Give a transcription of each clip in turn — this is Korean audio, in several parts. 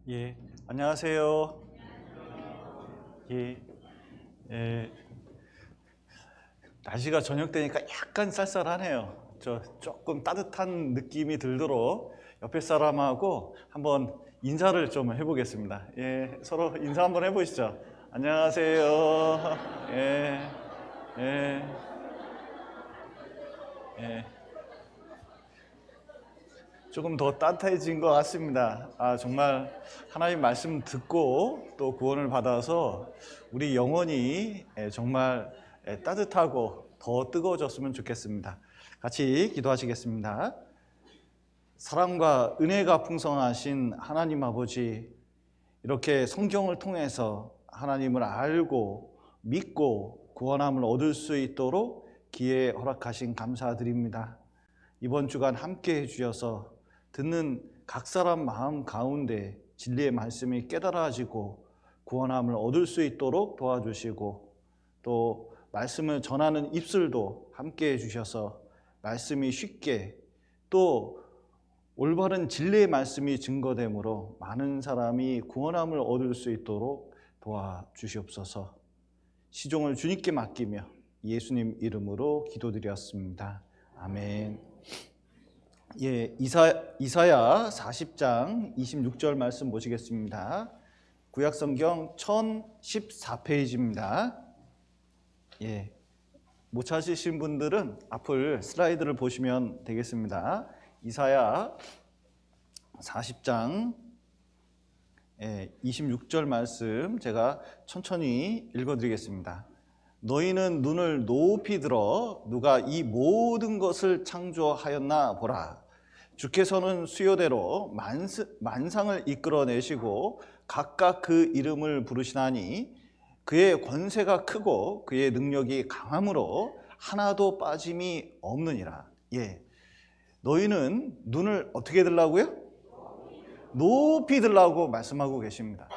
예, 안녕하세요. 예, 예, 날씨가 저녁 되니까 약간 쌀쌀하네요. 조금 따뜻한 느낌이 들도록 옆에 사람하고 한번 인사를 좀 해보겠습니다. 예, 서로 인사 한번 해보시죠. 안녕하세요. 예, 예, 예. 조금 더 따뜻해진 것 같습니다. 정말 하나님 말씀 듣고 또 구원을 받아서 우리 영혼이 정말 따뜻하고 더 뜨거워졌으면 좋겠습니다. 같이 기도하시겠습니다. 사랑과 은혜가 풍성하신 하나님 아버지, 이렇게 성경을 통해서 하나님을 알고 믿고 구원함을 얻을 수 있도록 기회 허락하신 감사드립니다. 이번 주간 함께 해주셔서 듣는 각 사람 마음 가운데 진리의 말씀이 깨달아지고 구원함을 얻을 수 있도록 도와주시고, 또 말씀을 전하는 입술도 함께 해주셔서 말씀이 쉽게 또 올바른 진리의 말씀이 증거되므로 많은 사람이 구원함을 얻을 수 있도록 도와주시옵소서. 시종을 주님께 맡기며 예수님 이름으로 기도드렸습니다. 아멘. 예, 이사야 40장 26절 말씀 보시겠습니다. 구약성경 1014페이지입니다. 예, 못 찾으신 분들은 앞을 슬라이드를 보시면 되겠습니다. 이사야 40장 26절 말씀 제가 천천히 읽어드리겠습니다. 너희는 눈을 높이 들어 누가 이 모든 것을 창조하였나 보라. 주께서는 수요대로 만상을 이끌어내시고 각각 그 이름을 부르시나니 그의 권세가 크고 그의 능력이 강함으로 하나도 빠짐이 없느니라. 예, 너희는 눈을 어떻게 들라고요? 높이 들라고 말씀하고 계십니다.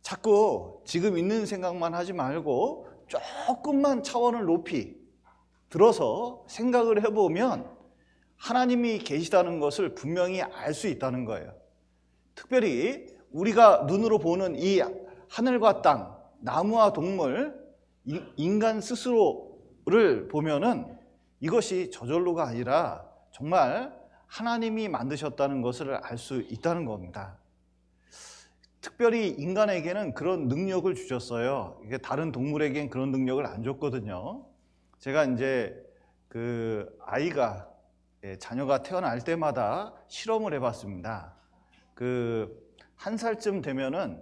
자꾸 지금 있는 생각만 하지 말고 조금만 차원을 높이 들어서 생각을 해보면 하나님이 계시다는 것을 분명히 알 수 있다는 거예요. 특별히 우리가 눈으로 보는 이 하늘과 땅, 나무와 동물, 인간 스스로를 보면은 이것이 저절로가 아니라 정말 하나님이 만드셨다는 것을 알 수 있다는 겁니다. 특별히 인간에게는 그런 능력을 주셨어요. 이게 다른 동물에겐 그런 능력을 안 줬거든요. 제가 이제 자녀가 태어날 때마다 실험을 해봤습니다. 한 살쯤 되면은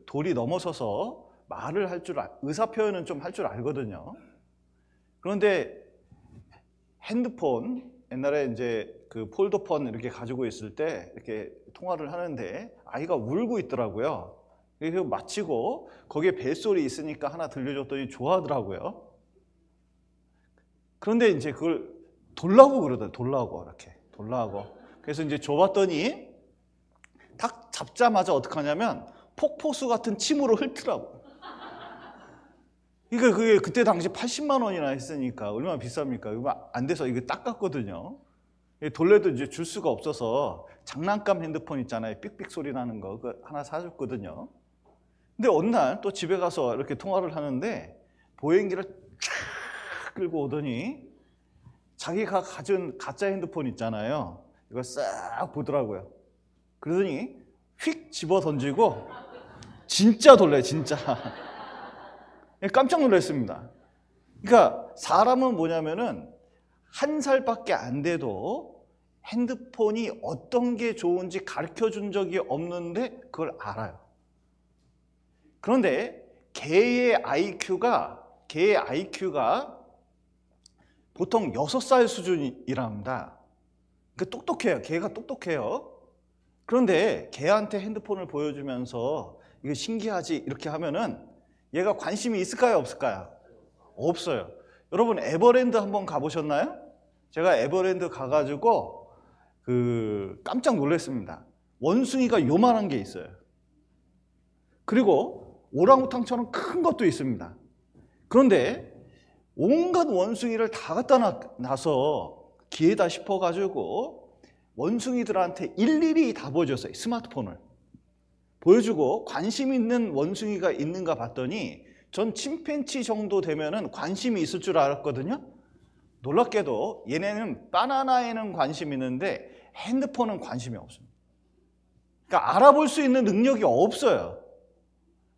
돌이 넘어서서 말을 할 줄, 의사 표현은 좀 할 줄 알거든요. 그런데 핸드폰, 옛날에 이제 폴더폰 이렇게 가지고 있을 때 이렇게 통화를 하는데 아이가 울고 있더라고요. 그래서 마치고 거기에 벨소리 있으니까 하나 들려줬더니 좋아하더라고요. 그런데 이제 그걸 돌라고 그러더라고요. 돌라고. 그래서 이제 줘봤더니 딱 잡자마자 어떡하냐면 폭포수 같은 침으로 훑더라고요. 그게 그때 당시 80만 원이나 했으니까 얼마나 비쌉니까? 이거 안 돼서 이거 닦았거든요. 돌려도 이제 줄 수가 없어서 장난감 핸드폰 있잖아요. 삑삑 소리 나는 거 그거 하나 사줬거든요. 근데 어느 날 또 집에 가서 이렇게 통화를 하는데 보행기를 쫙 끌고 오더니 자기가 가진 가짜 핸드폰 있잖아요. 이걸 싹 보더라고요. 그러더니 휙 집어 던지고 진짜 돌려요, 진짜. 깜짝 놀랐습니다. 그러니까 사람은 뭐냐면은 1살밖에 안 돼도 핸드폰이 어떤 게 좋은지 가르쳐 준 적이 없는데 그걸 알아요. 그런데 개의 IQ가 보통 6살 수준이랍니다. 그러니까 똑똑해요. 개가 똑똑해요. 그런데 개한테 핸드폰을 보여주면서 이거 신기하지 이렇게 하면은 얘가 관심이 있을까요, 없을까요? 없어요. 여러분 에버랜드 한번 가보셨나요? 제가 에버랜드 가가지고 깜짝 놀랐습니다. 원숭이가 요만한 게 있어요. 그리고 오랑우탕처럼 큰 것도 있습니다. 그런데 온갖 원숭이를 다 갖다 놔서 기회다 싶어가지고 원숭이들한테 일일이 다 보여줬어요. 스마트폰을. 보여주고 관심 있는 원숭이가 있는가 봤더니 전 침팬치 정도 되면은 관심이 있을 줄 알았거든요. 놀랍게도 얘네는 바나나에는 관심이 있는데 핸드폰은 관심이 없습니다. 그러니까 알아볼 수 있는 능력이 없어요.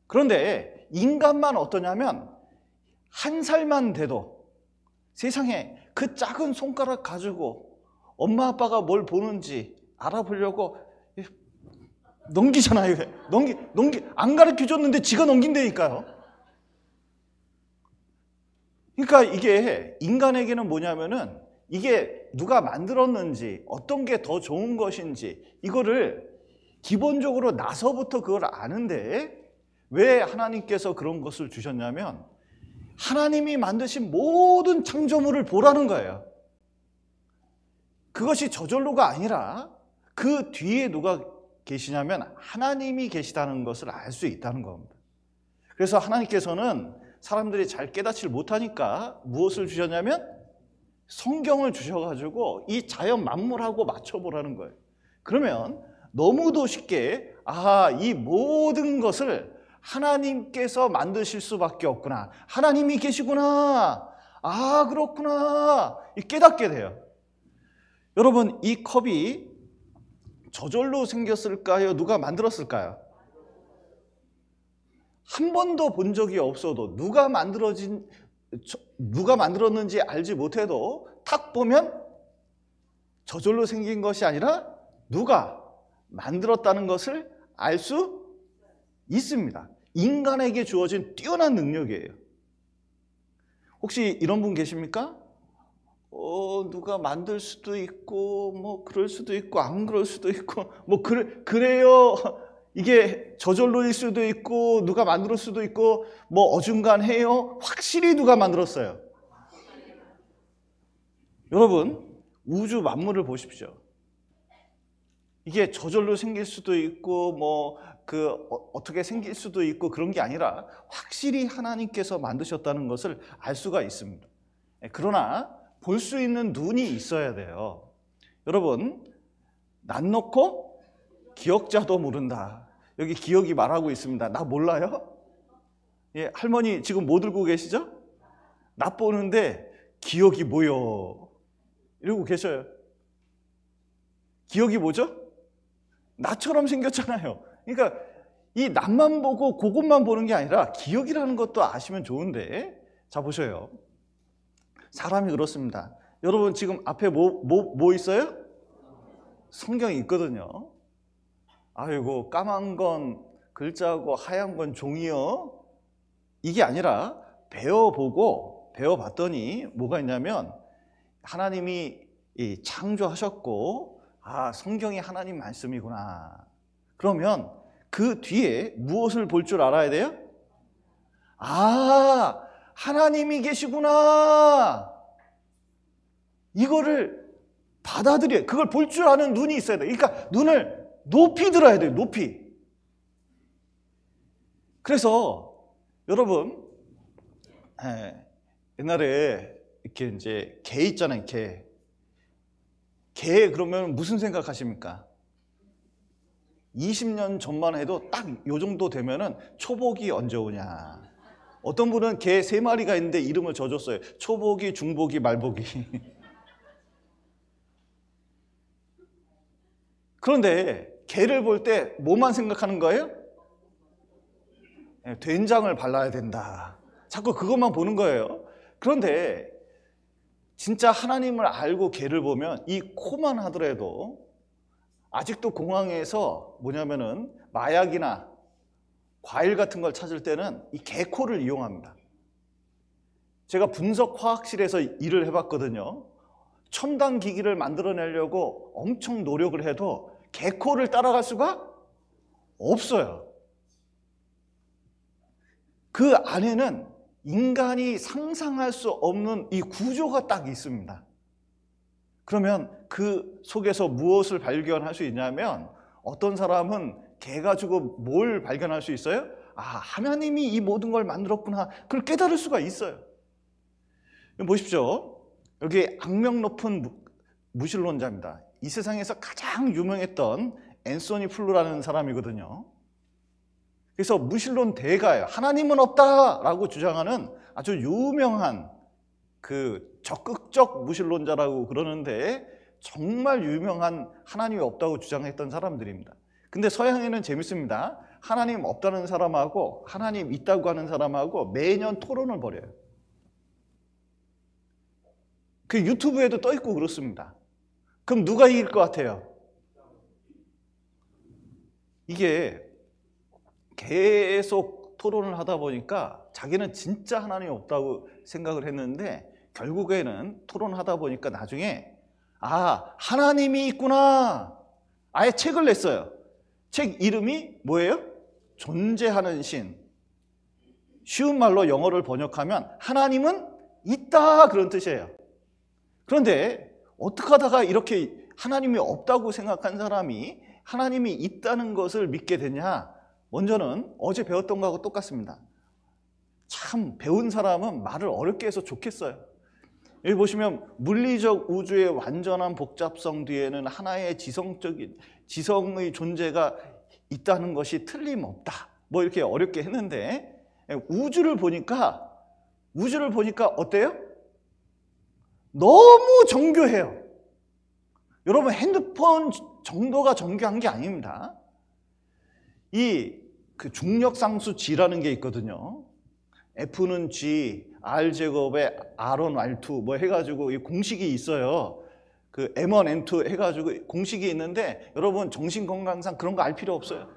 그런데 인간만 어떠냐면 1살만 돼도 세상에 그 작은 손가락 가지고 엄마 아빠가 뭘 보는지 알아보려고 넘기잖아요. 안 가르쳐줬는데 지가 넘긴다니까요. 그러니까 이게 인간에게는 뭐냐면은 이게 누가 만들었는지 어떤 게 더 좋은 것인지 이거를 기본적으로 나서부터 그걸 아는데 왜 하나님께서 그런 것을 주셨냐면 하나님이 만드신 모든 창조물을 보라는 거예요. 그것이 저절로가 아니라 그 뒤에 누가 계시냐면 하나님이 계시다는 것을 알 수 있다는 겁니다. 그래서 하나님께서는 사람들이 잘 깨닫지 못하니까 무엇을 주셨냐면 성경을 주셔가지고 이 자연 만물하고 맞춰보라는 거예요. 그러면 너무도 쉽게 이 모든 것을 하나님께서 만드실 수밖에 없구나. 하나님이 계시구나. 그렇구나. 깨닫게 돼요. 여러분, 이 컵이 저절로 생겼을까요? 누가 만들었을까요? 한 번도 본 적이 없어도 누가 만들었는지 알지 못해도 탁 보면 저절로 생긴 것이 아니라 누가 만들었다는 것을 알 수 있습니다. 인간에게 주어진 뛰어난 능력이에요. 혹시 이런 분 계십니까? 누가 만들 수도 있고 뭐 그럴 수도 있고 안 그럴 수도 있고 뭐 그래요. 이게 저절로일 수도 있고 누가 만들 수도 있고 뭐 어중간해요. 확실히 누가 만들었어요. 여러분, 우주 만물을 보십시오. 이게 저절로 생길 수도 있고 뭐 어떻게 생길 수도 있고 그런 게 아니라 확실히 하나님께서 만드셨다는 것을 알 수가 있습니다. 그러나 볼 수 있는 눈이 있어야 돼요. 여러분, 난 놓고 기억자도 모른다. 여기 기억이 말하고 있습니다. 나 몰라요? 예, 할머니 지금 뭐 들고 계시죠? 나 보는데 기억이 뭐요? 이러고 계셔요. 기억이 뭐죠? 나처럼 생겼잖아요. 그러니까 이 낯만 보고 그것만 보는 게 아니라 기억이라는 것도 아시면 좋은데, 자 보셔요. 사람이 그렇습니다. 여러분 지금 앞에 뭐 있어요? 성경이 있거든요. 아이고 까만 건 글자고 하얀 건 종이요. 이게 아니라 배워봤더니 뭐가 있냐면 하나님이 창조하셨고 성경이 하나님 말씀이구나. 그러면 그 뒤에 무엇을 볼 줄 알아야 돼요? 하나님이 계시구나. 이거를 받아들여요. 그걸 볼 줄 아는 눈이 있어야 돼요. 그러니까 눈을 높이 들어야 돼요. 높이. 그래서 여러분 옛날에 이렇게 이제 개 있잖아요. 개 그러면 무슨 생각하십니까? 20년 전만 해도 딱 요 정도 되면은 초복이 언제 오냐. 어떤 분은 개 3마리가 있는데 이름을 져줬어요. 초복이, 중복이, 말복이. 그런데 개를 볼 때 뭐만 생각하는 거예요? 된장을 발라야 된다. 자꾸 그것만 보는 거예요. 그런데 진짜 하나님을 알고 개를 보면 이 코만 하더라도 아직도 공항에서 뭐냐면은 마약이나 과일 같은 걸 찾을 때는 이 개코를 이용합니다. 제가 분석화학실에서 일을 해봤거든요. 첨단 기기를 만들어내려고 엄청 노력을 해도 개코를 따라갈 수가 없어요. 그 안에는 인간이 상상할 수 없는 이 구조가 딱 있습니다. 그러면 그 속에서 무엇을 발견할 수 있냐면 어떤 사람은 개 가지고 뭘 발견할 수 있어요? 하나님이 이 모든 걸 만들었구나. 그걸 깨달을 수가 있어요. 보십시오. 여기 악명 높은 무신론자입니다. 이 세상에서 가장 유명했던 앤소니 플루라는 사람이거든요. 그래서 무신론 대가예요. 하나님은 없다라고 주장하는 아주 유명한 그 적극적 무신론자라고 그러는데 정말 유명한 하나님이 없다고 주장했던 사람들입니다. 근데 서양에는 재밌습니다. 하나님 없다는 사람하고 하나님 있다고 하는 사람하고 매년 토론을 벌여요. 그 유튜브에도 떠 있고 그렇습니다. 그럼 누가 이길 것 같아요? 이게 계속 토론을 하다 보니까 자기는 진짜 하나님이 없다고 생각을 했는데 결국에는 토론하다 보니까 나중에 하나님이 있구나. 아예 책을 냈어요. 책 이름이 뭐예요? 존재하는 신. 쉬운 말로 영어를 번역하면 하나님은 있다 그런 뜻이에요. 그런데 어떻게 하다가 이렇게 하나님이 없다고 생각한 사람이 하나님이 있다는 것을 믿게 되냐? 먼저는 어제 배웠던 거하고 똑같습니다. 참 배운 사람은 말을 어렵게 해서 좋겠어요. 여기 보시면 물리적 우주의 완전한 복잡성 뒤에는 하나의 지성의 존재가 있다는 것이 틀림없다. 뭐 이렇게 어렵게 했는데 우주를 보니까 어때요? 너무 정교해요. 여러분 핸드폰 정도가 정교한 게 아닙니다. 그 중력상수 G라는 게 있거든요. F는 G, R제곱에 R1, R2 뭐 해가지고 이 공식이 있어요. 그 M1, M2 해가지고 공식이 있는데 여러분 정신건강상 그런 거 알 필요 없어요.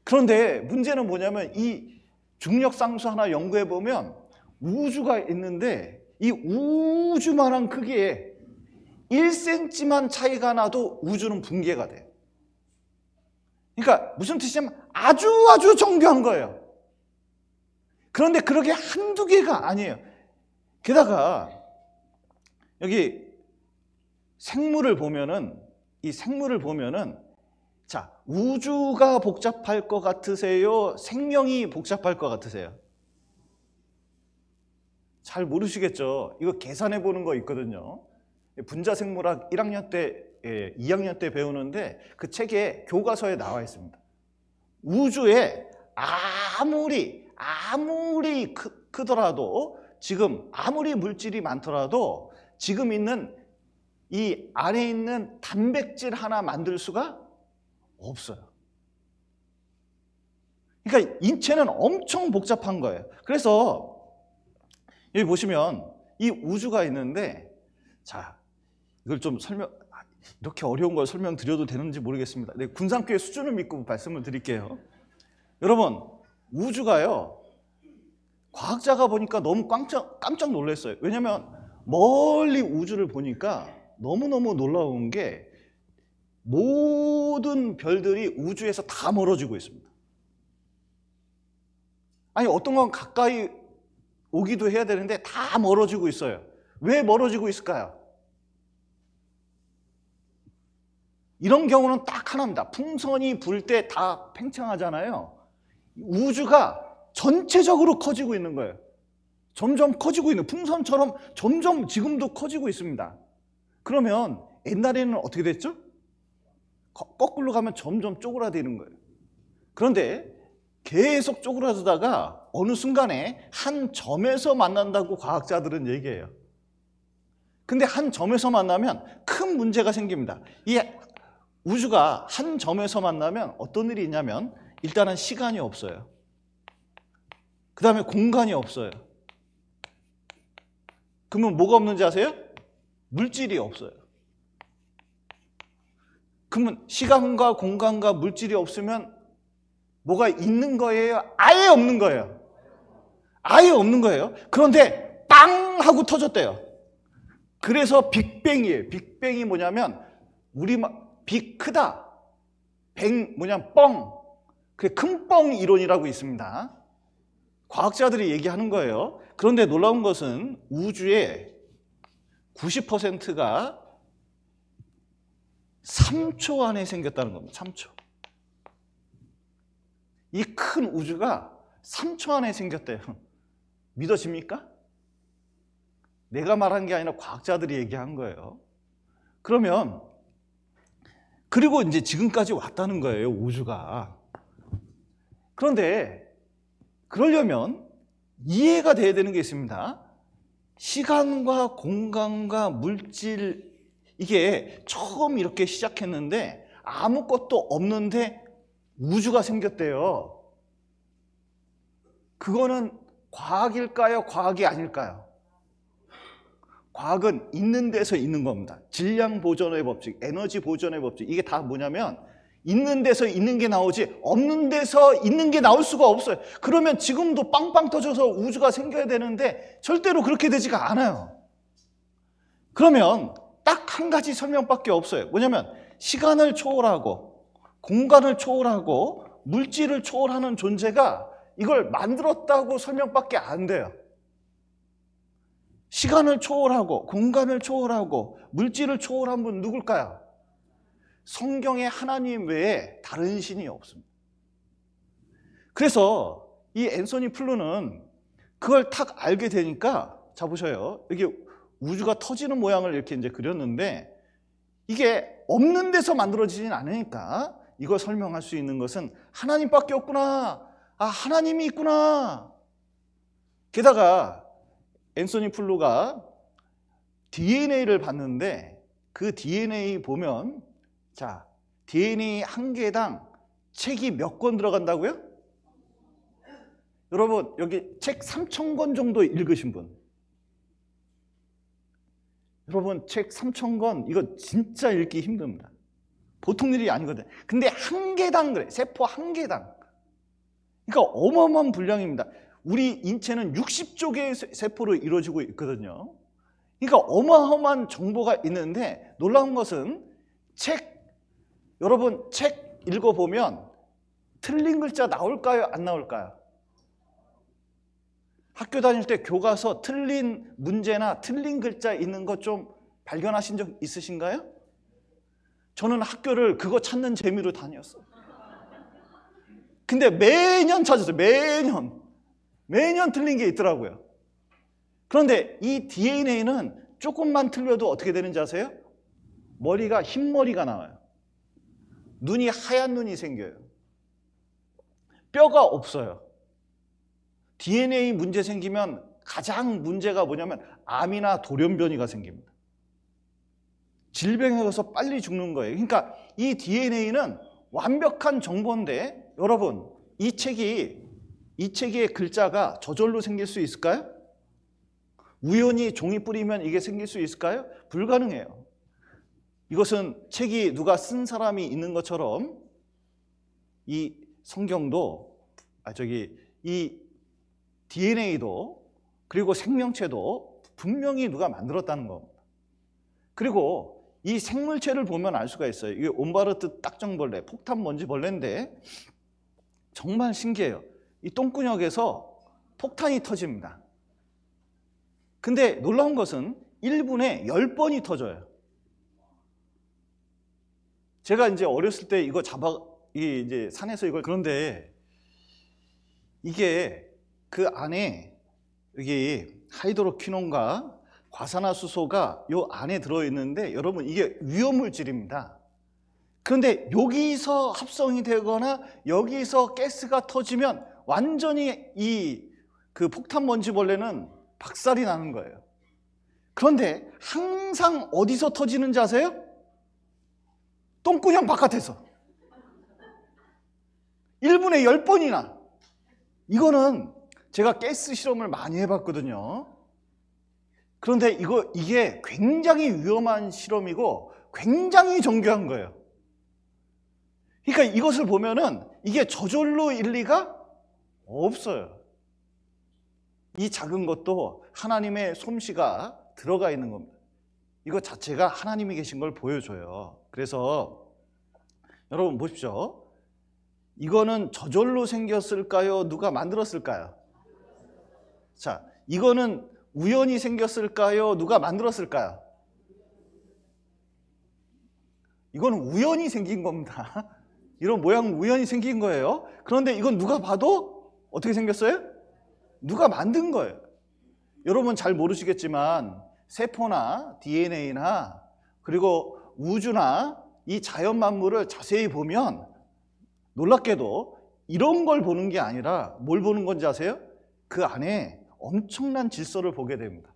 그런데 문제는 뭐냐면 이 중력상수 하나 연구해 보면 우주가 있는데 이 우주만한 크기에 1cm만 차이가 나도 우주는 붕괴가 돼요. 그러니까 무슨 뜻이냐면 아주 정교한 거예요. 그런데 그렇게 한두 개가 아니에요. 게다가 여기 생물을 보면은 자, 우주가 복잡할 것 같으세요? 생명이 복잡할 것 같으세요? 잘 모르시겠죠? 이거 계산해 보는 거 있거든요. 분자생물학 1학년 때, 2학년 때 배우는데 그 책에 교과서에 나와 있습니다. 우주에 아무리 크더라도 지금 아무리 물질이 많더라도 지금 있는 이 안에 있는 단백질 하나 만들 수가 없어요. 그러니까 인체는 엄청 복잡한 거예요. 그래서 여기 보시면 이 우주가 있는데 자, 이걸 좀 이렇게 어려운 걸 설명드려도 되는지 모르겠습니다. 네, 군산교회 수준을 믿고 말씀을 드릴게요. 여러분, 우주가요, 과학자가 보니까 너무 깜짝 놀랐어요. 왜냐하면 멀리 우주를 보니까 너무너무 놀라운 게 모든 별들이 우주에서 다 멀어지고 있습니다. 아니 어떤 건 가까이 오기도 해야 되는데 다 멀어지고 있어요. 왜 멀어지고 있을까요? 이런 경우는 딱 하나입니다. 풍선이 불 때 다 팽창하잖아요. 우주가 전체적으로 커지고 있는 거예요. 점점 커지고 있는, 풍선처럼 점점 지금도 커지고 있습니다. 그러면 옛날에는 어떻게 됐죠? 거꾸로 가면 점점 쪼그라드는 거예요. 그런데 계속 쪼그라들다가 어느 순간에 한 점에서 만난다고 과학자들은 얘기해요. 근데 한 점에서 만나면 큰 문제가 생깁니다. 이 우주가 한 점에서 만나면 어떤 일이 있냐면 일단은 시간이 없어요. 그 다음에 공간이 없어요. 그러면 뭐가 없는지 아세요? 물질이 없어요. 그러면 시간과 공간과 물질이 없으면 뭐가 있는 거예요? 아예 없는 거예요. 아예 없는 거예요. 그런데 빵 하고 터졌대요. 그래서 빅뱅이에요. 빅뱅이 뭐냐면 빅 크다. 뱅 뭐냐면 뻥. 그게 큰 뻥 이론이라고 있습니다. 과학자들이 얘기하는 거예요. 그런데 놀라운 것은 우주의 90%가 3초 안에 생겼다는 겁니다. 3초. 이 큰 우주가 3초 안에 생겼대요. 믿어집니까? 내가 말한 게 아니라 과학자들이 얘기한 거예요. 그러면 그리고 이제 지금까지 왔다는 거예요. 우주가. 그런데 그러려면 이해가 돼야 되는 게 있습니다. 시간과 공간과 물질, 이게 처음 이렇게 시작했는데 아무것도 없는데 우주가 생겼대요. 그거는 과학일까요? 과학이 아닐까요? 과학은 있는 데서 있는 겁니다. 질량 보존의 법칙, 에너지 보존의 법칙, 이게 다 뭐냐면 있는 데서 있는 게 나오지 없는 데서 있는 게 나올 수가 없어요. 그러면 지금도 빵빵 터져서 우주가 생겨야 되는데 절대로 그렇게 되지가 않아요. 그러면 딱 한 가지 설명밖에 없어요. 뭐냐면 시간을 초월하고 공간을 초월하고 물질을 초월하는 존재가 이걸 만들었다고 설명밖에 안 돼요. 시간을 초월하고 공간을 초월하고 물질을 초월한 분 누굴까요? 성경에 하나님 외에 다른 신이 없습니다. 그래서 이 앤서니 플루는 그걸 딱 알게 되니까, 자 보셔요. 여기 우주가 터지는 모양을 이렇게 이제 그렸는데 이게 없는 데서 만들어지진 않으니까 이걸 설명할 수 있는 것은 하나님밖에 없구나. 아, 하나님이 있구나. 게다가 앤서니 플루가 DNA를 봤는데 그 DNA 보면, 자, DNA 한 개당 책이 몇 권 들어간다고요? 여러분, 여기 책 3,000권 정도 읽으신 분? 여러분, 책 3,000권, 이거 진짜 읽기 힘듭니다. 보통 일이 아니거든요. 근데 한 개당 그래. 세포 한 개당. 그러니까 어마어마한 분량입니다. 우리 인체는 60조 개의 세포로 이루어지고 있거든요. 그러니까 어마어마한 정보가 있는데 놀라운 것은 여러분 책 읽어보면 틀린 글자 나올까요? 안 나올까요? 학교 다닐 때 교과서 틀린 문제나 틀린 글자 있는 거 좀 발견하신 적 있으신가요? 저는 학교를 그거 찾는 재미로 다녔어요. 근데 매년 찾았어요. 매년 틀린 게 있더라고요. 그런데 이 DNA는 조금만 틀려도 어떻게 되는지 아세요? 머리가 흰머리가 나와요. 눈이 하얀 눈이 생겨요. 뼈가 없어요. DNA 문제 생기면 가장 문제가 뭐냐면 암이나 돌연변이가 생깁니다. 질병에 가서 빨리 죽는 거예요. 그러니까 이 DNA는 완벽한 정보인데 여러분, 이 책의 글자가 저절로 생길 수 있을까요? 우연히 종이 뿌리면 이게 생길 수 있을까요? 불가능해요. 이것은 책이 누가 쓴 사람이 있는 것처럼 이 성경도, 이 DNA도 그리고 생명체도 분명히 누가 만들었다는 겁니다. 그리고 이 생물체를 보면 알 수가 있어요. 이게 온바르트 딱정벌레, 폭탄 먼지 벌레인데 정말 신기해요. 이 똥구녕에서 폭탄이 터집니다. 근데 놀라운 것은 1분에 10번이 터져요. 제가 이제 어렸을 때 이거 이제 산에서 이걸, 그런데 이게 그 안에 여기 하이드로퀴논과 과산화수소가 요 안에 들어있는데 여러분 이게 위험물질입니다. 그런데 여기서 합성이 되거나 여기서 가스가 터지면 완전히 그 폭탄 먼지벌레는 박살이 나는 거예요. 그런데 항상 어디서 터지는지 아세요? 똥구녕 바깥에서. 1분에 10번이나. 이거는 제가 가스 실험을 많이 해봤거든요. 그런데 이게 굉장히 위험한 실험이고 굉장히 정교한 거예요. 그러니까 이것을 보면은 이게 저절로 일리가 없어요. 이 작은 것도 하나님의 솜씨가 들어가 있는 겁니다. 이거 자체가 하나님이 계신 걸 보여줘요. 그래서 여러분 보십시오. 이거는 저절로 생겼을까요? 누가 만들었을까요? 자, 이거는 우연히 생겼을까요? 누가 만들었을까요? 이건 우연히 생긴 겁니다. 이런 모양 우연히 생긴 거예요. 그런데 이건 누가 봐도 어떻게 생겼어요? 누가 만든 거예요. 여러분 잘 모르시겠지만 세포나 DNA나 그리고 우주나 이 자연 만물을 자세히 보면 놀랍게도 이런 걸 보는 게 아니라 뭘 보는 건지 아세요? 그 안에 엄청난 질서를 보게 됩니다.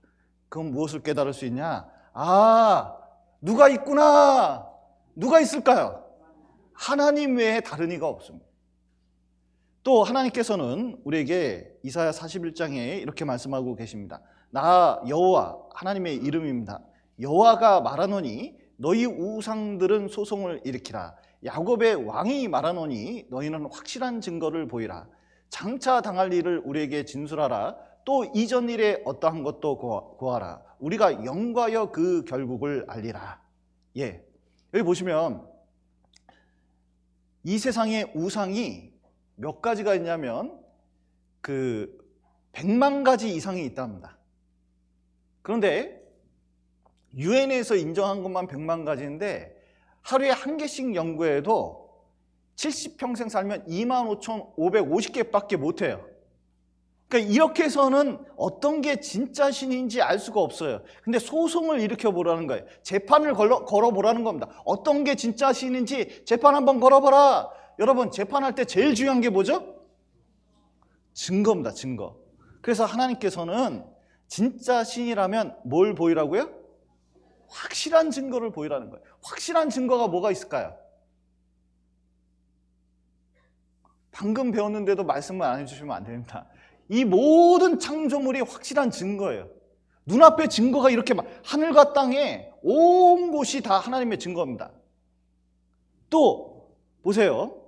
그건 무엇을 깨달을 수 있냐? 아, 누가 있구나. 누가 있을까요? 하나님 외에 다른 이가 없습니다. 또 하나님께서는 우리에게 이사야 41장에 이렇게 말씀하고 계십니다. 나 여호와, 하나님의 이름입니다. 여호와가 말하노니 너희 우상들은 소송을 일으키라. 야곱의 왕이 말하노니 너희는 확실한 증거를 보이라. 장차 당할 일을 우리에게 진술하라. 또 이전 일에 어떠한 것도 고하라. 우리가 영과여 그 결국을 알리라. 예, 여기 보시면 이 세상의 우상이 몇 가지가 있냐면 100만 가지 이상이 있답니다. 그런데 유엔에서 인정한 것만 100만 가지인데 하루에 한 개씩 연구해도 70평생 살면 25,550개밖에 못해요. 그러니까 이렇게 해서는 어떤 게 진짜 신인지 알 수가 없어요. 근데 소송을 일으켜보라는 거예요. 재판을 걸어보라는 겁니다. 어떤 게 진짜 신인지 재판 한번 걸어봐라. 여러분, 재판할 때 제일 중요한 게 뭐죠? 증거입니다. 증거. 그래서 하나님께서는 진짜 신이라면 뭘 보이라고요? 확실한 증거를 보이라는 거예요. 확실한 증거가 뭐가 있을까요? 방금 배웠는데도 말씀을 안 해주시면 안 됩니다. 이 모든 창조물이 확실한 증거예요. 눈앞에 증거가 이렇게 하늘과 땅에 온 곳이 다 하나님의 증거입니다. 또 보세요.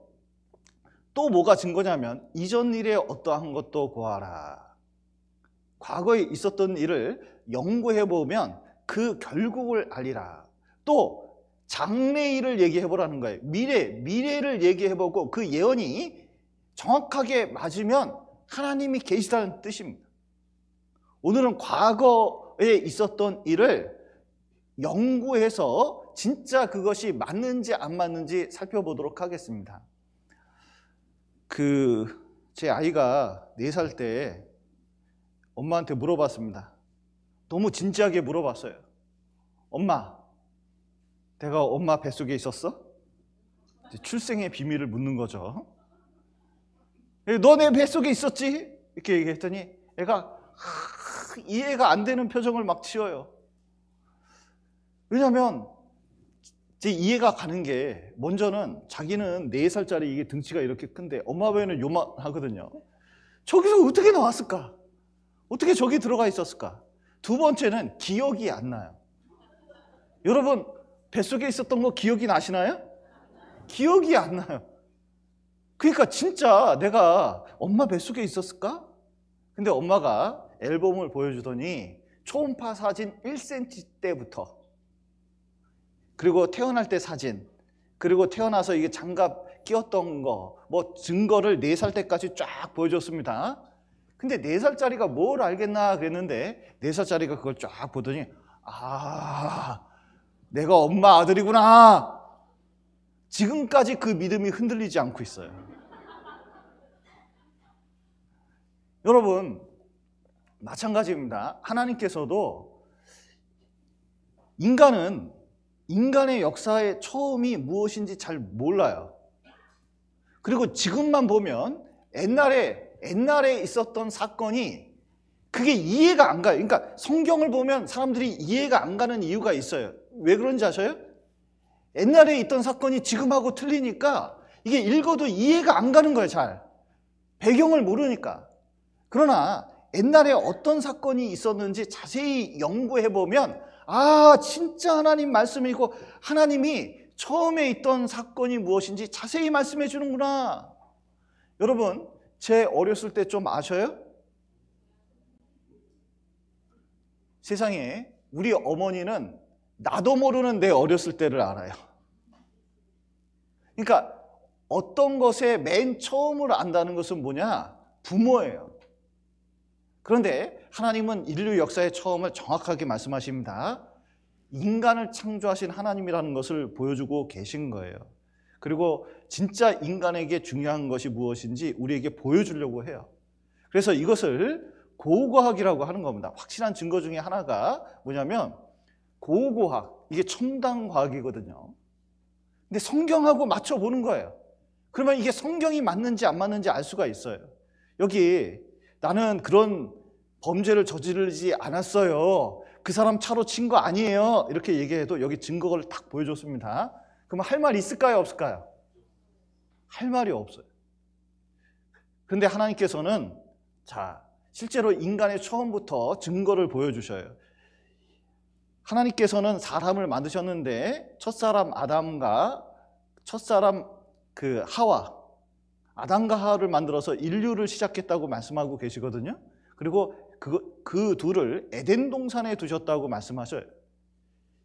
또 뭐가 증거냐면 이전 일에 어떠한 것도 고하라. 과거에 있었던 일을 연구해보면 그 결국을 알리라. 또 장래일을 얘기해보라는 거예요. 미래를 얘기해보고 그 예언이 정확하게 맞으면 하나님이 계시다는 뜻입니다. 오늘은 과거에 있었던 일을 연구해서 진짜 그것이 맞는지 안 맞는지 살펴보도록 하겠습니다. 제 아이가 4살 때 엄마한테 물어봤습니다. 너무 진지하게 물어봤어요. 엄마, 내가 엄마 뱃속에 있었어? 출생의 비밀을 묻는 거죠. 너 내 뱃속에 있었지? 이렇게 얘기했더니 애가 이해가 안 되는 표정을 막 지어요. 왜냐하면 제 이해가 가는 게 먼저는 자기는 4살짜리 이게 등치가 이렇게 큰데 엄마 배는 요만하거든요. 저기서 어떻게 나왔을까? 어떻게 저기 들어가 있었을까? 두 번째는 기억이 안 나요. 여러분 뱃속에 있었던 거 기억이 나시나요? 기억이 안 나요. 그러니까 진짜 내가 엄마 뱃속에 있었을까? 근데 엄마가 앨범을 보여주더니 초음파 사진 1cm 때부터, 그리고 태어날 때 사진, 그리고 태어나서 이게 장갑 끼웠던 거, 뭐 증거를 4살 때까지 쫙 보여줬습니다. 근데 4살짜리가 뭘 알겠나 그랬는데 4살짜리가 그걸 쫙 보더니 아, 내가 엄마 아들이구나. 지금까지 그 믿음이 흔들리지 않고 있어요. 여러분 마찬가지입니다. 하나님께서도 인간의 역사의 처음이 무엇인지 잘 몰라요. 그리고 지금만 보면 옛날에 있었던 사건이 그게 이해가 안 가요. 그러니까 성경을 보면 사람들이 이해가 안 가는 이유가 있어요. 왜 그런지 아셔요? 옛날에 있던 사건이 지금하고 틀리니까 이게 읽어도 이해가 안 가는 거예요. 잘. 배경을 모르니까. 그러나 옛날에 어떤 사건이 있었는지 자세히 연구해보면 아, 진짜 하나님 말씀이고 하나님이 처음에 있던 사건이 무엇인지 자세히 말씀해 주는구나. 여러분, 제 어렸을 때 좀 아셔요? 세상에 우리 어머니는 나도 모르는 내 어렸을 때를 알아요. 그러니까 어떤 것에 맨 처음을 안다는 것은 뭐냐? 부모예요. 그런데 하나님은 인류 역사의 처음을 정확하게 말씀하십니다. 인간을 창조하신 하나님이라는 것을 보여주고 계신 거예요. 그리고 진짜 인간에게 중요한 것이 무엇인지 우리에게 보여주려고 해요. 그래서 이것을 고고학이라고 하는 겁니다. 확실한 증거 중에 하나가 뭐냐면 고고학, 이게 첨단 과학이거든요. 근데 성경하고 맞춰보는 거예요. 그러면 이게 성경이 맞는지 안 맞는지 알 수가 있어요. 여기 나는 그런 범죄를 저지르지 않았어요. 그 사람 차로 친 거 아니에요. 이렇게 얘기해도 여기 증거를 딱 보여줬습니다. 그럼 할 말이 있을까요? 없을까요? 할 말이 없어요. 그런데 하나님께서는 자, 실제로 인간의 처음부터 증거를 보여주셔요. 하나님께서는 사람을 만드셨는데 첫사람 아담과 첫사람 하와, 아담과 하와를 만들어서 인류를 시작했다고 말씀하고 계시거든요. 그리고 그 둘을 에덴 동산에 두셨다고 말씀하셔요.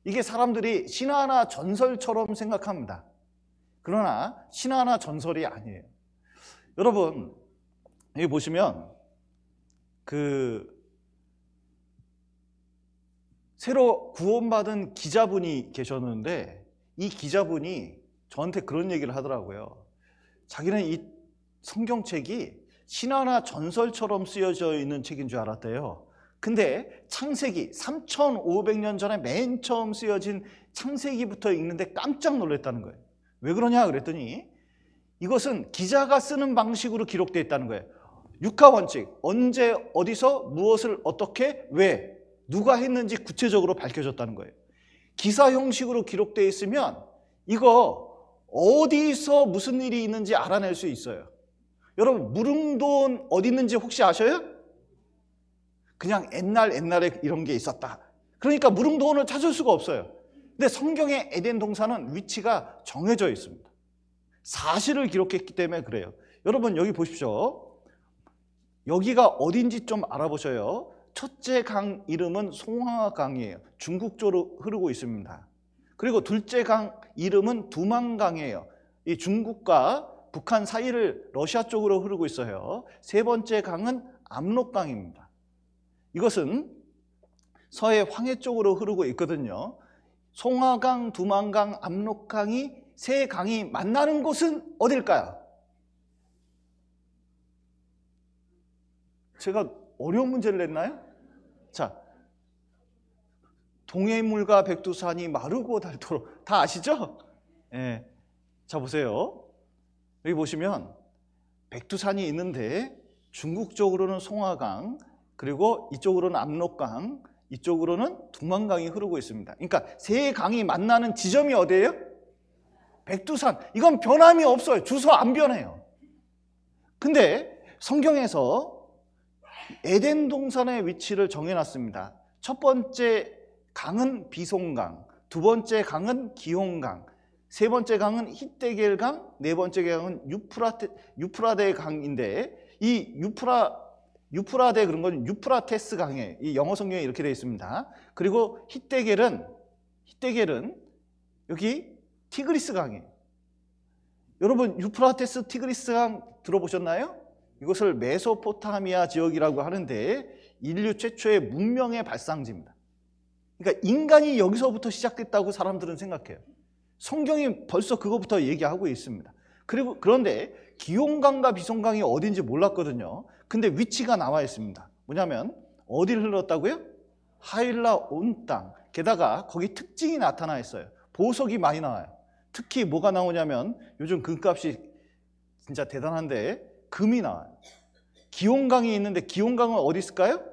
이게 사람들이 신화나 전설처럼 생각합니다. 그러나 신화나 전설이 아니에요. 여러분, 여기 보시면 새로 구원받은 기자분이 계셨는데 이 기자분이 저한테 그런 얘기를 하더라고요. 자기는 이 성경책이 신화나 전설처럼 쓰여져 있는 책인 줄 알았대요. 근데 창세기 3,500년 전에 맨 처음 쓰여진 창세기부터 읽는데 깜짝 놀랐다는 거예요. 왜 그러냐 그랬더니 이것은 기자가 쓰는 방식으로 기록되어 있다는 거예요. 육하원칙, 언제 어디서 무엇을 어떻게 왜 누가 했는지 구체적으로 밝혀졌다는 거예요. 기사 형식으로 기록되어 있으면 이거 어디서 무슨 일이 있는지 알아낼 수 있어요. 여러분, 무릉도원 어디 있는지 혹시 아셔요? 그냥 옛날에 이런 게 있었다. 그러니까 무릉도원을 찾을 수가 없어요. 근데 성경의 에덴 동산은 위치가 정해져 있습니다. 사실을 기록했기 때문에 그래요. 여러분, 여기 보십시오. 여기가 어딘지 좀 알아보셔요. 첫째 강 이름은 송화강이에요. 중국 쪽으로 흐르고 있습니다. 그리고 둘째 강 이름은 두만강이에요. 이 중국과 북한 사이를 러시아 쪽으로 흐르고 있어요. 세 번째 강은 압록강입니다. 이것은 서해 황해 쪽으로 흐르고 있거든요. 송화강, 두만강, 압록강이 세 강이 만나는 곳은 어딜까요? 제가 어려운 문제를 냈나요? 자, 동해물과 백두산이 마르고 닳도록 다 아시죠? 예. 자, 보세요. 여기 보시면 백두산이 있는데 중국 쪽으로는 송화강, 그리고 이쪽으로는 압록강, 이쪽으로는 두만강이 흐르고 있습니다. 그러니까 세 강이 만나는 지점이 어디예요? 백두산. 이건 변함이 없어요. 주소 안 변해요. 근데 성경에서 에덴 동산의 위치를 정해놨습니다. 첫 번째 강은 비송강, 두 번째 강은 기홍강, 세 번째 강은 히데겔강, 네 번째 강은 유프라데 강인데 이 유프라데 그런 건 유프라테스 강이에요. 이 영어 성경에 이렇게 되어 있습니다. 그리고 히데겔은 여기 티그리스 강이에요. 여러분, 유프라테스 티그리스 강 들어보셨나요? 이것을 메소포타미아 지역이라고 하는데 인류 최초의 문명의 발상지입니다. 그러니까 인간이 여기서부터 시작됐다고 사람들은 생각해요. 성경이 벌써 그거부터 얘기하고 있습니다. 그런데 기홍강과 비송강이 어딘지 몰랐거든요. 근데 위치가 나와 있습니다. 뭐냐면 어디를 흘렀다고요? 하일라 온 땅. 게다가 거기 특징이 나타나 있어요. 보석이 많이 나와요. 특히 뭐가 나오냐면 요즘 금값이 진짜 대단한데 금이 나와요. 기홍강이 있는데 기홍강은 어디 있을까요?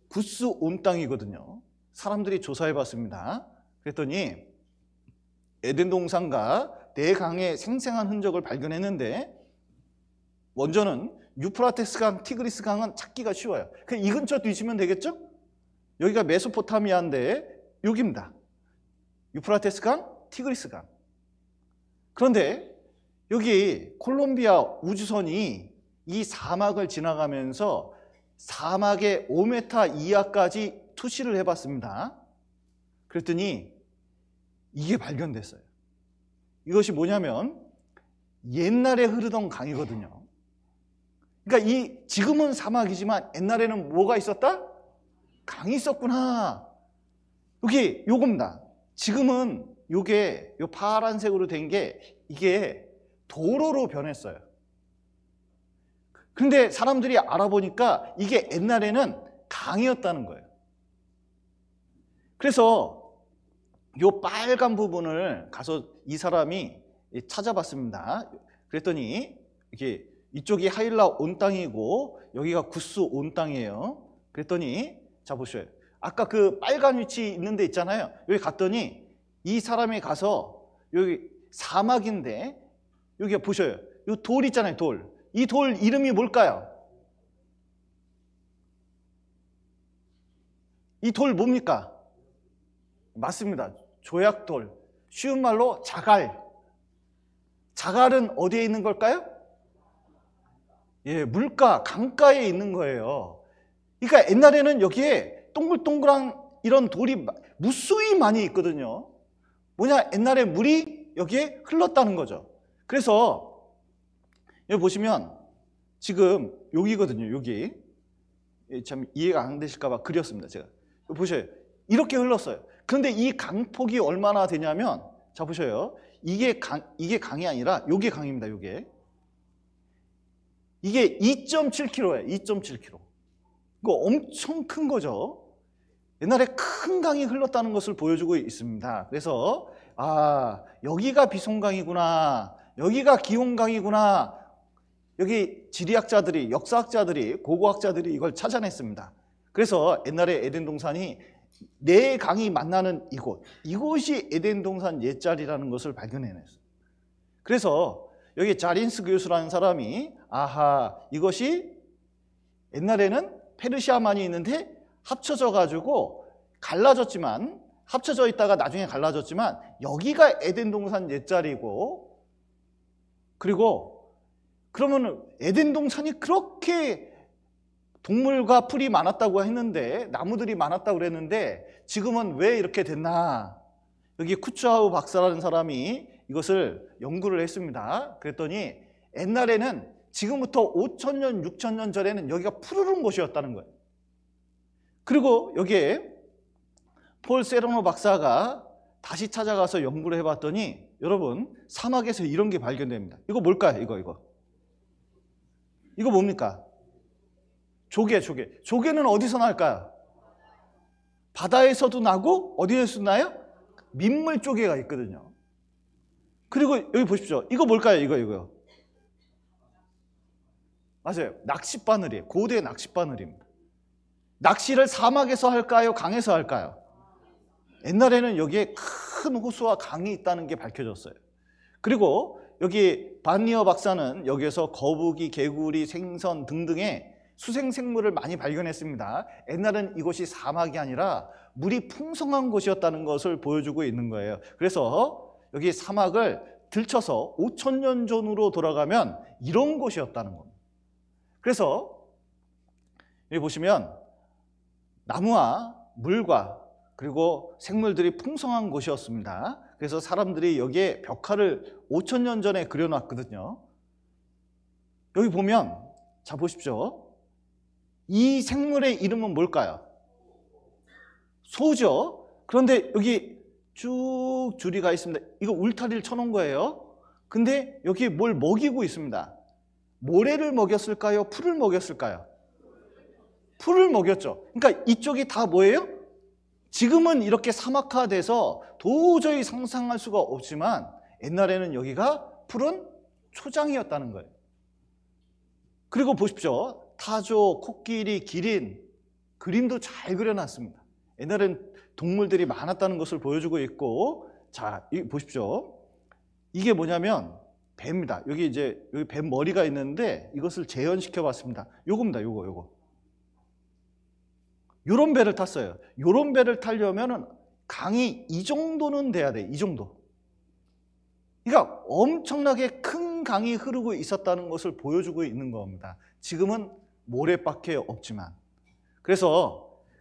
구스 온 땅이거든요. 사람들이 조사해봤습니다. 그랬더니 에덴 동산과 네 강의 생생한 흔적을 발견했는데 먼저는 유프라테스 강, 티그리스 강은 찾기가 쉬워요. 이 근처 뒤지면 되겠죠? 여기가 메소포타미아인데 여기입니다. 유프라테스 강, 티그리스 강. 그런데 여기 콜롬비아 우주선이 이 사막을 지나가면서 사막의 5m 이하까지 투시를 해봤습니다. 그랬더니 이게 발견됐어요. 이것이 뭐냐면 옛날에 흐르던 강이거든요. 그러니까 지금은 사막이지만 옛날에는 뭐가 있었다? 강이 있었구나. 여기 요겁니다. 지금은 요게 요 파란색으로 된 게 이게 도로로 변했어요. 그런데 사람들이 알아보니까 이게 옛날에는 강이었다는 거예요. 그래서 요 빨간 부분을 가서 이 사람이 찾아봤습니다. 그랬더니 이게 이쪽이 하일라 온 땅이고 여기가 구스 온 땅이에요. 그랬더니 자 보셔요. 아까 그 빨간 위치 있는 데 있잖아요. 여기 갔더니 이 사람이 가서 여기 사막인데 여기 보셔요. 이 돌 있잖아요. 돌. 이 돌 이름이 뭘까요? 이 돌 뭡니까? 맞습니다. 조약돌. 쉬운 말로 자갈. 자갈은 어디에 있는 걸까요? 예, 물가, 강가에 있는 거예요. 그러니까 옛날에는 여기에 동글동글한 이런 돌이 무수히 많이 있거든요. 뭐냐, 옛날에 물이 여기에 흘렀다는 거죠. 그래서 여기 보시면 지금 여기거든요. 여기. 참 이해가 안 되실까 봐 그렸습니다. 제가. 보셔요. 이렇게 흘렀어요. 그런데 이 강폭이 얼마나 되냐면 자 보셔요. 이게 강이 아니라 요게 강입니다. 요게. 이게 2.7km예요. 2.7km. 이거 엄청 큰 거죠. 옛날에 큰 강이 흘렀다는 것을 보여주고 있습니다. 그래서 여기가 비송강이구나. 여기가 기홍강이구나. 여기 지리학자들이, 역사학자들이, 고고학자들이 이걸 찾아냈습니다. 그래서 옛날에 에덴 동산이 네 강이 만나는 이곳이 에덴 동산 옛자리라는 것을 발견해냈어요. 그래서 여기 자린스 교수라는 사람이 이것이 옛날에는 페르시아만이 있는데 합쳐져 가지고 갈라졌지만 합쳐져 있다가 나중에 갈라졌지만 여기가 에덴 동산 옛자리고 그리고 그러면 에덴 동산이 그렇게 동물과 풀이 많았다고 했는데 나무들이 많았다고 그랬는데 지금은 왜 이렇게 됐나? 여기 쿠츠하우 박사라는 사람이 이것을 연구를 했습니다. 그랬더니 옛날에는 지금부터 5,000년, 6,000년 전에는 여기가 푸르른 곳이었다는 거예요. 그리고 여기에 폴 세르노 박사가 다시 찾아가서 연구를 해봤더니 여러분 사막에서 이런 게 발견됩니다. 이거 뭘까요? 이거 뭡니까? 조개. 조개는 어디서 날까요? 바다에서도 나고 어디에서 나요? 민물 조개가 있거든요. 그리고 여기 보십시오. 이거 뭘까요? 이거. 맞아요. 낚싯바늘이에요. 고대 낚싯바늘입니다. 낚시를 사막에서 할까요? 강에서 할까요? 옛날에는 여기에 큰 호수와 강이 있다는 게 밝혀졌어요. 그리고 여기 반니어 박사는 여기에서 거북이, 개구리, 생선 등등의 수생생물을 많이 발견했습니다. 옛날엔 이곳이 사막이 아니라 물이 풍성한 곳이었다는 것을 보여주고 있는 거예요. 그래서 여기 사막을 들쳐서 5,000년 전으로 돌아가면 이런 곳이었다는 겁니다. 그래서 여기 보시면 나무와 물과 그리고 생물들이 풍성한 곳이었습니다. 그래서 사람들이 여기에 벽화를 5,000년 전에 그려놨거든요. 여기 보면 자 보십시오. 이 생물의 이름은 뭘까요? 소죠. 그런데 여기 쭉 줄이 가 있습니다. 이거 울타리를 쳐놓은 거예요. 근데 여기 뭘 먹이고 있습니다. 모래를 먹였을까요? 풀을 먹였을까요? 풀을 먹였죠. 그러니까 이쪽이 다 뭐예요? 지금은 이렇게 사막화돼서 도저히 상상할 수가 없지만 옛날에는 여기가 푸른 초장이었다는 거예요. 그리고 보십시오. 타조, 코끼리, 기린 그림도 잘 그려놨습니다. 옛날엔 동물들이 많았다는 것을 보여주고 있고 자, 보십시오. 이게 뭐냐면 배입니다. 여기 배 머리가 있는데 이것을 재현시켜 봤습니다. 요겁니다. 요거. 요런 배를 탔어요. 요런 배를 타려면은 강이 이 정도는 돼야 돼. 이 정도. 그러니까 엄청나게 큰 강이 흐르고 있었다는 것을 보여주고 있는 겁니다. 지금은 모래밖에 없지만.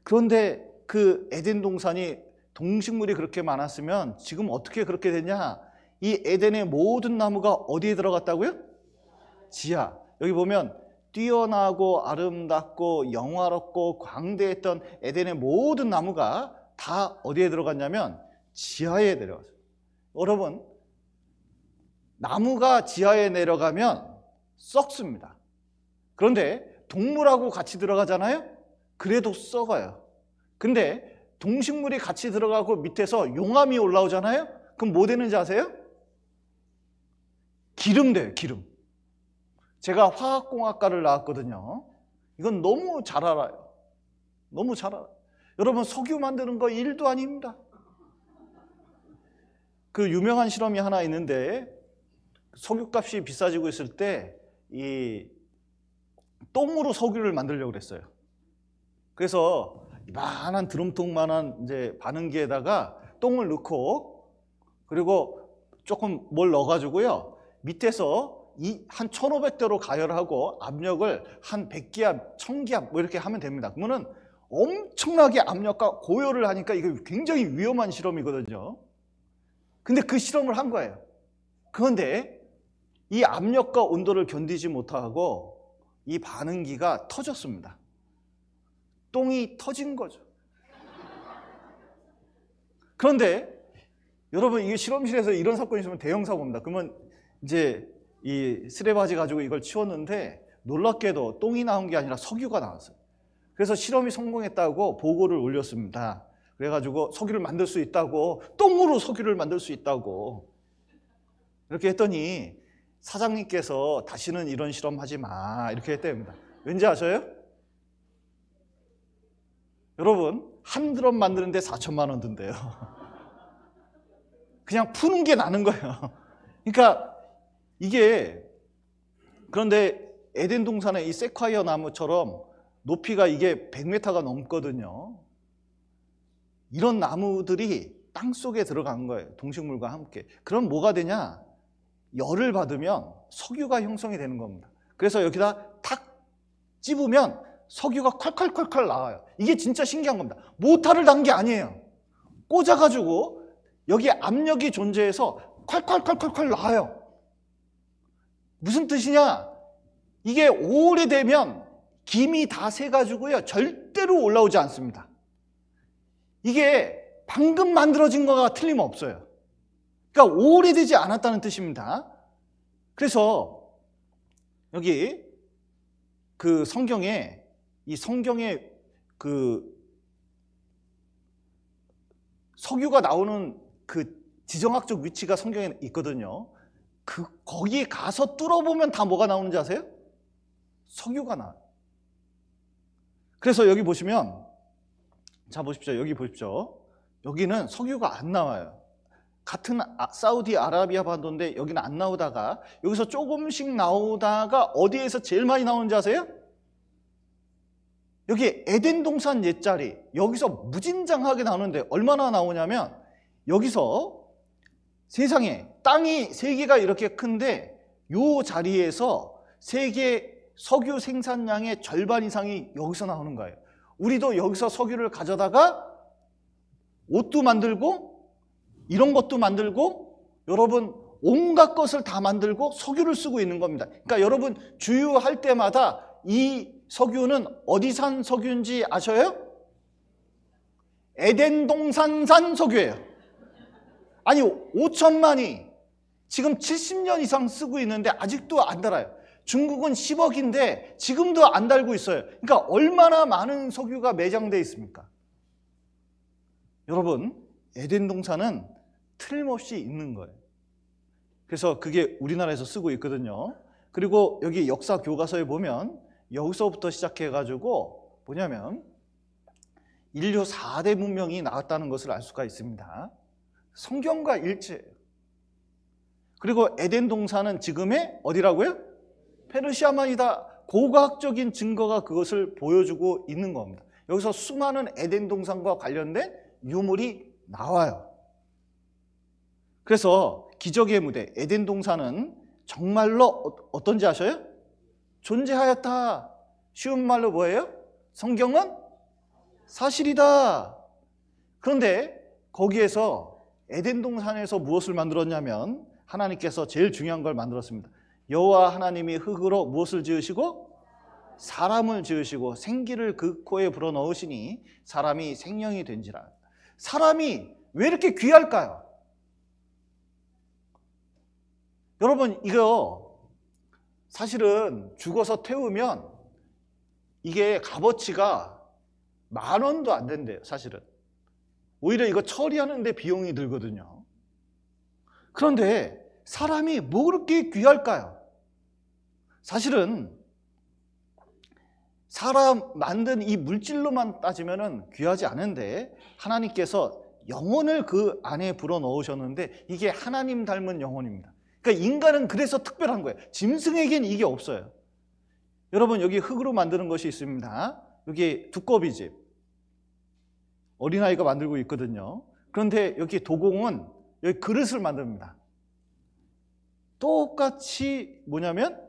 그런데 그 에덴 동산이 동식물이 그렇게 많았으면 지금 어떻게 그렇게 됐냐? 이 에덴의 모든 나무가 어디에 들어갔다고요? 지하. 여기 보면 뛰어나고 아름답고 영화롭고 광대했던 에덴의 모든 나무가 다 어디에 들어갔냐면 지하에 내려갔어요. 여러분, 나무가 지하에 내려가면 썩습니다. 그런데 동물하고 같이 들어가잖아요? 그래도 썩어요. 근데 동식물이 같이 들어가고 밑에서 용암이 올라오잖아요? 그럼 뭐 되는지 아세요? 기름 돼요, 기름. 제가 화학공학과를 나왔거든요. 이건 너무 잘 알아요. 너무 잘 알아요. 여러분, 석유 만드는 거 일도 아닙니다. 그 유명한 실험이 하나 있는데, 석유값이 비싸지고 있을 때 이 똥으로 석유를 만들려고 그랬어요. 그래서 이만한 드럼통만한 이제 반응기에다가 똥을 넣고, 그리고 조금 뭘 넣어가지고요, 밑에서 한 1500도로 가열하고 압력을 한 100기압, 1000기압 뭐 이렇게 하면 됩니다. 그러면은 엄청나게 압력과 고열을 하니까 이거 굉장히 위험한 실험이거든요. 근데 그 실험을 한 거예요. 그런데 이 압력과 온도를 견디지 못하고 이 반응기가 터졌습니다. 똥이 터진 거죠. 그런데 여러분, 이게 실험실에서 이런 사건이 있으면 대형 사고입니다. 그러면 이제 이 쓰레바지 가지고 이걸 치웠는데 놀랍게도 똥이 나온 게 아니라 석유가 나왔어요. 그래서 실험이 성공했다고 보고를 올렸습니다. 그래가지고 석유를 만들 수 있다고, 똥으로 석유를 만들 수 있다고 이렇게 했더니 사장님께서 다시는 이런 실험 하지 마 이렇게 했답니다. 왠지 아셔요? 여러분, 한 드럼 만드는데 4천만 원 든대요. 그냥 푸는 게 나는 거예요. 그러니까 이게, 그런데 에덴 동산의 이 세콰이어 나무처럼 높이가 이게 100m가 넘거든요. 이런 나무들이 땅 속에 들어간 거예요. 동식물과 함께. 그럼 뭐가 되냐? 열을 받으면 석유가 형성이 되는 겁니다. 그래서 여기다 탁 찝으면 석유가 콸콸콸콸 나와요. 이게 진짜 신기한 겁니다. 모터를 단 게 아니에요. 꽂아가지고 여기에 압력이 존재해서 콸콸콸콸콸 나와요. 무슨 뜻이냐? 이게 오래되면 김이 다 새가지고요, 절대로 올라오지 않습니다. 이게 방금 만들어진 거가 틀림없어요. 그러니까 오래되지 않았다는 뜻입니다. 그래서 여기 그 성경에, 이 성경에 그 석유가 나오는 그 지정학적 위치가 성경에 있거든요. 거기 가서 뚫어보면 다 뭐가 나오는지 아세요? 석유가 나와요. 그래서 여기 보시면, 자 보십시오. 여기 보십시오. 여기는 석유가 안 나와요. 같은 사우디아라비아 반도인데 여기는 안 나오다가 여기서 조금씩 나오다가 어디에서 제일 많이 나오는지 아세요? 여기 에덴 동산 옛자리, 여기서 무진장하게 나오는데 얼마나 나오냐면, 여기서 세상에 땅이 세계가 이렇게 큰데 이 자리에서 세계 석유 생산량의 절반 이상이 여기서 나오는 거예요. 우리도 여기서 석유를 가져다가 옷도 만들고 이런 것도 만들고, 여러분 온갖 것을 다 만들고 석유를 쓰고 있는 겁니다. 그러니까 여러분 주유할 때마다 이 석유는 어디산 석유인지 아셔요? 에덴 동산산 석유예요. 아니 5천만이 지금 70년 이상 쓰고 있는데 아직도 안 달아요. 중국은 10억인데 지금도 안 달고 있어요. 그러니까 얼마나 많은 석유가 매장되어 있습니까? 여러분, 에덴 동산은 틀림없이 있는 거예요. 그래서 그게 우리나라에서 쓰고 있거든요. 그리고 여기 역사 교과서에 보면 여기서부터 시작해가지고 뭐냐면 인류 4대 문명이 나왔다는 것을 알 수가 있습니다. 성경과 일치해요. 그리고 에덴 동산은 지금의 어디라고요? 페르시아만이다. 고고학적인 증거가 그것을 보여주고 있는 겁니다. 여기서 수많은 에덴 동산과 관련된 유물이 나와요. 그래서 기적의 무대 에덴 동산은 정말로 어떤지 아셔요? 존재하였다. 쉬운 말로 뭐예요? 성경은 사실이다. 그런데 거기에서 에덴 동산에서 무엇을 만들었냐면 하나님께서 제일 중요한 걸 만들었습니다. 여호와 하나님이 흙으로 무엇을 지으시고? 사람을 지으시고 생기를 그 코에 불어넣으시니 사람이 생명이 된지라. 사람이 왜 이렇게 귀할까요? 여러분, 이거 사실은 죽어서 태우면 이게 값어치가 10,000원도 안 된대요. 사실은 오히려 이거 처리하는 데 비용이 들거든요. 그런데 사람이 뭐 그렇게 귀할까요? 사실은 사람 만든 이 물질로만 따지면 귀하지 않은데 하나님께서 영혼을 그 안에 불어넣으셨는데 이게 하나님 닮은 영혼입니다. 그러니까 인간은 그래서 특별한 거예요. 짐승에겐 이게 없어요. 여러분, 여기 흙으로 만드는 것이 있습니다. 여기 두꺼비집 어린아이가 만들고 있거든요. 그런데 여기 도공은 여기 그릇을 만듭니다. 똑같이 뭐냐면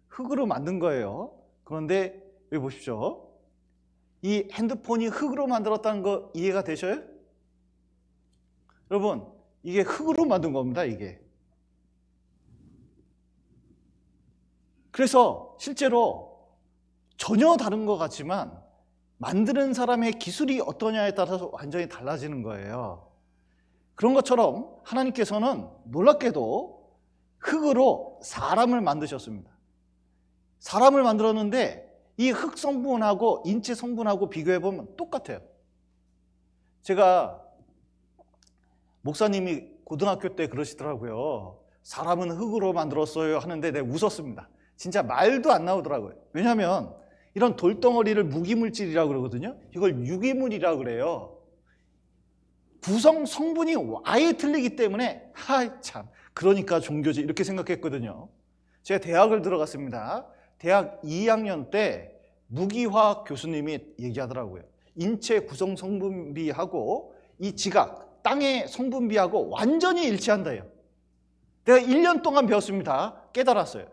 흙으로 만든 거예요. 그런데 여기 보십시오. 이 핸드폰이 흙으로 만들었다는 거 이해가 되셔요? 여러분, 이게 흙으로 만든 겁니다, 이게. 그래서 실제로 전혀 다른 것 같지만 만드는 사람의 기술이 어떠냐에 따라서 완전히 달라지는 거예요. 그런 것처럼 하나님께서는 놀랍게도 흙으로 사람을 만드셨습니다. 사람을 만들었는데 이 흙 성분하고 인체 성분하고 비교해보면 똑같아요. 제가 목사님이 고등학교 때 그러시더라고요. 사람은 흙으로 만들었어요 하는데 내가 웃었습니다. 진짜 말도 안 나오더라고요. 왜냐하면 이런 돌덩어리를 무기물질이라고 그러거든요. 이걸 유기물이라고 그래요. 구성 성분이 아예 틀리기 때문에 참 그러니까 종교지 이렇게 생각했거든요. 제가 대학을 들어갔습니다. 대학 2학년 때 무기화학 교수님이 얘기하더라고요. 인체 구성 성분비하고 이 지각, 땅의 성분비하고 완전히 일치한다요. 내가 1년 동안 배웠습니다. 깨달았어요.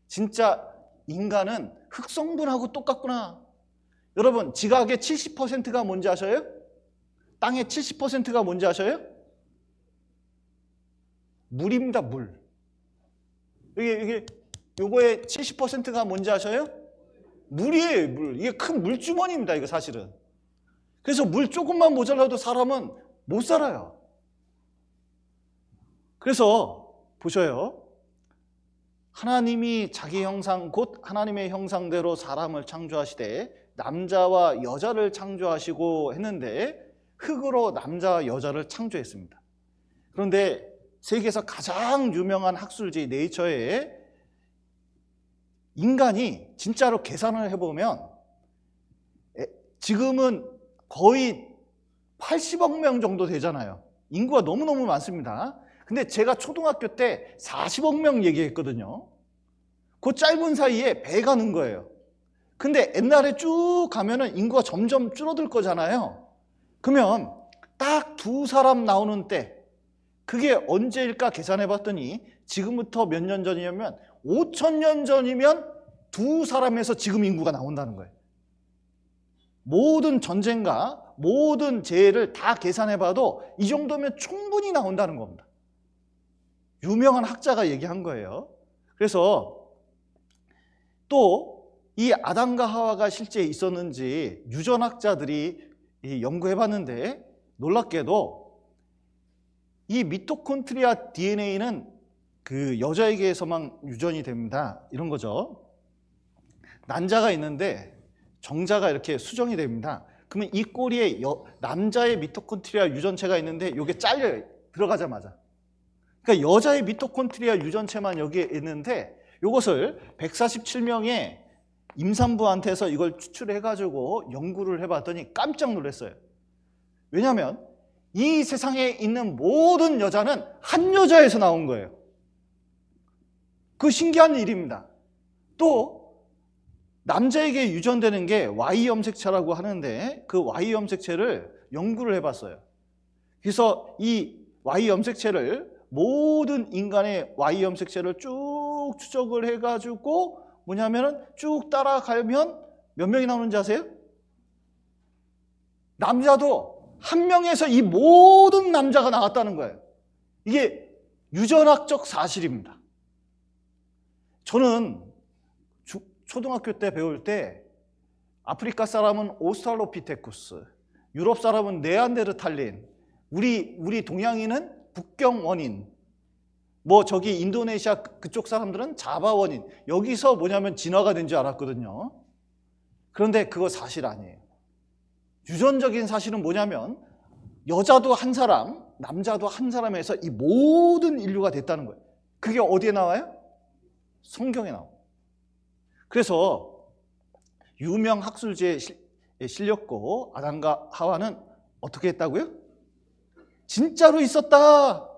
진짜 인간은 흙 성분하고 똑같구나. 여러분, 지각의 70%가 뭔지 아셔요? 땅의 70%가 뭔지 아셔요? 물입니다, 물. 요거의 70%가 뭔지 아셔요? 물이에요, 물. 이게 큰 물주머니입니다, 이거 사실은. 그래서 물 조금만 모자라도 사람은 못 살아요. 그래서 보셔요. 하나님이 자기 형상, 곧 하나님의 형상대로 사람을 창조하시되 남자와 여자를 창조하시고 했는데 흙으로 남자와 여자를 창조했습니다. 그런데 세계에서 가장 유명한 학술지 네이처에 인간이 진짜로 계산을 해보면 지금은 거의 80억 명 정도 되잖아요. 인구가 너무너무 많습니다. 근데 제가 초등학교 때 40억 명 얘기했거든요. 그 짧은 사이에 배가 는 거예요. 근데 옛날에 쭉 가면은 인구가 점점 줄어들 거잖아요. 그러면 딱 두 사람 나오는 때, 그게 언제일까 계산해 봤더니 지금부터 몇 년 전이냐면 5,000년 전이면 두 사람에서 지금 인구가 나온다는 거예요. 모든 전쟁과 모든 재해를 다 계산해 봐도 이 정도면 충분히 나온다는 겁니다. 유명한 학자가 얘기한 거예요. 그래서 또 이 아담과 하와가 실제 있었는지 유전학자들이 연구해 봤는데 놀랍게도 이 미토콘드리아 DNA는 그 여자에게서만 유전이 됩니다. 이런 거죠. 난자가 있는데 정자가 이렇게 수정이 됩니다. 그러면 이 꼬리에 남자의 미토콘드리아 유전체가 있는데 이게 잘려요. 들어가자마자. 그러니까 여자의 미토콘드리아 유전체만 여기에 있는데 이것을 147명의 임산부한테서 이걸 추출해가지고 연구를 해봤더니 깜짝 놀랐어요. 왜냐하면 이 세상에 있는 모든 여자는 한 여자에서 나온 거예요. 그 신기한 일입니다. 또 남자에게 유전되는 게 Y 염색체라고 하는데 그 Y 염색체를 연구를 해봤어요. 그래서 이 Y 염색체를 모든 인간의 Y 염색체를 쭉 추적을 해가지고 뭐냐면은 쭉 따라가면 몇 명이 나오는지 아세요? 남자도 한 명에서 이 모든 남자가 나왔다는 거예요. 이게 유전학적 사실입니다. 저는 초등학교 때 배울 때 아프리카 사람은 오스트랄로피테쿠스, 유럽 사람은 네안데르탈린, 우리 동양인은 북경 원인, 뭐 저기 인도네시아 그쪽 사람들은 자바 원인, 여기서 뭐냐면 진화가 된 줄 알았거든요. 그런데 그거 사실 아니에요. 유전적인 사실은 뭐냐면 여자도 한 사람, 남자도 한 사람에서 이 모든 인류가 됐다는 거예요. 그게 어디에 나와요? 성경에 나와요. 그래서 유명 학술지에 실렸고 아담과 하와는 어떻게 했다고요? 진짜로 있었다.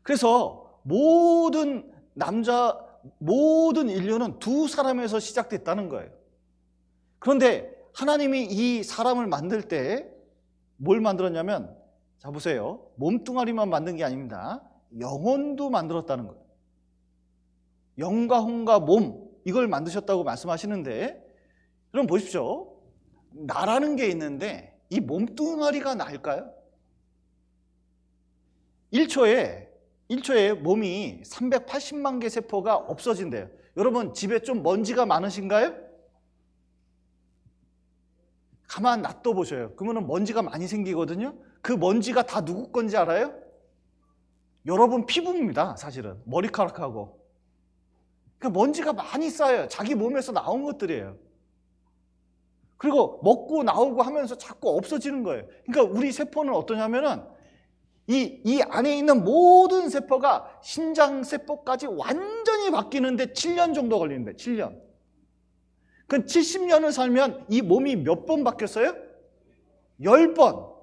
그래서 모든 인류는 두 사람에서 시작됐다는 거예요. 그런데 하나님이 이 사람을 만들 때 뭘 만들었냐면, 자 보세요. 몸뚱아리만 만든 게 아닙니다. 영혼도 만들었다는 거예요. 영과 혼과 몸, 이걸 만드셨다고 말씀하시는데, 여러분 보십시오. 나라는 게 있는데 이 몸뚱아리가 나일까요? 1초에 몸이 380만 개 세포가 없어진대요. 여러분 집에 좀 먼지가 많으신가요? 가만 놔둬 보셔요. 그러면 먼지가 많이 생기거든요. 그 먼지가 다 누구 건지 알아요? 여러분 피부입니다. 사실은 머리카락하고. 그러니까 먼지가 많이 쌓여요. 자기 몸에서 나온 것들이에요. 그리고 먹고 나오고 하면서 자꾸 없어지는 거예요. 그러니까 우리 세포는 어떠냐면은 이 안에 있는 모든 세포가 신장세포까지 완전히 바뀌는데 7년 정도 걸리는데 7년. 그럼 70년을 살면 이 몸이 몇 번 바뀌었어요? 10번.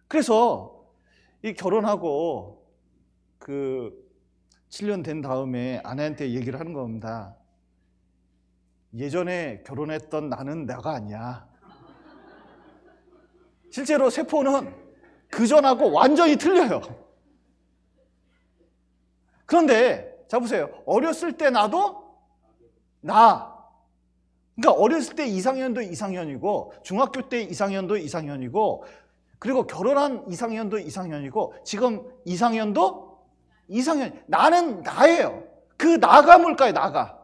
그래서 이 결혼하고 그 7년 된 다음에 아내한테 얘기를 하는 겁니다. 예전에 결혼했던 나는 내가 아니야. 실제로 세포는 그전하고 완전히 틀려요. 그런데 자 보세요. 어렸을 때 나도 나. 그러니까 어렸을 때 이상현도 이상현이고 중학교 때 이상현도 이상현이고 그리고 결혼한 이상현도 이상현이고 지금 이상현도 이상현. 나는 나예요. 그 나가 뭘까요? 나가.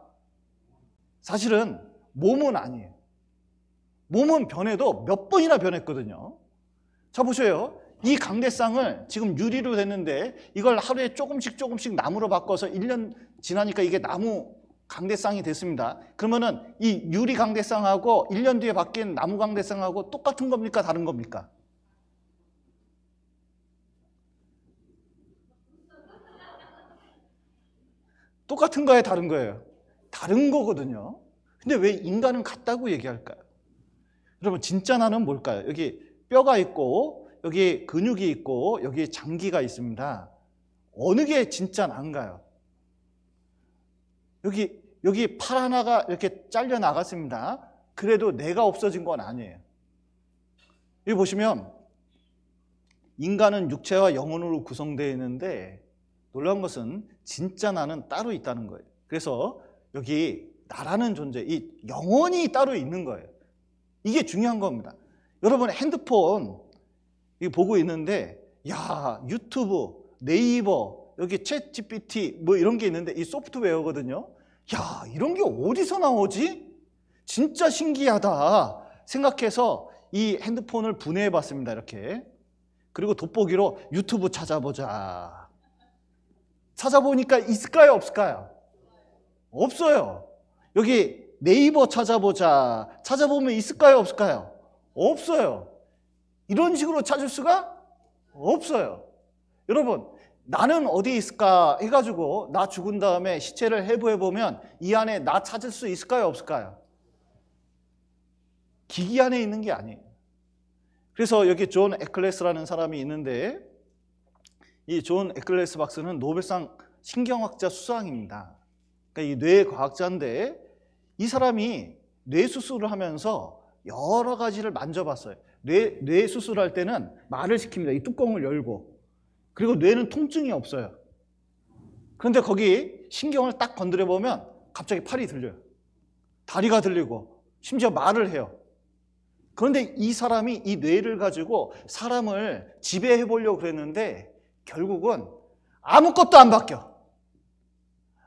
사실은 몸은 아니에요. 몸은 변해도 몇 번이나 변했거든요. 자 보세요. 이 강대상을 지금 유리로 됐는데 이걸 하루에 조금씩 나무로 바꿔서 1년 지나니까 이게 나무 강대상이 됐습니다. 그러면은 이 유리 강대상하고 1년 뒤에 바뀐 나무 강대상하고 똑같은 겁니까? 다른 겁니까? 똑같은 거예요? 다른 거예요? 다른 거거든요. 근데 왜 인간은 같다고 얘기할까요? 여러분 진짜 나는 뭘까요? 여기 뼈가 있고 여기 근육이 있고 여기 장기가 있습니다. 어느 게 진짜 나은가요? 여기 팔 하나가 이렇게 잘려 나갔습니다. 그래도 뇌가 없어진 건 아니에요. 여기 보시면 인간은 육체와 영혼으로 구성되어 있는데 놀라운 것은 진짜 나는 따로 있다는 거예요. 그래서 여기 나라는 존재, 이 영혼이 따로 있는 거예요. 이게 중요한 겁니다. 여러분 핸드폰 이거 보고 있는데 야 유튜브, 네이버, 여기 챗 GPT 뭐 이런 게 있는데 이 소프트웨어거든요. 야 이런 게 어디서 나오지? 진짜 신기하다 생각해서 이 핸드폰을 분해해 봤습니다. 이렇게. 그리고 돋보기로 유튜브 찾아보자. 찾아보니까 있을까요? 없을까요? 없어요. 여기 네이버 찾아보자. 찾아보면 있을까요? 없을까요? 없어요. 이런 식으로 찾을 수가 없어요. 여러분 나는 어디 있을까 해가지고 나 죽은 다음에 시체를 해부해보면 이 안에 나 찾을 수 있을까요? 없을까요? 기기 안에 있는 게 아니에요. 그래서 여기 존 에클레스라는 사람이 있는데 이 존 에클레스 박사는 노벨상 신경학자 수상입니다. 그러니까 이 뇌과학자인데 이 사람이 뇌 수술을 하면서 여러 가지를 만져봤어요. 뇌 수술할 때는 말을 시킵니다. 이 뚜껑을 열고. 그리고 뇌는 통증이 없어요. 그런데 거기 신경을 딱 건드려 보면 갑자기 팔이 들려요. 다리가 들리고 심지어 말을 해요. 그런데 이 사람이 이 뇌를 가지고 사람을 지배해 보려고 그랬는데 결국은 아무것도 안 바뀌어.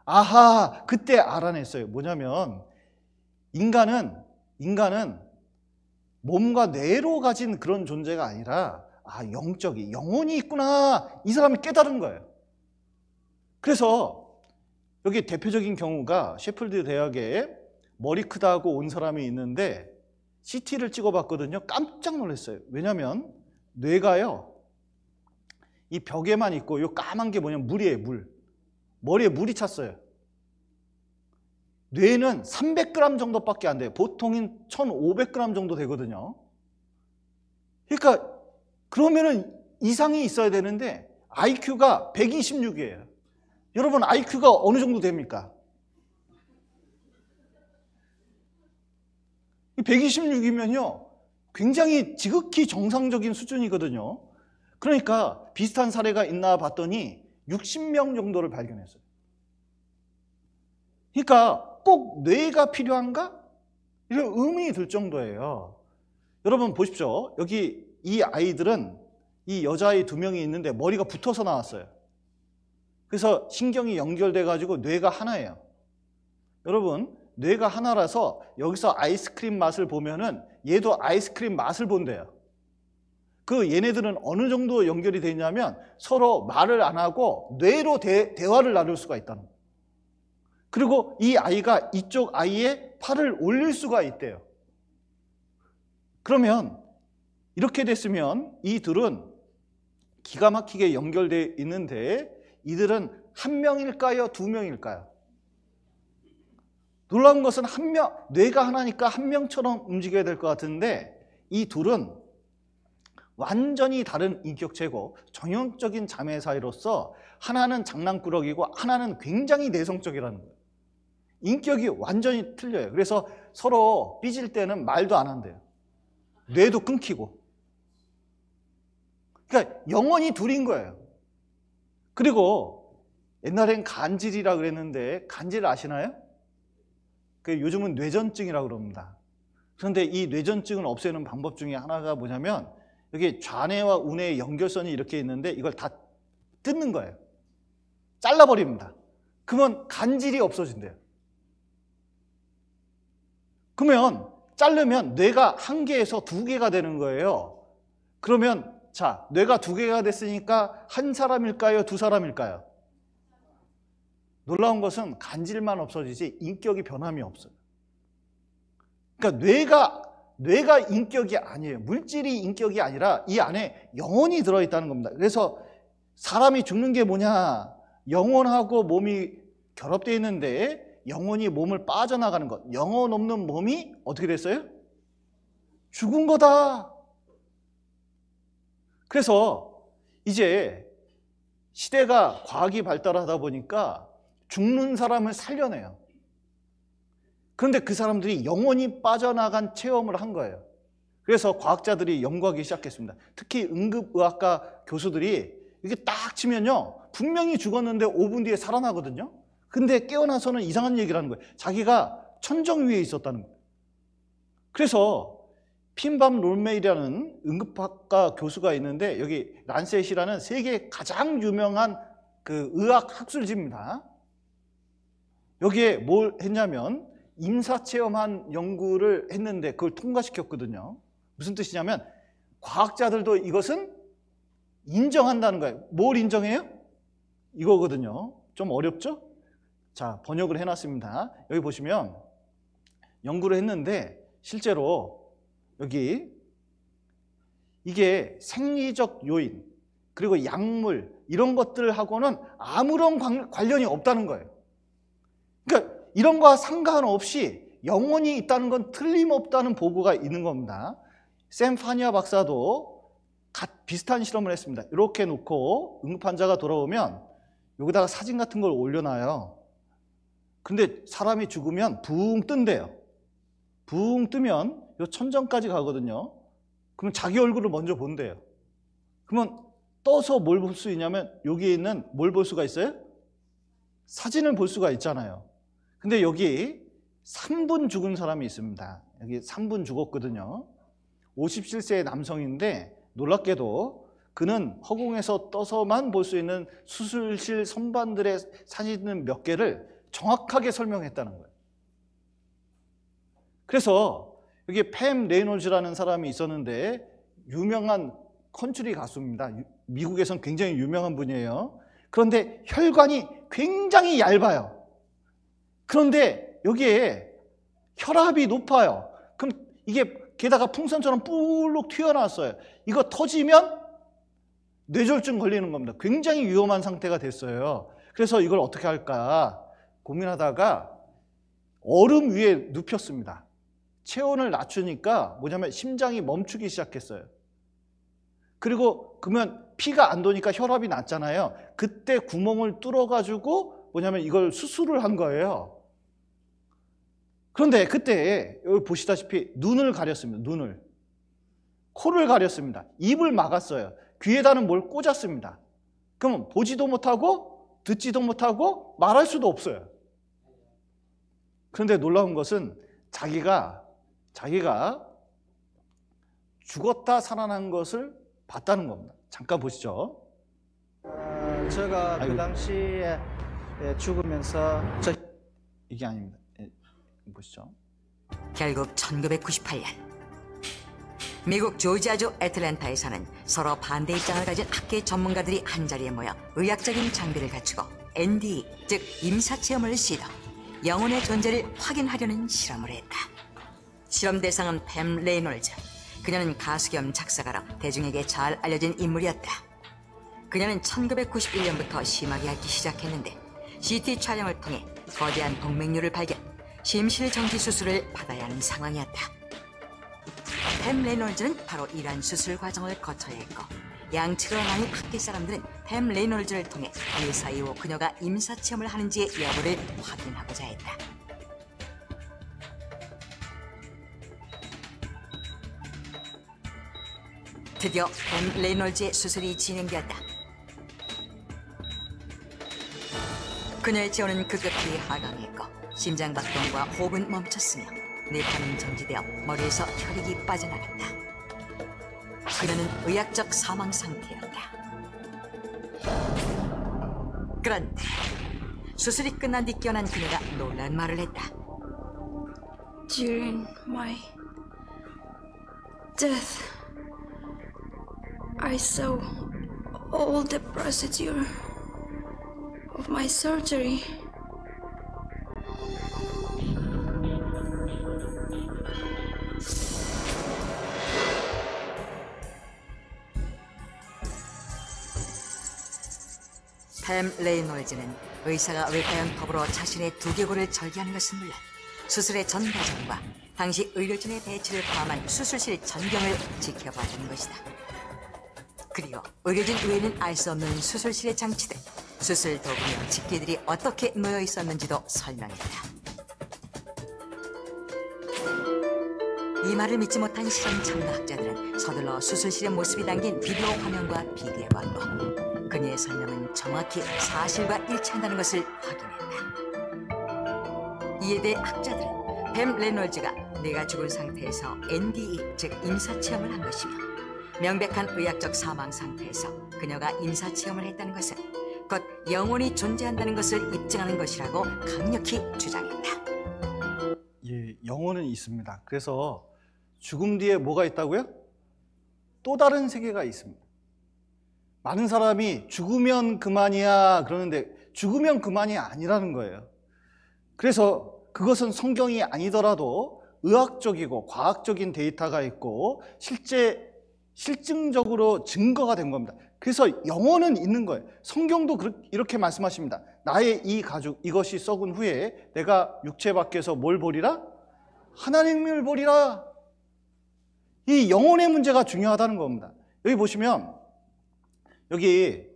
아하, 그때 알아냈어요. 뭐냐면 인간은 몸과 뇌로 가진 그런 존재가 아니라 영혼이 있구나. 이 사람이 깨달은 거예요. 그래서 여기 대표적인 경우가 셰필드 대학에 머리 크다고 온 사람이 있는데 CT를 찍어봤거든요. 깜짝 놀랐어요. 왜냐하면 뇌가요 이 벽에만 있고 이 까만 게 뭐냐면 물이에요, 물. 머리에 물이 찼어요. 뇌는 300g 정도밖에 안 돼요. 보통은 1500g 정도 되거든요. 그러니까 그러면은 이상이 있어야 되는데 IQ가 126이에요. 여러분 IQ가 어느 정도 됩니까? 126이면요 굉장히 지극히 정상적인 수준이거든요. 그러니까 비슷한 사례가 있나 봤더니 60명 정도를 발견했어요. 그러니까 꼭 뇌가 필요한가? 이런 의문이 들 정도예요. 여러분 보십시오. 여기 이 아이들은 이 여자아이 2명이 있는데 머리가 붙어서 나왔어요. 그래서 신경이 연결돼 가지고 뇌가 하나예요. 여러분 뇌가 하나라서 여기서 아이스크림 맛을 보면은 얘도 아이스크림 맛을 본대요. 그 얘네들은 어느 정도 연결이 되냐면 서로 말을 안 하고 뇌로 대화를 나눌 수가 있다는 거예요. 그리고 이 아이가 이쪽 아이의 팔을 올릴 수가 있대요. 그러면 이렇게 됐으면 이 둘은 기가 막히게 연결되어 있는데 이들은 한 명일까요? 2명일까요? 놀라운 것은 한 명, 뇌가 하나니까 한 명처럼 움직여야 될 것 같은데 이 둘은 완전히 다른 인격체고 전형적인 자매 사이로서 하나는 장난꾸러기고 하나는 굉장히 내성적이라는 거예요. 인격이 완전히 틀려요. 그래서 서로 삐질 때는 말도 안 한대요. 뇌도 끊기고. 그러니까 영원히 둘인 거예요. 그리고 옛날엔 간질이라 그랬는데 간질 아시나요? 요즘은 뇌전증이라고 그럽니다. 그런데 이 뇌전증을 없애는 방법 중에 하나가 뭐냐면 여기 좌뇌와 우뇌의 연결선이 이렇게 있는데 이걸 다 뜯는 거예요. 잘라버립니다. 그러면 간질이 없어진대요. 그러면 자르면 뇌가 1개에서 2개가 되는 거예요. 그러면 자, 뇌가 2개가 됐으니까 한 사람일까요? 2사람일까요? 놀라운 것은 간질만 없어지지 인격이 변함이 없어요. 그러니까 뇌가 인격이 아니에요. 물질이 인격이 아니라 이 안에 영혼이 들어있다는 겁니다. 그래서 사람이 죽는 게 뭐냐? 영혼하고 몸이 결합되어 있는데 영혼이 몸을 빠져나가는 것. 영혼 없는 몸이 어떻게 됐어요? 죽은 거다. 그래서 이제 시대가 과학이 발달하다 보니까 죽는 사람을 살려내요. 그런데 그 사람들이 영혼이 빠져나간 체험을 한 거예요. 그래서 과학자들이 연구하기 시작했습니다. 특히 응급의학과 교수들이 이게 딱 치면요 분명히 죽었는데 5분 뒤에 살아나거든요. 근데 깨어나서는 이상한 얘기를 하는 거예요. 자기가 천정 위에 있었다는 거예요. 그래서 핀밤 롤메이라는 응급학과 교수가 있는데 여기 란셋이라는 세계 가장 유명한 그 의학 학술지입니다. 여기에 뭘 했냐면 임사체험한 연구를 했는데 그걸 통과시켰거든요. 무슨 뜻이냐면 과학자들도 이것은 인정한다는 거예요. 뭘 인정해요? 이거거든요. 좀 어렵죠? 자, 번역을 해놨습니다. 여기 보시면 연구를 했는데 실제로 여기 이게 생리적 요인 그리고 약물 이런 것들하고는 아무런 관련이 없다는 거예요. 그러니까 이런 거와 상관없이 영혼이 있다는 건 틀림없다는 보고가 있는 겁니다. 샘 파니아 박사도 비슷한 실험을 했습니다. 이렇게 놓고 응급환자가 돌아오면 여기다가 사진 같은 걸 올려놔요. 근데 사람이 죽으면 붕 뜬대요. 붕 뜨면 요 천정까지 가거든요. 그러면 자기 얼굴을 먼저 본대요. 그러면 떠서 뭘 볼 수 있냐면 여기에 있는 뭘 볼 수가 있어요? 사진을 볼 수가 있잖아요. 근데 여기 3분 죽은 사람이 있습니다. 여기 3분 죽었거든요. 57세의 남성인데 놀랍게도 그는 허공에서 떠서만 볼 수 있는 수술실 선반들의 사진 몇 개를 정확하게 설명했다는 거예요. 그래서 여기 팸 레이놀즈라는 사람이 있었는데 유명한 컨트리 가수입니다. 미국에선 굉장히 유명한 분이에요. 그런데 혈관이 굉장히 얇아요. 그런데 여기에 혈압이 높아요. 그럼 이게 게다가 풍선처럼 뿔룩 튀어나왔어요. 이거 터지면 뇌졸중 걸리는 겁니다. 굉장히 위험한 상태가 됐어요. 그래서 이걸 어떻게 할까 고민하다가 얼음 위에 눕혔습니다. 체온을 낮추니까 뭐냐면 심장이 멈추기 시작했어요. 그리고 그러면 피가 안 도니까 혈압이 낮잖아요. 그때 구멍을 뚫어가지고 뭐냐면 이걸 수술을 한 거예요. 그런데 그때 여기 보시다시피 눈을 가렸습니다. 눈을. 코를 가렸습니다. 입을 막았어요. 귀에다는 뭘 꽂았습니다. 그러면 보지도 못하고 듣지도 못하고 말할 수도 없어요. 그런데 놀라운 것은 자기가 죽었다 살아난 것을 봤다는 겁니다. 잠깐 보시죠. 제가 그 당시에 죽으면서 이게 아닙니다. 보시죠. 결국 1998년 미국 조지아주 애틀랜타에 사는 서로 반대 입장을 가진 학계 전문가들이 한자리에 모여 의학적인 장비를 갖추고 NDE, 즉 임사체험을 시도, 영혼의 존재를 확인하려는 실험을 했다. 실험 대상은 팸 레이놀즈. 그녀는 가수 겸 작사가로 대중에게 잘 알려진 인물이었다. 그녀는 1991년부터 심하게 앓기 시작했는데 CT 촬영을 통해 거대한 동맥류를 발견, 심실 정지 수술을 받아야 하는 상황이었다. 팸 레이놀즈는 바로 이러한 수술 과정을 거쳐야 했고, 양측으로 나뉜 학계 사람들은 팸 레이놀즈를 통해 의사 이후 그녀가 임사체험을 하는지의 여부를 확인하고자 했다. 드디어 팸 레이놀즈의 수술이 진행되었다. 그녀의 체온은 급격히 하강했고 심장박동과 호흡은 멈췄으며 뇌파는 정지되어 머리에서 혈액이 빠져나갔다. 그녀는 의학적 사망 상태였다. 그런데 수술이 끝난 뒤 깨어난 그녀가 놀란 말을 했다. During my death, I saw all the procedure of my surgery. 팸 레이놀즈는 의사가 외과연법으로 자신의 두개골을 절개하는 것은 물론 수술의 전 과정과 당시 의료진의 배치를 포함한 수술실 전경을 지켜봐주는 것이다. 그리고 의료진 외에는 알 수 없는 수술실의 장치들, 수술 도구며 집기들이 어떻게 놓여 있었는지도 설명했다. 이 말을 믿지 못한 실험 참가학자들은 서둘러 수술실의 모습이 담긴 비디오 화면과 비교해봤고 그녀의 설명은 정확히 사실과 일치한다는 것을 확인했다. 이에 대해 학자들은 팸 레놀즈가 뇌가 죽은 상태에서 NDE, 즉 임사체험을 한 것이며 명백한 의학적 사망 상태에서 그녀가 임사체험을 했다는 것은 곧 영혼이 존재한다는 것을 입증하는 것이라고 강력히 주장했다. 예, 영혼은 있습니다. 그래서 죽음 뒤에 뭐가 있다고요? 또 다른 세계가 있습니다. 많은 사람이 죽으면 그만이야 그러는데 죽으면 그만이 아니라는 거예요. 그래서 그것은 성경이 아니더라도 의학적이고 과학적인 데이터가 있고 실증적으로 증거가 된 겁니다. 그래서 영혼은 있는 거예요. 성경도 이렇게 말씀하십니다. 나의 이 가죽 이것이 썩은 후에 내가 육체 밖에서 뭘 보리라? 하나님을 보리라. 이 영혼의 문제가 중요하다는 겁니다. 여기 보시면 여기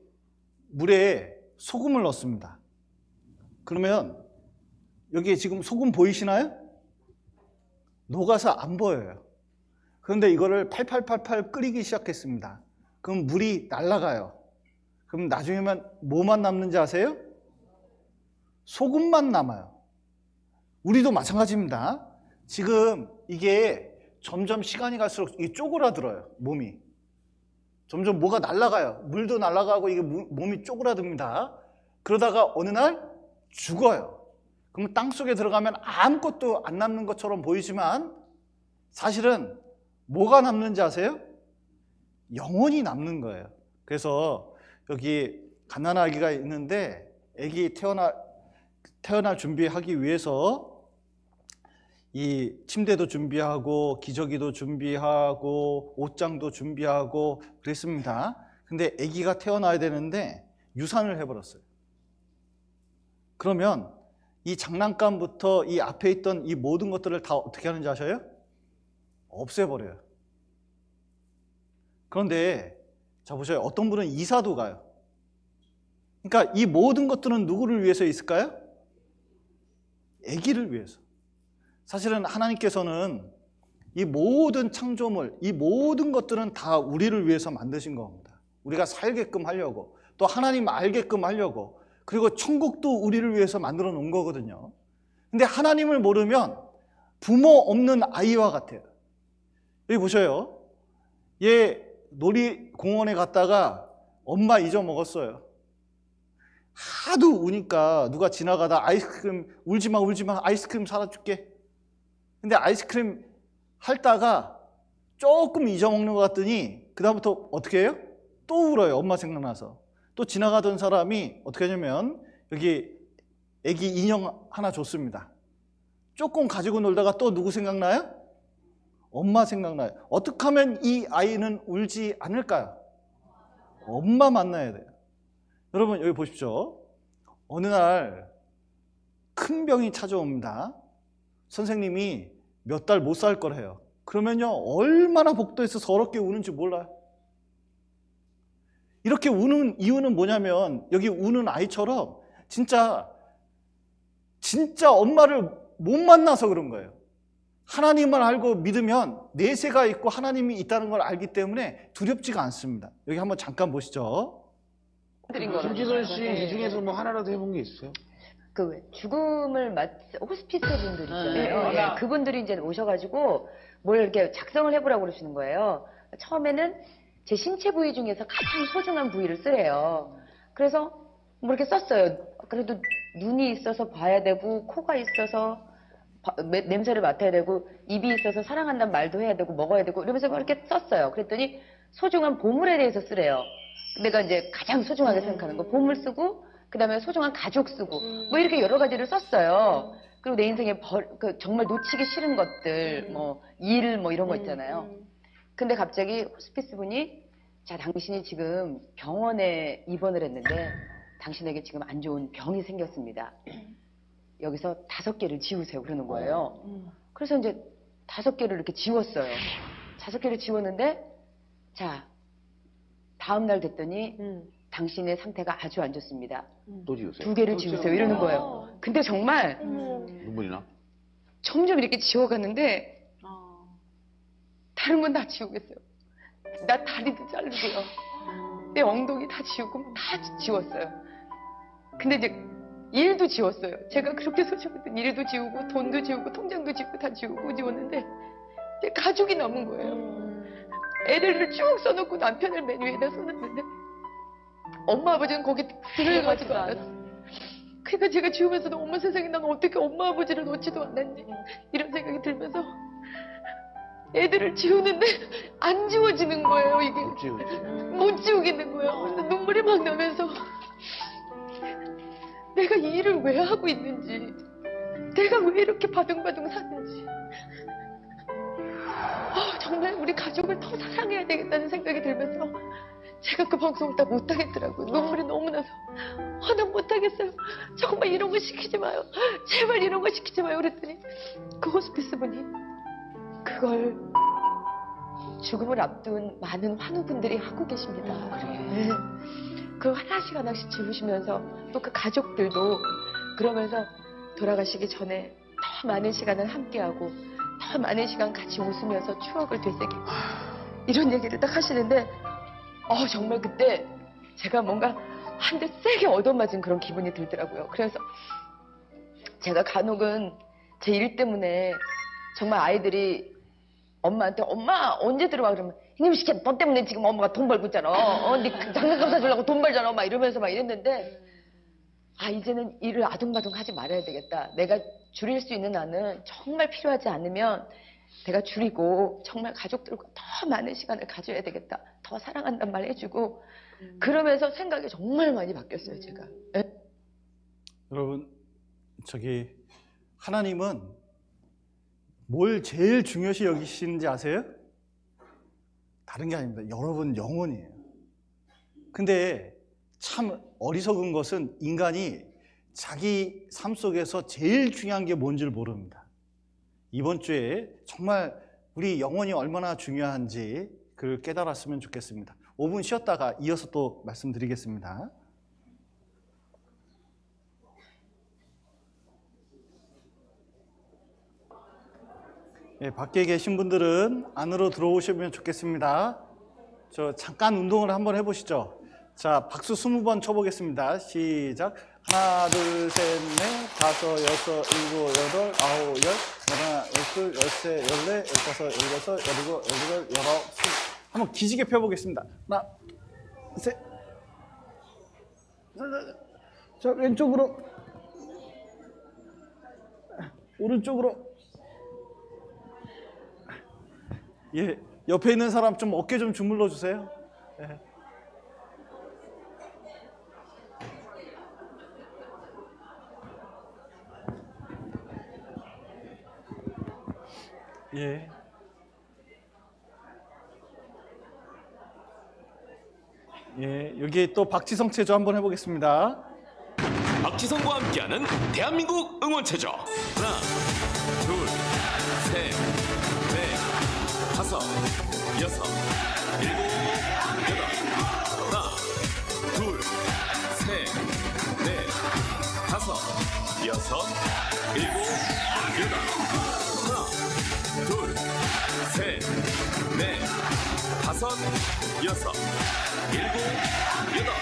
물에 소금을 넣습니다. 그러면 여기 지금 소금 보이시나요? 녹아서 안 보여요. 그런데 이거를 팔팔팔팔 끓이기 시작했습니다. 그럼 물이 날아가요. 그럼 나중에만 뭐만 남는지 아세요? 소금만 남아요. 우리도 마찬가지입니다. 지금 이게 점점 시간이 갈수록 이게 쪼그라들어요. 몸이. 점점 뭐가 날아가요. 물도 날아가고 이게 몸이 쪼그라듭니다. 그러다가 어느 날 죽어요. 그럼 땅속에 들어가면 아무것도 안 남는 것처럼 보이지만 사실은 뭐가 남는지 아세요? 영혼이 남는 거예요. 그래서 여기 갓난 아기가 있는데 아기 태어날 준비하기 위해서 이 침대도 준비하고 기저귀도 준비하고 옷장도 준비하고 그랬습니다. 근데 아기가 태어나야 되는데 유산을 해버렸어요. 그러면 이 장난감부터 이 앞에 있던 이 모든 것들을 다 어떻게 하는지 아셔요? 없애버려요. 그런데 자 보셔요. 어떤 분은 이사도 가요. 그러니까 이 모든 것들은 누구를 위해서 있을까요? 아기를 위해서. 사실은 하나님께서는 이 모든 창조물, 이 모든 것들은 다 우리를 위해서 만드신 겁니다. 우리가 살게끔 하려고, 또 하나님 알게끔 하려고, 그리고 천국도 우리를 위해서 만들어 놓은 거거든요. 근데 하나님을 모르면 부모 없는 아이와 같아요. 여기 보셔요. 얘 놀이공원에 갔다가 엄마 잊어먹었어요. 하도 우니까 누가 지나가다 아이스크림, 울지마 울지마, 아이스크림 사다 줄게. 근데 아이스크림 핥다가 조금 잊어먹는 것 같더니 그 다음부터 어떻게 해요? 또 울어요. 엄마 생각나서. 또 지나가던 사람이 어떻게 하냐면 여기 애기 인형 하나 줬습니다. 조금 가지고 놀다가 또 누구 생각나요? 엄마 생각나요. 어떻게 하면 이 아이는 울지 않을까요? 엄마 만나야 돼요. 여러분 여기 보십시오. 어느 날 큰 병이 찾아옵니다. 선생님이 몇 달 못 살 거래요. 그러면요 얼마나 복도에서 서럽게 우는지 몰라요. 이렇게 우는 이유는 뭐냐면 여기 우는 아이처럼 진짜 엄마를 못 만나서 그런 거예요. 하나님을 알고 믿으면 내세가 있고 하나님이 있다는 걸 알기 때문에 두렵지가 않습니다. 여기 한번 잠깐 보시죠. 김지선 씨 이 중에서 뭐 하나라도 해본 게 있어요? 그 죽음을 호스피스 분들 있잖아요. 네, 그분들이 이제 오셔가지고 뭘 이렇게 작성을 해보라고 그러시는 거예요. 처음에는 제 신체 부위 중에서 가장 소중한 부위를 쓰래요. 그래서 뭐 이렇게 썼어요. 그래도 눈이 있어서 봐야 되고, 코가 있어서 냄새를 맡아야 되고, 입이 있어서 사랑한다는 말도 해야 되고, 먹어야 되고, 이러면서 막 이렇게 썼어요. 그랬더니 소중한 보물에 대해서 쓰래요. 내가 이제 가장 소중하게 생각하는 거. 보물 쓰고, 그 다음에 소중한 가족 쓰고, 뭐 이렇게 여러 가지를 썼어요. 그리고 내 인생에 정말 놓치기 싫은 것들, 뭐, 일, 뭐 이런 거 있잖아요. 근데 갑자기 호스피스 분이, 자, 당신이 지금 병원에 입원을 했는데, 당신에게 지금 안 좋은 병이 생겼습니다. 여기서 5개를 지우세요. 그러는 거예요. 그래서 이제 5개를 이렇게 지웠어요. 5개를 지웠는데, 자, 다음날 됐더니, 당신의 상태가 아주 안 좋습니다. 또 지우세요? 2개를 지우세요. 이러는 거예요. 근데 정말 눈물이 나? 점점 이렇게 지워가는데 다른 건 다 지우겠어요. 나 다리도 자르고요. 내 엉덩이 다 지우고 다 지웠어요. 근데 이제 일도 지웠어요. 제가 그렇게 소중했던 일도 지우고 돈도 지우고 통장도 지우고 다 지웠는데 이제 가족이 남은 거예요. 애를 쭉 써놓고 남편을 맨 위에다 써놨는데 엄마 아버지는 거기 들어가지도 않았어요. 그러니까 제가 지우면서도 어머 세상에 난 어떻게 엄마 아버지를 놓지도 않았니 이런 생각이 들면서 애들을 지우는데 안 지워지는 거예요. 이게 못 지우지. 못 지우겠는 거예요. 그래서 눈물이 막 나면서 내가 이 일을 왜 하고 있는지, 내가 왜 이렇게 바둥바둥 사는지, 정말 우리 가족을 더 사랑해야 되겠다는 생각이 들면서 제가 그 방송을 다 못하겠더라고요. 눈물이 너무 나서 난 못하겠어요. 정말 이런 거 시키지 마요. 제발 이런 거 시키지 마요. 그랬더니 그 호스피스 분이 그걸 죽음을 앞둔 많은 환우분들이 하고 계십니다. 네. 그 하나씩 지우시면서 또 그 가족들도 그러면서 돌아가시기 전에 더 많은 시간을 함께하고 더 많은 시간 같이 웃으면서 추억을 되새기고 이런 얘기를 딱 하시는데 정말 그때 제가 뭔가 한 대 세게 얻어맞은 그런 기분이 들더라고요. 그래서 제가 간혹은 제 일 때문에 정말 아이들이 엄마한테 엄마 언제 들어와 그러면 이놈 시켜 너 때문에 지금 엄마가 돈 벌고 있잖아. 네 장난감 사주려고 돈 벌잖아. 막 이러면서 막 이랬는데 이제는 일을 아둥바둥 하지 말아야 되겠다. 내가 줄일 수 있는 한은 정말 필요하지 않으면 내가 줄이고 정말 가족들과 더 많은 시간을 가져야 되겠다. 더 사랑한단 말 해주고 그러면서 생각이 정말 많이 바뀌었어요. 제가. 여러분 하나님은 뭘 제일 중요시 여기시는지 아세요? 다른 게 아닙니다. 여러분 영혼이에요. 근데 참 어리석은 것은 인간이 자기 삶 속에서 제일 중요한 게 뭔지를 모릅니다. 이번 주에 정말 우리 영혼이 얼마나 중요한지 그걸 깨달았으면 좋겠습니다. 5분 쉬었다가 이어서 또 말씀드리겠습니다. 예, 밖에 계신 분들은 안으로 들어오시면 좋겠습니다. 저 잠깐 운동을 한번 해보시죠. 자, 박수 20번 쳐보겠습니다. 시작. 하나, 둘, 셋, 넷, 다섯, 여섯, 일곱, 여덟, 아홉, 열, 열하나, 열둘, 열세, 열네, 열다섯, 열여섯, 열일곱, 열여덟, 열아홉, 스물. 한번 기지개 펴보겠습니다. 하나, 셋. 자, 왼쪽으로. 오른쪽으로. 예, 옆에 있는 사람 좀 어깨 좀 주물러 주세요. 예. 예. 예, 여기 또 박지성 체조 한번 해보겠습니다. 박지성과 함께하는 대한민국 응원체조. 하나, 둘, 셋, 넷, 다섯, 여섯, 일곱, 여덟. 하나, 둘, 셋, 넷, 다섯, 여섯, 일곱, 여덟. 하나, 둘, 셋, 넷, 다섯, 여섯, 일곱, 여덟.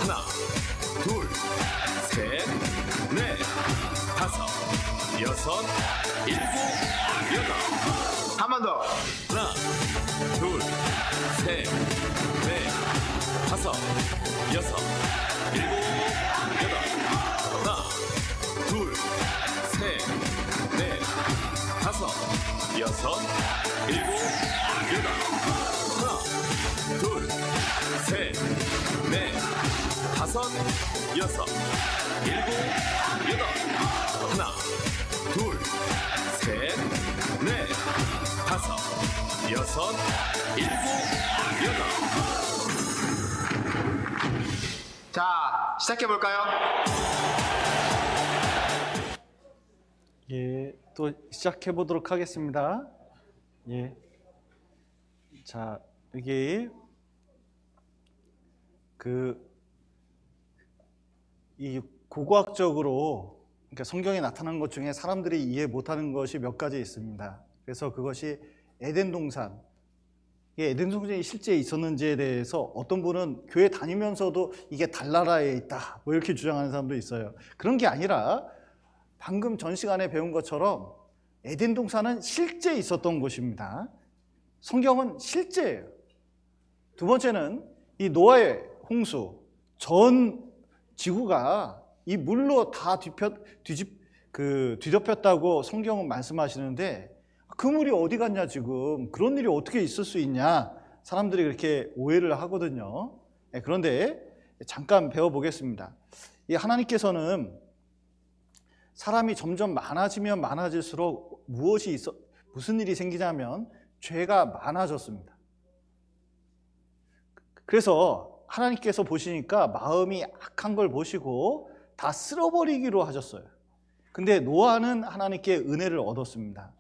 하나, 둘, 셋, 넷, 다섯, 여섯, 일곱, 여덟. 한 번 더. 하나, 둘, 셋, 넷, 다섯, 여섯, 일곱, 여덟. 하나, 둘, 셋, 넷, 다섯, 여섯, 일곱, 여덟. 하나, 둘, 셋, 넷, 다섯, 여섯, 일곱, 여덟. 하나, 둘, 셋, 넷, 다섯, 여섯, 일곱, 여덟. 자, 시작해볼까요? 예, 또 시작해 보도록 하겠습니다. 예. 자, 여기 이 고고학적으로 그러니까 성경에 나타난 것 중에 사람들이 이해 못하는 것이 몇 가지 있습니다. 그래서 그것이 에덴 동산, 에덴 동산이 실제 있었는지에 대해서 어떤 분은 교회 다니면서도 이게 달나라에 있다 뭐 이렇게 주장하는 사람도 있어요. 그런 게 아니라 방금 전 시간에 배운 것처럼 에덴 동산은 실제 있었던 곳입니다. 성경은 실제예요. 두 번째는 이 노아의 홍수, 전 지구가 이 물로 다 뒤덮였다고 성경은 말씀하시는데 그 물이 어디 갔냐 지금, 그런 일이 어떻게 있을 수 있냐, 사람들이 그렇게 오해를 하거든요. 그런데 잠깐 배워보겠습니다. 이 하나님께서는 사람이 점점 많아지면 많아질수록 무슨 일이 생기냐면 죄가 많아졌습니다. 그래서 하나님께서 보시니까 마음이 악한 걸 보시고 다 쓸어버리기로 하셨어요. 근데 노아는 하나님께 은혜를 얻었습니다.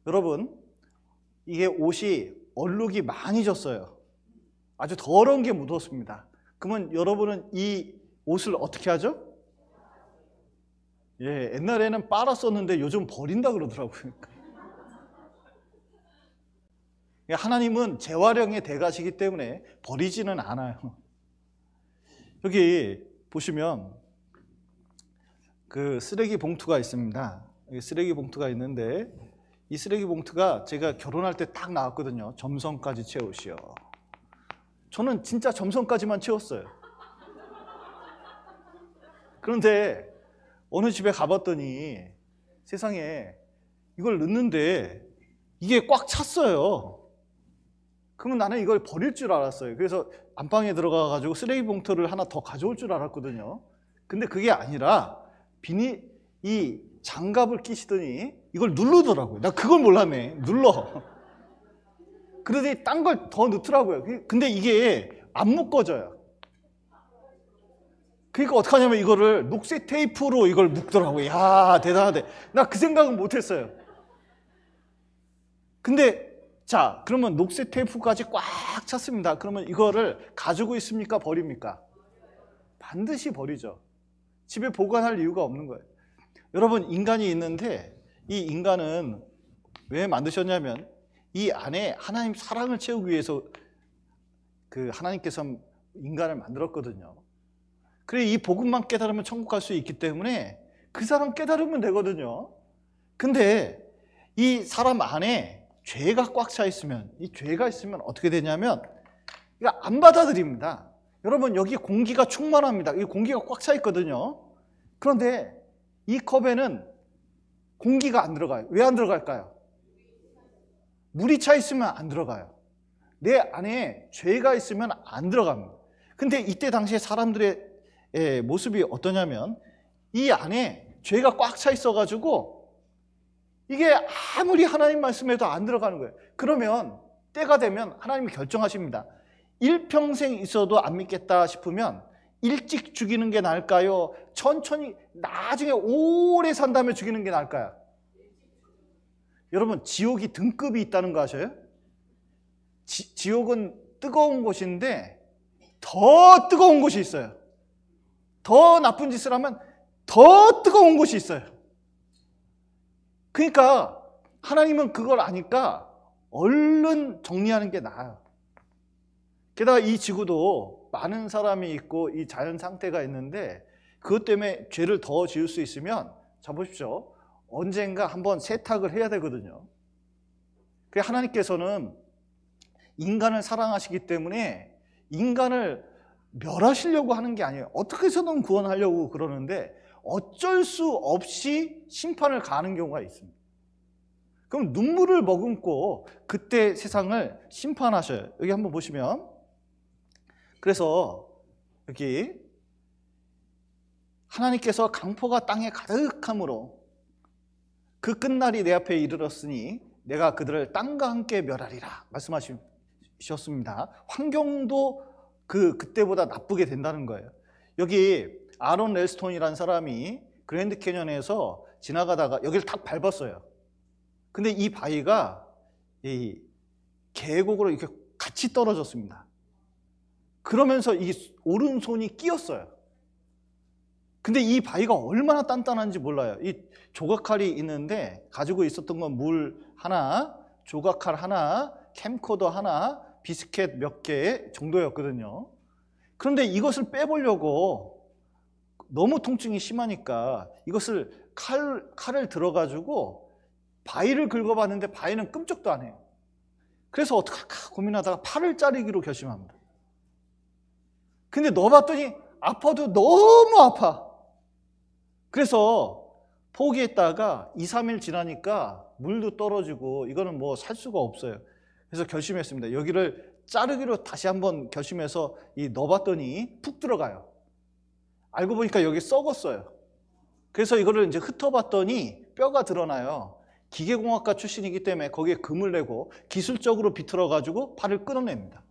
여러분, 이게 옷이 얼룩이 많이 졌어요. 아주 더러운 게 묻었습니다. 그러면 여러분은 이 옷을 어떻게 하죠? 예, 옛날에는 빨았었는데 요즘 버린다 그러더라고요. 하나님은 재활용의 대가시기 때문에 버리지는 않아요. 여기 보시면 그 쓰레기 봉투가 있습니다. 여기 쓰레기 봉투가 있는데 이 쓰레기 봉투가 제가 결혼할 때 딱 나왔거든요. 점선까지 채우시오. 저는 진짜 점선까지만 채웠어요. 그런데 어느 집에 가봤더니 세상에 이걸 넣는데 이게 꽉 찼어요. 그러면 나는 이걸 버릴 줄 알았어요. 그래서 안방에 들어가가지고 쓰레기 봉투를 하나 더 가져올 줄 알았거든요. 근데 그게 아니라 이 장갑을 끼시더니 이걸 누르더라고요. 나 그걸 몰랐네. 눌러. 그러더니 딴 걸 더 넣더라고요. 근데 이게 안 묶어져요. 그러니까 어떡하냐면 이거를 녹색 테이프로 이걸 묶더라고요. 야, 대단하대. 나 그 생각은 못했어요. 근데 자, 그러면 녹색 테이프까지 꽉 찼습니다. 그러면 이거를 가지고 있습니까? 버립니까? 반드시 버리죠. 집에 보관할 이유가 없는 거예요. 여러분, 인간이 있는데 이 인간은 왜 만드셨냐면 이 안에 하나님 사랑을 채우기 위해서 그 하나님께서 인간을 만들었거든요. 그래, 이 복음만 깨달으면 천국 갈 수 있기 때문에 그 사람 깨달으면 되거든요. 근데 이 사람 안에 죄가 꽉 차 있으면, 이 죄가 있으면 어떻게 되냐면 이거 안 받아들입니다. 여러분, 여기 공기가 충만합니다. 이 공기가 꽉 차 있거든요. 그런데 이 컵에는 공기가 안 들어가요. 왜 안 들어갈까요? 물이 차 있으면 안 들어가요. 내 안에 죄가 있으면 안 들어갑니다. 근데 이때 당시에 사람들의 모습이 어떠냐면 이 안에 죄가 꽉 차 있어가지고 이게 아무리 하나님 말씀해도 안 들어가는 거예요. 그러면 때가 되면 하나님이 결정하십니다. 일평생 있어도 안 믿겠다 싶으면 일찍 죽이는 게 나을까요? 천천히 나중에 오래 산 다음에 죽이는 게 나을까요? 여러분, 지옥이 등급이 있다는 거 아셔요? 지옥은 뜨거운 곳인데 더 뜨거운 곳이 있어요. 더 나쁜 짓을 하면 더 뜨거운 곳이 있어요. 그러니까 하나님은 그걸 아니까 얼른 정리하는 게 나아요. 게다가 이 지구도 많은 사람이 있고 이 자연 상태가 있는데 그것 때문에 죄를 더 지을 수 있으면, 자 보십시오, 언젠가 한번 세탁을 해야 되거든요. 그래서 하나님께서는 인간을 사랑하시기 때문에 인간을 멸하시려고 하는 게 아니에요. 어떻게 해서든 구원하려고 그러는데 어쩔 수 없이 심판을 가하는 경우가 있습니다. 그럼 눈물을 머금고 그때 세상을 심판하셔요. 여기 한번 보시면, 그래서 여기 하나님께서 강포가 땅에 가득함으로 그 끝날이 내 앞에 이르렀으니 내가 그들을 땅과 함께 멸하리라 말씀하셨습니다. 환경도 그때보다 나쁘게 된다는 거예요. 여기 아론 렐스톤이라는 사람이 그랜드 캐년에서 지나가다가 여기를 탁 밟았어요. 근데 이 바위가 이 계곡으로 이렇게 같이 떨어졌습니다. 그러면서 이 오른손이 끼었어요. 근데 이 바위가 얼마나 단단한지 몰라요. 이 조각칼이 있는데 가지고 있었던 건 물 하나, 조각칼 하나, 캠코더 하나, 비스켓 몇 개 정도였거든요. 그런데 이것을 빼보려고 너무 통증이 심하니까 이것을 칼을 들어가지고 바위를 긁어봤는데 바위는 끔찍도 안 해요. 그래서 어떡할까 고민하다가 팔을 자르기로 결심합니다. 근데 넣어봤더니 아파도 너무 아파. 그래서 포기했다가 2, 3일 지나니까 물도 떨어지고 이거는 뭐 살 수가 없어요. 그래서 결심했습니다. 여기를 자르기로 다시 한번 결심해서 넣어봤더니 푹 들어가요. 알고 보니까 여기 썩었어요. 그래서 이거를 이제 흩어봤더니 뼈가 드러나요. 기계공학과 출신이기 때문에 거기에 금을 내고 기술적으로 비틀어가지고 팔을 끊어냅니다.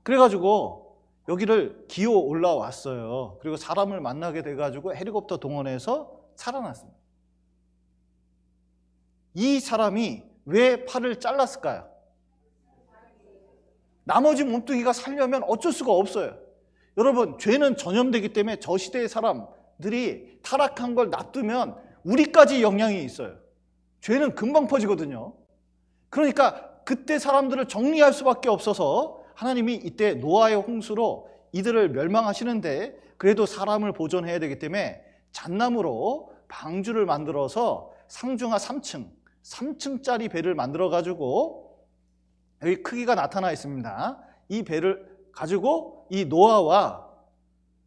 그래가지고 여기를 기어 올라왔어요. 그리고 사람을 만나게 돼가지고 헬리콥터 동원해서 살아났습니다. 이 사람이 왜 팔을 잘랐을까요? 나머지 몸뚱이가 살려면 어쩔 수가 없어요. 여러분, 죄는 전염되기 때문에 저 시대의 사람들이 타락한 걸 놔두면 우리까지 영향이 있어요. 죄는 금방 퍼지거든요. 그러니까 그때 사람들을 정리할 수밖에 없어서 하나님이 이때 노아의 홍수로 이들을 멸망하시는데 그래도 사람을 보존해야 되기 때문에 잣나무로 방주를 만들어서 상중하 3층짜리 배를 만들어가지고 여기 크기가 나타나 있습니다. 이 배를 가지고 이 노아와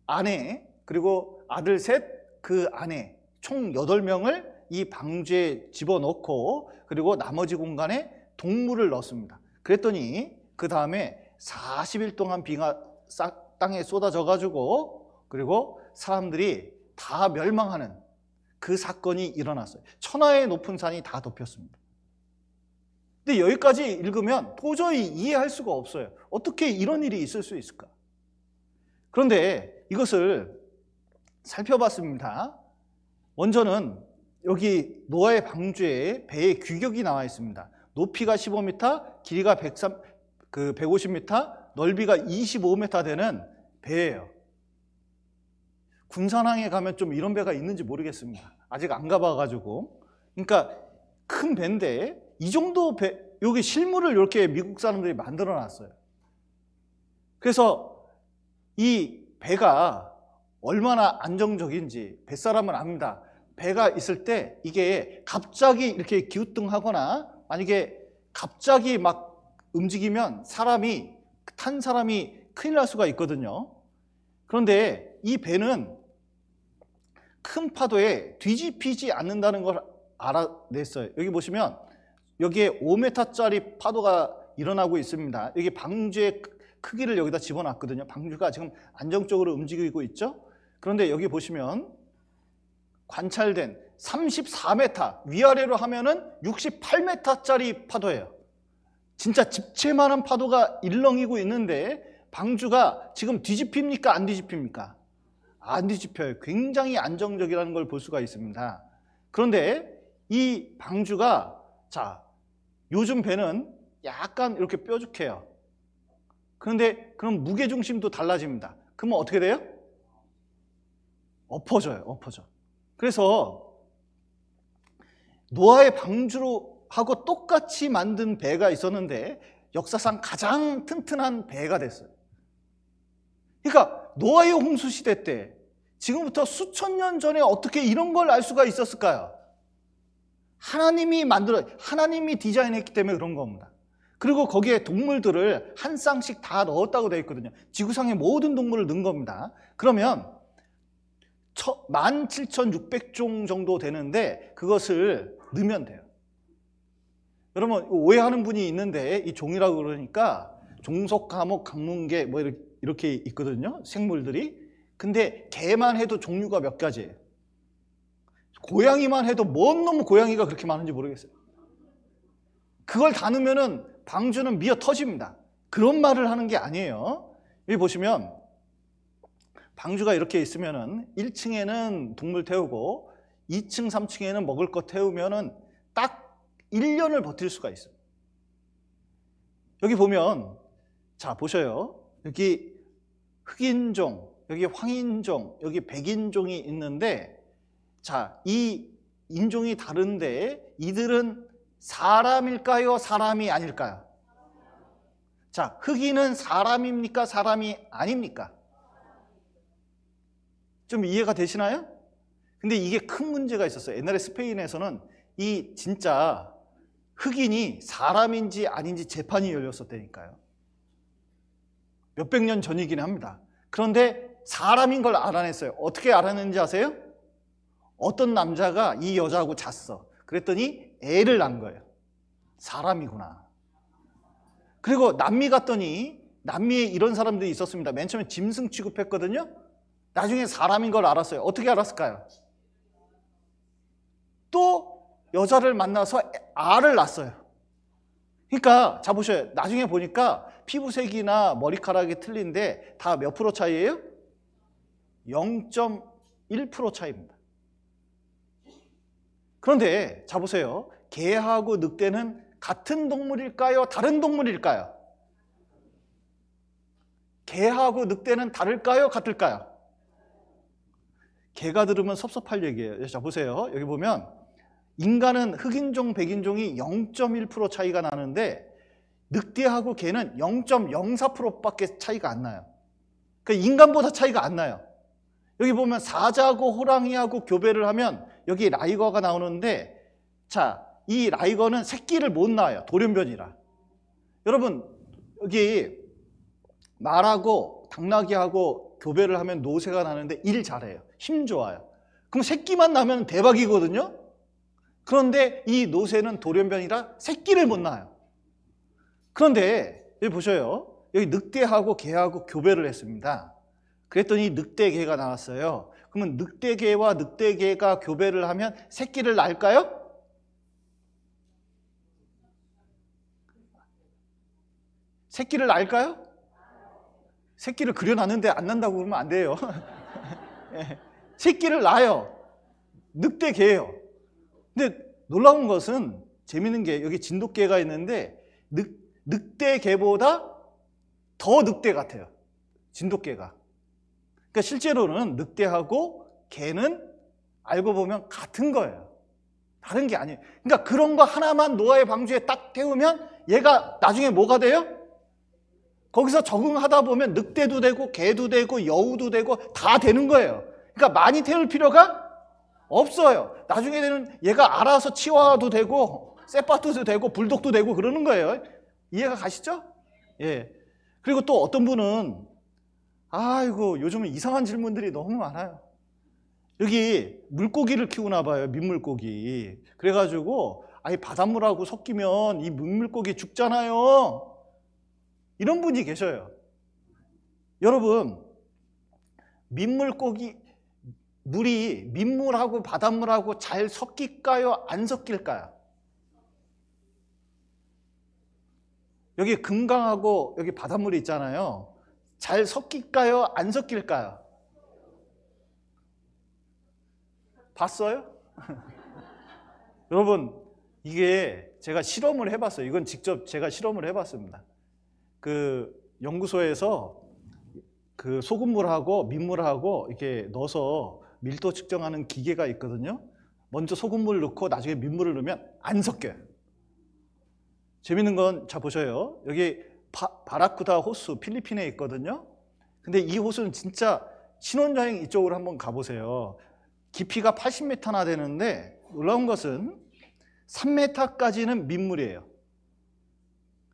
아내 그리고 아들 셋, 그 아내 총 8명을 이 방주에 집어넣고 그리고 나머지 공간에 동물을 넣습니다. 그랬더니 그 다음에 40일 동안 비가 싹 땅에 쏟아져가지고 그리고 사람들이 다 멸망하는 그 사건이 일어났어요. 천하의 높은 산이 다 덮였습니다. 근데 여기까지 읽으면 도저히 이해할 수가 없어요. 어떻게 이런 일이 있을 수 있을까? 그런데 이것을 살펴봤습니다. 먼저는 여기 노아의 방주에 배의 규격이 나와 있습니다. 높이가 15m, 길이가 150m, 넓이가 25m 되는 배예요. 군산항에 가면 좀 이런 배가 있는지 모르겠습니다. 아직 안 가봐가지고. 그러니까 큰 배인데 이 정도 배, 여기 실물을 이렇게 미국 사람들이 만들어 놨어요. 그래서 이 배가 얼마나 안정적인지 뱃사람은 압니다. 배가 있을 때 이게 갑자기 이렇게 기우뚱하거나 만약에 갑자기 막 움직이면 탄 사람이 큰일 날 수가 있거든요. 그런데 이 배는 큰 파도에 뒤집히지 않는다는 걸 알아냈어요. 여기 보시면 여기에 5m짜리 파도가 일어나고 있습니다. 여기 방주의 크기를 여기다 집어놨거든요. 방주가 지금 안정적으로 움직이고 있죠. 그런데 여기 보시면 관찰된 34m, 위아래로 하면은 68m짜리 파도예요. 진짜 집채만한 파도가 일렁이고 있는데 방주가 지금 뒤집힙니까? 안 뒤집힙니까? 안 뒤집혀요. 굉장히 안정적이라는 걸 볼 수가 있습니다. 그런데 이 방주가, 자, 요즘 배는 약간 이렇게 뾰족해요. 그런데 그럼 무게중심도 달라집니다. 그러면 어떻게 돼요? 엎어져요. 엎어져. 그래서 노아의 방주로 하고 똑같이 만든 배가 있었는데 역사상 가장 튼튼한 배가 됐어요. 그러니까 노아의 홍수 시대 때 지금부터 수천 년 전에 어떻게 이런 걸 알 수가 있었을까요? 하나님이 디자인했기 때문에 그런 겁니다. 그리고 거기에 동물들을 한 쌍씩 다 넣었다고 되어 있거든요. 지구상의 모든 동물을 넣은 겁니다. 그러면 17,600종 정도 되는데 그것을 넣으면 돼요. 여러분 오해하는 분이 있는데 이 종이라고 그러니까 종속, 과목, 강문계 뭐 이렇게 있거든요. 생물들이. 근데 개만 해도 종류가 몇 가지예요. 고양이만 해도 뭔 놈 고양이가 그렇게 많은지 모르겠어요. 그걸 다 넣으면은 방주는 미어 터집니다. 그런 말을 하는 게 아니에요. 여기 보시면 방주가 이렇게 있으면은 1층에는 동물 태우고 2층, 3층에는 먹을 거 태우면은 딱 1년을 버틸 수가 있어요. 여기 보면, 자, 보셔요. 여기 흑인종, 여기 황인종, 여기 백인종이 있는데, 자, 이 인종이 다른데 이들은 사람일까요? 사람이 아닐까요? 자, 흑인은 사람입니까? 사람이 아닙니까? 좀 이해가 되시나요? 근데 이게 큰 문제가 있었어요. 옛날에 스페인에서는 이 진짜 흑인이 사람인지 아닌지 재판이 열렸었다니까요. 몇백 년 전이긴 합니다. 그런데 사람인 걸 알아냈어요. 어떻게 알아냈는지 아세요? 어떤 남자가 이 여자하고 잤어. 그랬더니 애를 낳은 거예요. 사람이구나. 그리고 남미 갔더니 남미에 이런 사람들이 있었습니다. 맨 처음에 짐승 취급했거든요. 나중에 사람인 걸 알았어요. 어떻게 알았을까요? 또 여자를 만나서 알을 낳았어요. 그러니까 자 보셔요. 나중에 보니까 피부색이나 머리카락이 틀린데 다 몇 프로 차이예요? 0.1% 차이입니다. 그런데 자 보세요. 개하고 늑대는 같은 동물일까요? 다른 동물일까요? 개하고 늑대는 다를까요? 같을까요? 개가 들으면 섭섭할 얘기예요. 자 보세요. 여기 보면 인간은 흑인종, 백인종이 0.1% 차이가 나는데 늑대하고 개는 0.04%밖에 차이가 안 나요. 그러니까 인간보다 차이가 안 나요. 여기 보면 사자하고 호랑이하고 교배를 하면 여기 라이거가 나오는데, 자, 이 라이거는 새끼를 못 낳아요. 돌연변이라. 여러분 여기 말하고 당나귀하고 교배를 하면 노새가 나는데 일 잘해요. 힘 좋아요. 그럼 새끼만 나면 대박이거든요. 그런데 이 노새는 돌연변이라 새끼를 못 낳아요. 그런데 여기 보셔요. 여기 늑대하고 개하고 교배를 했습니다. 그랬더니 늑대개가 나왔어요. 그러면 늑대개와 늑대개가 교배를 하면 새끼를 낳을까요? 새끼를 낳을까요? 새끼를 그려놨는데 안 난다고 그러면 안 돼요. 예. 새끼를 낳아요. 늑대개예요. 근데 놀라운 것은 재밌는 게 여기 진돗개가 있는데 늑대개보다 더 늑대 같아요. 진돗개가. 그러니까 실제로는 늑대하고 개는 알고 보면 같은 거예요. 다른 게 아니에요. 그러니까 그런 거 하나만 노아의 방주에 딱 태우면 얘가 나중에 뭐가 돼요? 거기서 적응하다 보면 늑대도 되고 개도 되고 여우도 되고 다 되는 거예요. 그러니까 많이 태울 필요가 없어요. 나중에 되는 얘가 알아서 치와도 되고 세파트도 되고 불독도 되고 그러는 거예요. 이해가 가시죠? 예. 그리고 또 어떤 분은 아이고 요즘은 이상한 질문들이 너무 많아요. 여기 물고기를 키우나 봐요. 민물고기. 그래가지고 아니 바닷물하고 섞이면 이 민물고기 죽잖아요. 이런 분이 계셔요. 여러분 물이 민물하고 바닷물하고 잘 섞일까요? 안 섞일까요? 여기 금강하고 여기 바닷물이 있잖아요. 잘 섞일까요? 안 섞일까요? 봤어요? 여러분 이게 제가 실험을 해봤어요. 이건 직접 제가 실험을 해봤습니다. 그 연구소에서 그 소금물하고 민물하고 이렇게 넣어서 밀도 측정하는 기계가 있거든요. 먼저 소금물을 넣고 나중에 민물을 넣으면 안 섞여요. 재밌는 건 자 보셔요. 여기 바라쿠다 호수 필리핀에 있거든요. 근데 이 호수는 진짜 신혼여행 이쪽으로 한번 가보세요. 깊이가 80m나 되는데 놀라운 것은 3m까지는 민물이에요.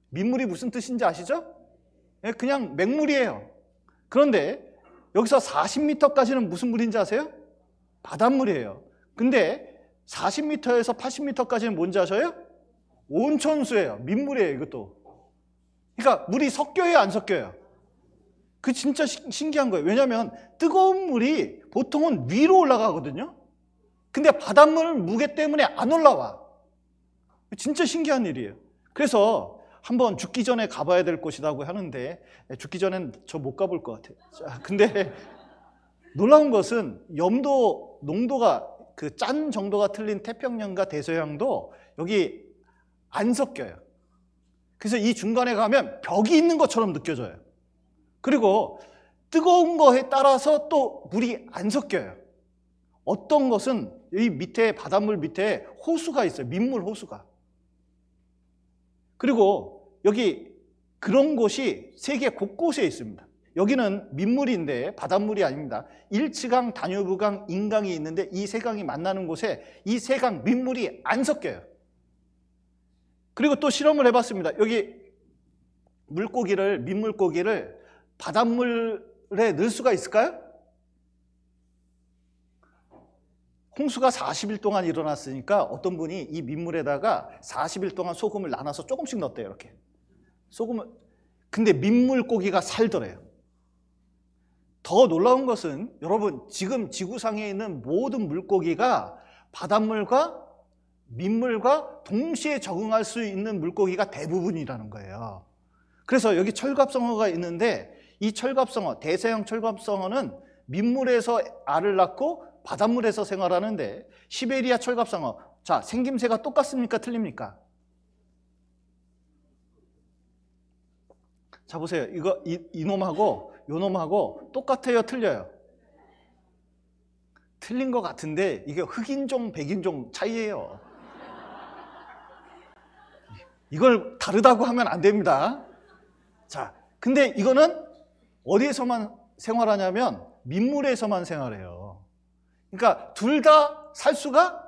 민물이 무슨 뜻인지 아시죠? 그냥 맹물이에요. 그런데 여기서 40m까지는 무슨 물인지 아세요? 바닷물이에요. 근데 40m에서 80m까지는 뭔지 아셔요? 온천수예요. 민물이에요, 이것도. 그러니까 물이 섞여요, 안 섞여요? 그 진짜 신기한 거예요. 왜냐하면 뜨거운 물이 보통은 위로 올라가거든요. 근데 바닷물은 무게 때문에 안 올라와. 진짜 신기한 일이에요. 그래서 한번 죽기 전에 가봐야 될 곳이라고 하는데 죽기 전엔 저 못 가볼 것 같아요. 자, 근데 놀라운 것은 염도 농도가 그 짠 정도가 틀린 태평양과 대서양도 여기 안 섞여요. 그래서 이 중간에 가면 벽이 있는 것처럼 느껴져요. 그리고 뜨거운 거에 따라서 또 물이 안 섞여요. 어떤 것은 이 밑에 바닷물 밑에 호수가 있어요. 민물 호수가. 그리고 여기 그런 곳이 세계 곳곳에 있습니다. 여기는 민물인데 바닷물이 아닙니다. 일치강, 다뉴브강, 인강이 있는데 이 세 강이 만나는 곳에 이 세 강 민물이 안 섞여요. 그리고 또 실험을 해봤습니다. 여기 민물고기를 바닷물에 넣을 수가 있을까요? 홍수가 40일 동안 일어났으니까 어떤 분이 이 민물에다가 40일 동안 소금을 나눠서 조금씩 넣었대요. 이렇게 소금을. 근데 민물고기가 살더래요. 더 놀라운 것은 여러분 지금 지구상에 있는 모든 물고기가 바닷물과 민물과 동시에 적응할 수 있는 물고기가 대부분이라는 거예요. 그래서 여기 철갑성어가 있는데 이 철갑성어, 대서양 철갑성어는 민물에서 알을 낳고 바닷물에서 생활하는데 시베리아 철갑성어, 자 생김새가 똑같습니까? 틀립니까? 자 보세요. 이거 이놈하고 요놈하고 똑같아요? 틀려요? 틀린 것 같은데 이게 흑인종, 백인종 차이예요. 이걸 다르다고 하면 안 됩니다. 자, 근데 이거는 어디에서만 생활하냐면 민물에서만 생활해요. 그러니까 둘 다 살 수가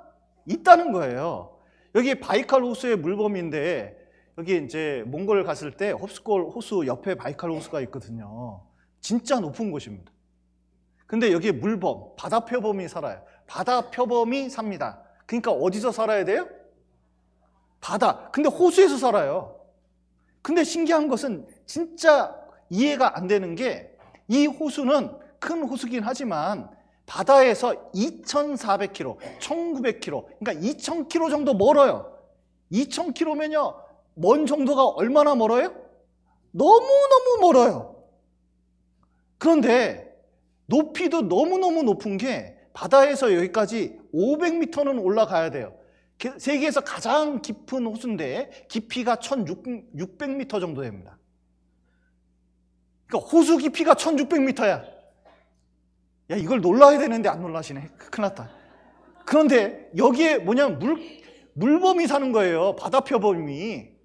있다는 거예요. 여기 바이칼 호수의 물범인데 여기 이제 몽골 갔을 때 홉스골 호수 옆에 바이칼 호수가 있거든요. 진짜 높은 곳입니다. 근데 여기 물범, 바다표범이 살아요. 바다표범이 삽니다. 그러니까 어디서 살아야 돼요? 바다. 근데 호수에서 살아요. 근데 신기한 것은 진짜 이해가 안 되는 게 이 호수는 큰 호수긴 하지만 바다에서 2,400km, 1,900km, 그러니까 2,000km 정도 멀어요. 2,000km면요, 먼 정도가 얼마나 멀어요? 너무너무 멀어요. 그런데 높이도 너무너무 높은 게 바다에서 여기까지 500m는 올라가야 돼요. 세계에서 가장 깊은 호수인데 깊이가 1600m 정도 됩니다. 그러니까 호수 깊이가 1600m야. 야, 이걸 놀라야 되는데 안 놀라시네. 큰일 났다. 그런데 여기에 뭐냐면 물범이 사는 거예요. 바다표범이.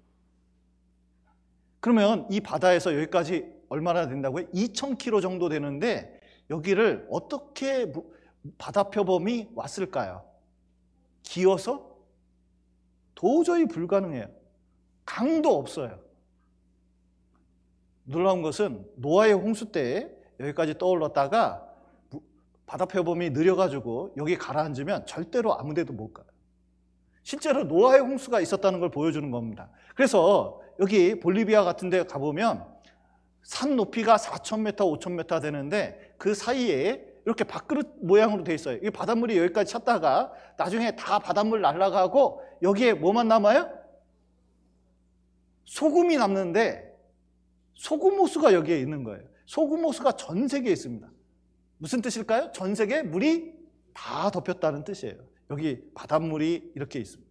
그러면 이 바다에서 여기까지 얼마나 된다고요? 2000km 정도 되는데 여기를 어떻게 바다표범이 왔을까요? 기어서? 도저히 불가능해요. 강도 없어요. 놀라운 것은 노아의 홍수 때 여기까지 떠올랐다가 바다표범이 느려가지고 여기 가라앉으면 절대로 아무 데도 못 가요. 실제로 노아의 홍수가 있었다는 걸 보여주는 겁니다. 그래서 여기 볼리비아 같은 데 가보면 산 높이가 4000m, 5000m 되는데 그 사이에 이렇게 밥그릇 모양으로 돼 있어요. 이 바닷물이 여기까지 찼다가 나중에 다 바닷물 날아가고 여기에 뭐만 남아요? 소금이 남는데 소금 호수가 여기에 있는 거예요. 소금 호수가 전 세계에 있습니다. 무슨 뜻일까요? 전 세계에 물이 다 덮였다는 뜻이에요. 여기 바닷물이 이렇게 있습니다.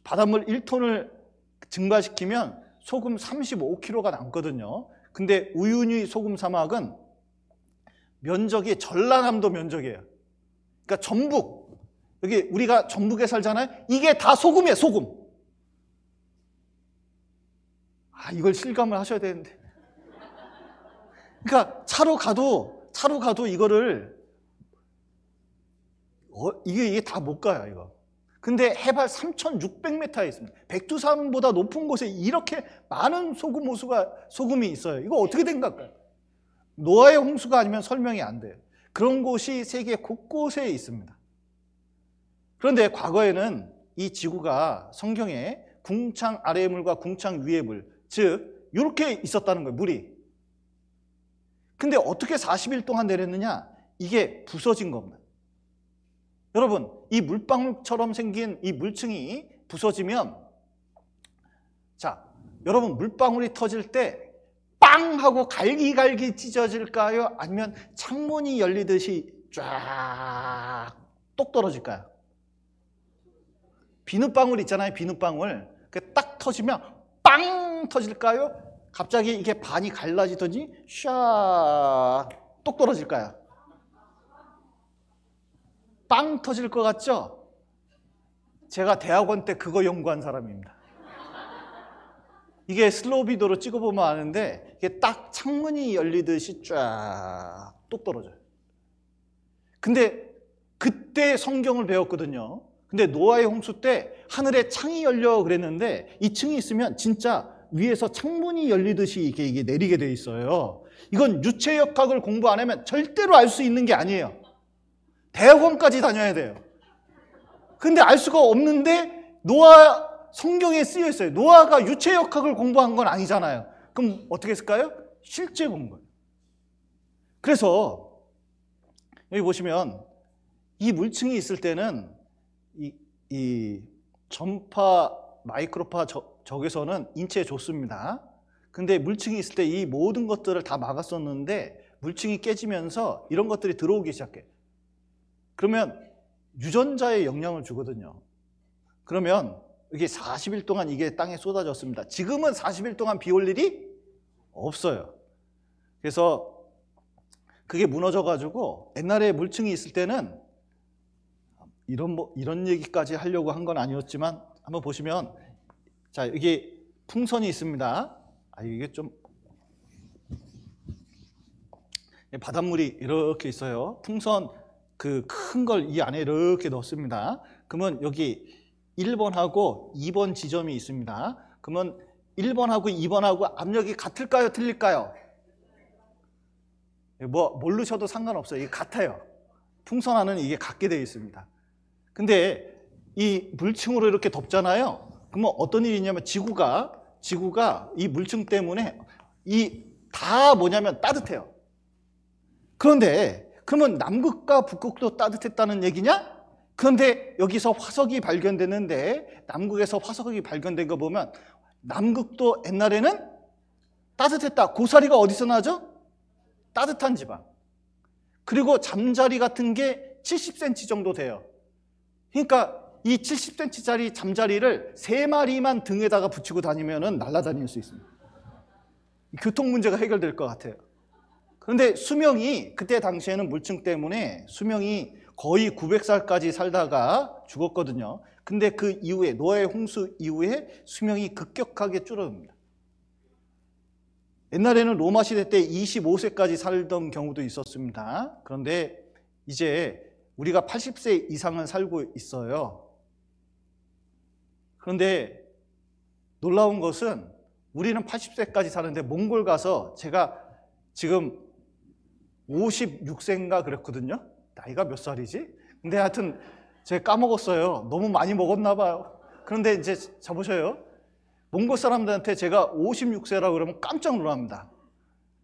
바닷물 1톤을 증발시키면 소금 35kg가 남거든요. 근데 우유니 소금 사막은 면적이 전라남도 면적이에요. 그러니까 전북, 여기 우리가 전북에 살잖아요. 이게 다 소금이에요, 소금. 아, 이걸 실감을 하셔야 되는데. 그러니까 차로 가도 이거를 이게 다 못 가요, 이거. 근데 해발 3600m에 있습니다. 백두산보다 높은 곳에 이렇게 많은 소금이 있어요. 이거 어떻게 된 걸까요? 노아의 홍수가 아니면 설명이 안 돼요. 그런 곳이 세계 곳곳에 있습니다. 그런데 과거에는 이 지구가 성경에 궁창 아래의 물과 궁창 위의 물, 즉 이렇게 있었다는 거예요, 물이. 근데 어떻게 40일 동안 내렸느냐? 이게 부서진 겁니다. 여러분, 이 물방울처럼 생긴 이 물층이 부서지면, 자, 여러분 물방울이 터질 때 빵 하고 갈기갈기 찢어질까요? 아니면 창문이 열리듯이 쫙 똑 떨어질까요? 비눗방울 있잖아요, 비눗방울. 딱 터지면 빵 터질까요? 갑자기 이게 반이 갈라지더니 샤 똑 떨어질까요? 빵 터질 것 같죠? 제가 대학원 때 그거 연구한 사람입니다. 이게 슬로우 비디오로 찍어보면 아는데 이게 딱 창문이 열리듯이 쫙 똑 떨어져요. 근데 그때 성경을 배웠거든요. 근데 노아의 홍수 때 하늘에 창이 열려 그랬는데 이 층이 있으면 진짜 위에서 창문이 열리듯이 이게 내리게 돼 있어요. 이건 유체역학을 공부 안 하면 절대로 알 수 있는 게 아니에요. 대학원까지 다녀야 돼요. 근데 알 수가 없는데 노아 성경에 쓰여 있어요. 노아가 유체역학을 공부한 건 아니잖아요. 그럼 어떻게 했을까요? 실제 공부예요. 그래서 여기 보시면 이 물층이 있을 때는 이 전파 마이크로파 적외선은 인체에 좋습니다. 근데 물층이 있을 때 이 모든 것들을 다 막았었는데 물층이 깨지면서 이런 것들이 들어오기 시작해요. 그러면 유전자에 영향을 주거든요. 그러면 이게 40일 동안 이게 땅에 쏟아졌습니다. 지금은 40일 동안 비 올 일이 없어요. 그래서 그게 무너져가지고 옛날에 물층이 있을 때는 이런 얘기까지 하려고 한 건 아니었지만 한번 보시면 자, 여기 풍선이 있습니다. 이게 좀 바닷물이 이렇게 있어요. 풍선 그 큰 걸 이 안에 이렇게 넣습니다. 그러면 여기 1번하고 2번 지점이 있습니다. 그러면 1번하고 2번하고 압력이 같을까요? 틀릴까요? 모르셔도 상관없어요. 이게 같아요. 풍선 안은 이게 같게 되어 있습니다. 근데 이 물층으로 이렇게 덮잖아요. 그러면 어떤 일이 있냐면 지구가 이 물층 때문에 다 뭐냐면 따뜻해요. 그런데 그러면 남극과 북극도 따뜻했다는 얘기냐? 그런데 여기서 화석이 발견되는데 남극에서 화석이 발견된 거 보면 남극도 옛날에는 따뜻했다. 고사리가 어디서 나죠? 따뜻한 지방. 그리고 잠자리 같은 게 70cm 정도 돼요. 그러니까 이 70cm짜리 잠자리를 3마리만 등에다가 붙이고 다니면 날아다닐 수 있습니다. 교통 문제가 해결될 것 같아요. 그런데 수명이 그때 당시에는 물증 때문에 수명이 거의 900살까지 살다가 죽었거든요. 근데 그 이후에 노아의 홍수 이후에 수명이 급격하게 줄어듭니다. 옛날에는 로마 시대 때 25세까지 살던 경우도 있었습니다. 그런데 이제 우리가 80세 이상은 살고 있어요. 그런데 놀라운 것은 우리는 80세까지 사는데 몽골 가서 제가 지금 56세인가 그랬거든요. 나이가 몇 살이지? 근데 하여튼 제가 까먹었어요. 너무 많이 먹었나 봐요. 그런데 이제 자보셔요. 몽골 사람들한테 제가 56세라고 그러면 깜짝 놀랍니다.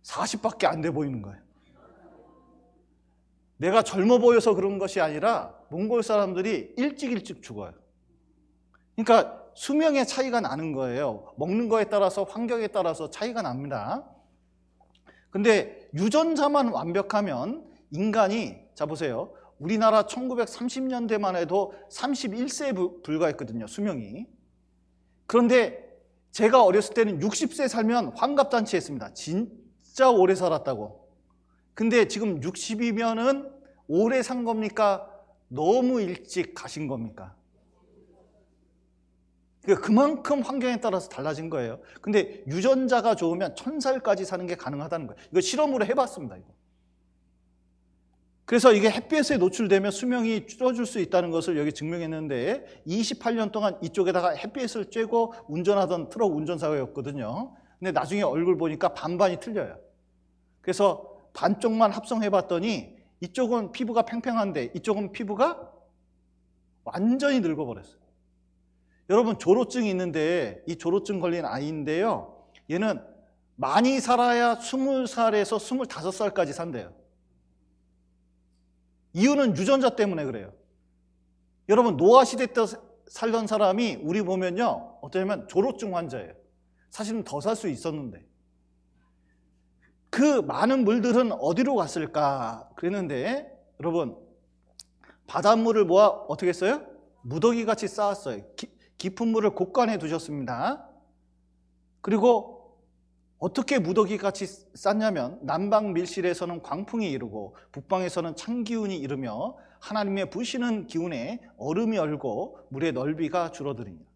40밖에 안 돼 보이는 거예요. 내가 젊어 보여서 그런 것이 아니라 몽골 사람들이 일찍 죽어요. 그러니까 수명의 차이가 나는 거예요. 먹는 거에 따라서 환경에 따라서 차이가 납니다. 근데 유전자만 완벽하면 인간이, 자 보세요. 우리나라 1930년대만 해도 31세에 불과했거든요, 수명이. 그런데 제가 어렸을 때는 60세 살면 환갑잔치 했습니다. 진짜 오래 살았다고. 근데 지금 60이면은 오래 산 겁니까? 너무 일찍 가신 겁니까? 그만큼 환경에 따라서 달라진 거예요. 근데 유전자가 좋으면 1000살까지 사는 게 가능하다는 거예요. 이거 실험으로 해봤습니다. 이거. 그래서 이게 햇볕에 노출되면 수명이 줄어들 수 있다는 것을 여기 증명했는데 28년 동안 이쪽에다가 햇빛을 쬐고 운전하던 트럭 운전사였거든요. 근데 나중에 얼굴 보니까 반반이 틀려요. 그래서 반쪽만 합성해봤더니 이쪽은 피부가 팽팽한데 이쪽은 피부가 완전히 늙어버렸어요. 여러분 조로증이 있는데 이 조로증 걸린 아이인데요. 얘는 많이 살아야 20살에서 25살까지 산대요. 이유는 유전자 때문에 그래요. 여러분 노아 시대 때 살던 사람이 우리 보면요. 어쩌면 조로증 환자예요. 사실은 더 살 수 있었는데. 그 많은 물들은 어디로 갔을까 그랬는데 여러분 바닷물을 모아 어떻게 했어요? 무더기 같이 쌓았어요. 깊은 물을 곳간에 두셨습니다. 그리고 어떻게 무더기 같이 쌓냐면 남방 밀실에서는 광풍이 이르고 북방에서는 찬기운이 이르며 하나님의 부시는 기운에 얼음이 얼고 물의 넓이가 줄어드립니다.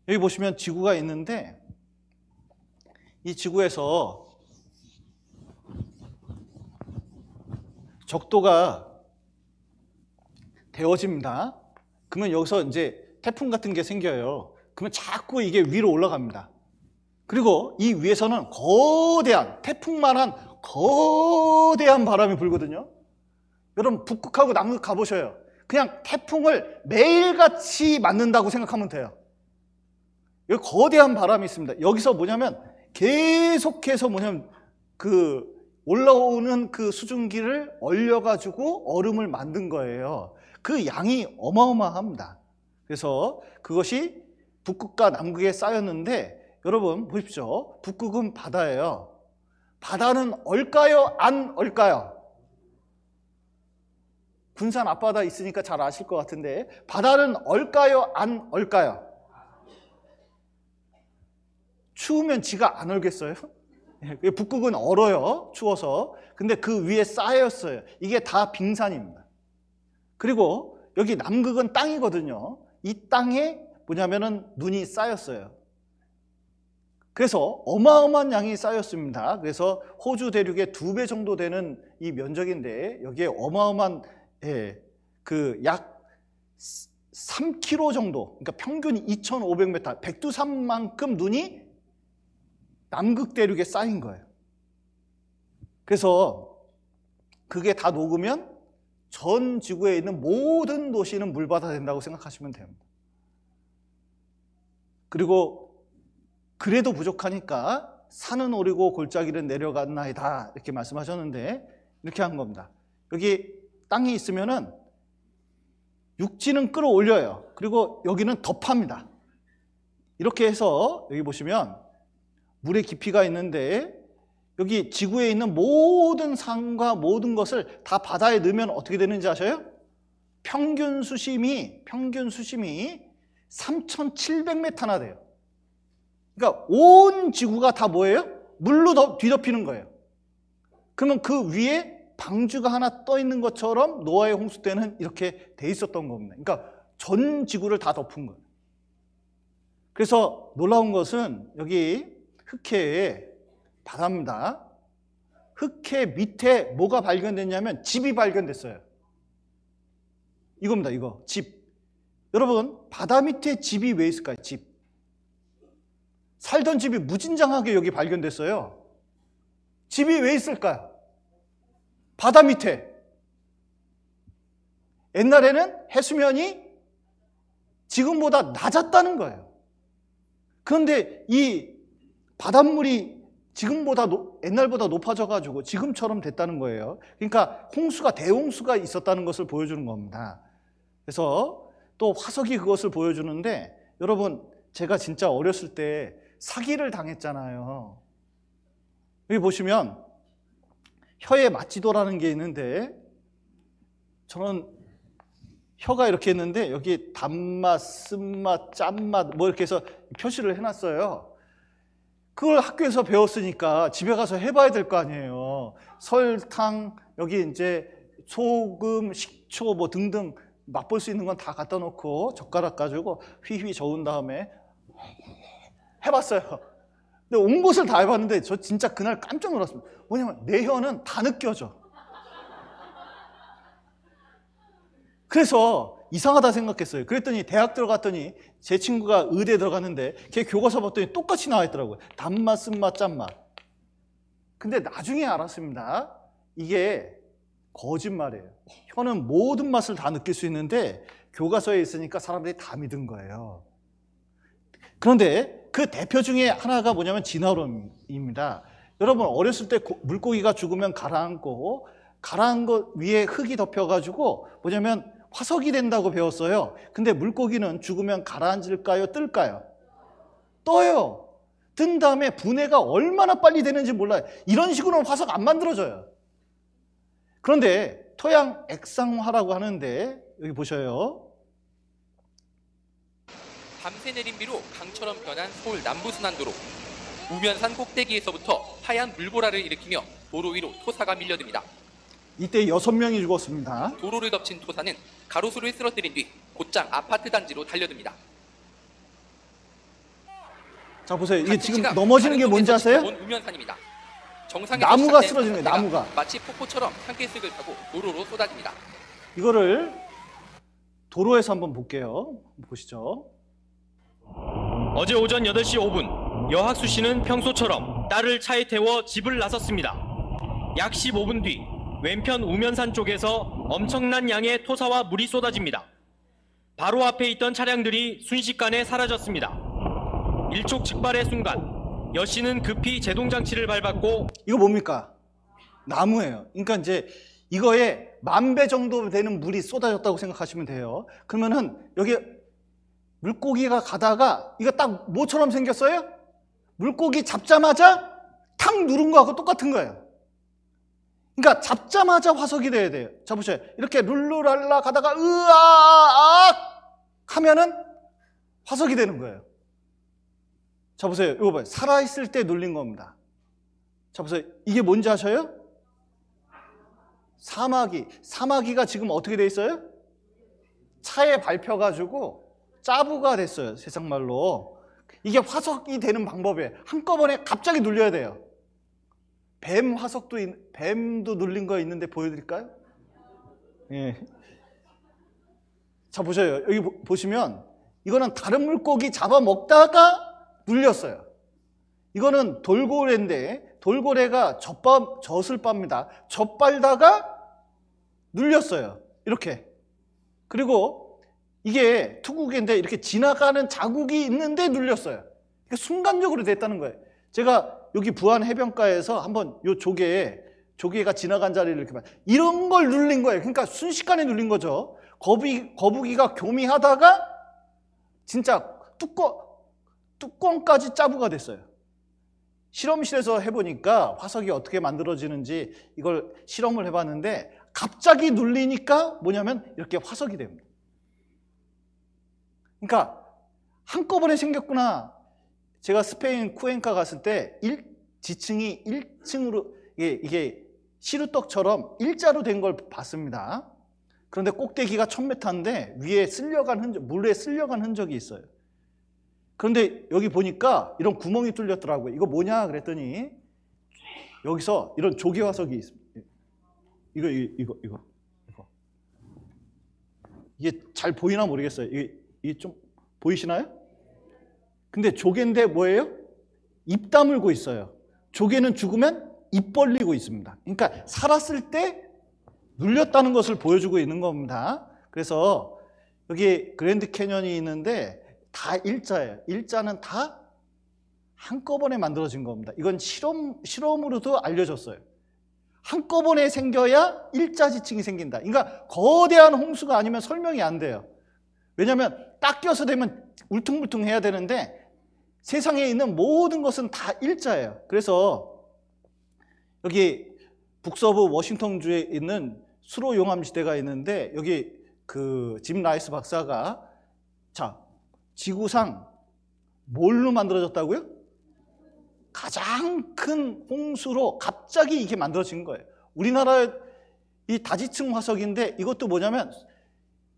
여기 보시면 지구가 있는데 이 지구에서 적도가 데워집니다. 그러면 여기서 이제 태풍 같은 게 생겨요. 그러면 자꾸 이게 위로 올라갑니다. 그리고 이 위에서는 거대한 태풍만한 거대한 바람이 불거든요. 여러분 북극하고 남극 가보셔요. 그냥 태풍을 매일같이 맞는다고 생각하면 돼요. 여기 거대한 바람이 있습니다. 여기서 뭐냐면 계속해서 뭐냐면 그 올라오는 그 수증기를 얼려가지고 얼음을 만든 거예요. 그 양이 어마어마합니다. 그래서 그것이 북극과 남극에 쌓였는데 여러분 보십시오. 북극은 바다예요. 바다는 얼까요? 안 얼까요? 군산 앞바다 있으니까 잘 아실 것 같은데 바다는 얼까요? 안 얼까요? 추우면 지가 안 얼겠어요? 북극은 얼어요. 추워서. 근데 그 위에 쌓였어요. 이게 다 빙산입니다. 그리고 여기 남극은 땅이거든요. 이 땅에 뭐냐면은 눈이 쌓였어요. 그래서 어마어마한 양이 쌓였습니다. 그래서 호주 대륙의 2배 정도 되는 이 면적인데 여기에 어마어마한 그 약 3km 정도, 그러니까 평균 2,500m, 백두산만큼 눈이 남극 대륙에 쌓인 거예요. 그래서 그게 다 녹으면 전 지구에 있는 모든 도시는 물바다 된다고 생각하시면 됩니다. 그리고 그래도 부족하니까 산은 오르고 골짜기는 내려갔나이다 이렇게 말씀하셨는데 이렇게 한 겁니다. 여기 땅이 있으면은 육지는 끌어올려요. 그리고 여기는 덮합니다. 이렇게 해서 여기 보시면 물의 깊이가 있는데 여기 지구에 있는 모든 산과 모든 것을 다 바다에 넣으면 어떻게 되는지 아셔요? 평균 수심이 3,700m나 돼요. 그러니까 온 지구가 다 뭐예요? 물로 뒤덮이는 거예요. 그러면 그 위에 방주가 하나 떠 있는 것처럼 노아의 홍수 때는 이렇게 돼 있었던 겁니다. 그러니까 전 지구를 다 덮은 거예요. 그래서 놀라운 것은 여기 흑해에 바다입니다. 흑해 밑에 뭐가 발견됐냐면 집이 발견됐어요. 이겁니다. 이거 집. 여러분 바다 밑에 집이 왜 있을까요? 집. 살던 집이 무진장하게 여기 발견됐어요. 집이 왜 있을까요? 바다 밑에. 옛날에는 해수면이 지금보다 낮았다는 거예요. 그런데 이 바닷물이 지금보다 옛날보다 높아져가지고 지금처럼 됐다는 거예요. 그러니까 홍수가 대홍수가 있었다는 것을 보여주는 겁니다. 그래서 또 화석이 그것을 보여주는데 여러분 제가 진짜 어렸을 때 사기를 당했잖아요. 여기 보시면 혀에 마취도라는 게 있는데 저는 혀가 이렇게 있는데 여기 단맛, 쓴맛, 짠맛 뭐 이렇게 해서 표시를 해놨어요. 그걸 학교에서 배웠으니까 집에 가서 해봐야 될 거 아니에요. 설탕, 여기 이제 소금, 식초 뭐 등등 맛볼 수 있는 건 다 갖다 놓고 젓가락 가지고 휘휘 저은 다음에 해봤어요. 근데 온 곳을 다 해봤는데 저 진짜 그날 깜짝 놀랐습니다. 뭐냐면 내 혀는 다 느껴져. 그래서 이상하다 생각했어요. 그랬더니 대학 들어갔더니 제 친구가 의대 들어갔는데 걔 교과서 봤더니 똑같이 나와 있더라고요. 단맛, 쓴맛, 짠맛. 근데 나중에 알았습니다. 이게 거짓말이에요. 혀는 모든 맛을 다 느낄 수 있는데 교과서에 있으니까 사람들이 다 믿은 거예요. 그런데 그 대표 중에 하나가 뭐냐면 진화론입니다. 여러분 어렸을 때 물고기가 죽으면 가라앉고 가라앉은 것 위에 흙이 덮여가지고 뭐냐면 화석이 된다고 배웠어요. 근데 물고기는 죽으면 가라앉을까요? 뜰까요? 떠요. 뜬 다음에 분해가 얼마나 빨리 되는지 몰라요. 이런 식으로는 화석 안 만들어져요. 그런데 토양 액상화라고 하는데 여기 보셔요. 밤새 내린 비로 강처럼 변한 서울 남부순환도로. 우면산 꼭대기에서부터 하얀 물보라를 일으키며 도로 위로 토사가 밀려듭니다. 이때 6명이 죽었습니다. 도로를 덮친 토사는 가로수를 쓰러뜨린 뒤 곧장 아파트 단지로 달려듭니다. 자 보세요. 이게 지금 넘어지는 게 뭔지 아세요? 우면산입니다. 나무가 쓰러지는 거예요. 나무가. 마치 폭포처럼 산기슭을 타고 도로로 쏟아집니다. 이거를 도로에서 한번 볼게요. 보시죠. 어제 오전 8시 5분 여학수 씨는 평소처럼 딸을 차에 태워 집을 나섰습니다. 약 15분 뒤 왼편 우면산 쪽에서 엄청난 양의 토사와 물이 쏟아집니다. 바로 앞에 있던 차량들이 순식간에 사라졌습니다. 일촉즉발의 순간 여 씨는 급히 제동장치를 밟았고 이거 뭡니까? 나무예요. 그러니까 이제 이거에 10,000배 정도 되는 물이 쏟아졌다고 생각하시면 돼요. 그러면은 여기 물고기가 가다가 이거 딱 뭐처럼 생겼어요? 물고기 잡자마자 탁 누른 거하고 똑같은 거예요. 그러니까 잡자마자 화석이 돼야 돼요. 자 보세요. 이렇게 룰루랄라 가다가 으아악 하면은 화석이 되는 거예요. 자 보세요. 이거 봐요. 살아있을 때 눌린 겁니다. 자 보세요. 이게 뭔지 아셔요? 사마귀가 지금 어떻게 돼 있어요? 차에 밟혀가지고 짜부가 됐어요. 세상말로. 이게 화석이 되는 방법이에요. 한꺼번에 갑자기 눌려야 돼요. 뱀도 눌린 거 있는데 보여드릴까요? 예. 자 보세요. 여기 보시면 이거는 다른 물고기 잡아먹다가 눌렸어요. 이거는 돌고래인데 돌고래가 젖을 빱니다. 젖 빨다가 눌렸어요. 이렇게. 그리고 이게 투구개인데 이렇게 지나가는 자국이 있는데 눌렸어요. 그러니까 순간적으로 됐다는 거예요. 제가 여기 부안 해변가에서 한번 요 조개가 지나간 자리를 이렇게 이런 걸 눌린 거예요. 그러니까 순식간에 눌린 거죠. 거북이가 교미하다가 진짜 뚜껑까지 짜부가 됐어요. 실험실에서 해보니까 화석이 어떻게 만들어지는지 이걸 실험을 해봤는데 갑자기 눌리니까 뭐냐면 이렇게 화석이 됩니다. 그러니까 한꺼번에 생겼구나. 제가 스페인 쿠엔카 갔을 때 지층이 1층으로 이게 시루떡처럼 일자로 된 걸 봤습니다. 그런데 꼭대기가 1000m인데 위에 쓸려간 흔적, 물에 쓸려간 흔적이 있어요. 그런데 여기 보니까 이런 구멍이 뚫렸더라고요. 이거 뭐냐 그랬더니 여기서 이런 조개 화석이 있습니다. 이거. 이게 잘 보이나 모르겠어요. 이게 좀 보이시나요? 근데 조개인데 뭐예요? 입 다물고 있어요. 조개는 죽으면 입 벌리고 있습니다. 그러니까 살았을 때 눌렸다는 것을 보여주고 있는 겁니다. 그래서 여기 그랜드 캐년이 있는데 다 일자예요. 일자는 다 한꺼번에 만들어진 겁니다. 이건 실험으로도 알려졌어요. 한꺼번에 생겨야 일자 지층이 생긴다. 그러니까 거대한 홍수가 아니면 설명이 안 돼요. 왜냐하면 딱 껴서 되면 울퉁불퉁해야 되는데 세상에 있는 모든 것은 다 일자예요. 그래서 여기 북서부 워싱턴주에 있는 수로 용암지대가 있는데 여기 그 짐 라이스 박사가 자 지구상 뭘로 만들어졌다고요? 가장 큰 홍수로 갑자기 이게 만들어진 거예요. 우리나라의 이 다지층 화석인데 이것도 뭐냐면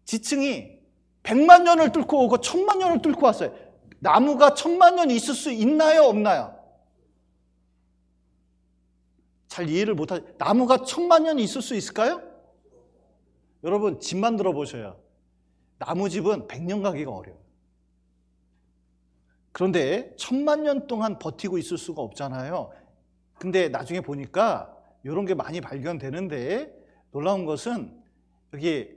지층이 100만 년을 뚫고 오고 1000만 년을 뚫고 왔어요. 나무가 1000만 년 있을 수 있나요? 없나요? 잘 이해를 못하죠. 나무가 1000만 년 있을 수 있을까요? 여러분 집 만들어 보셔요. 나무집은 100년 가기가 어려워요. 그런데 1000만 년 동안 버티고 있을 수가 없잖아요. 근데 나중에 보니까 이런 게 많이 발견되는데 놀라운 것은 여기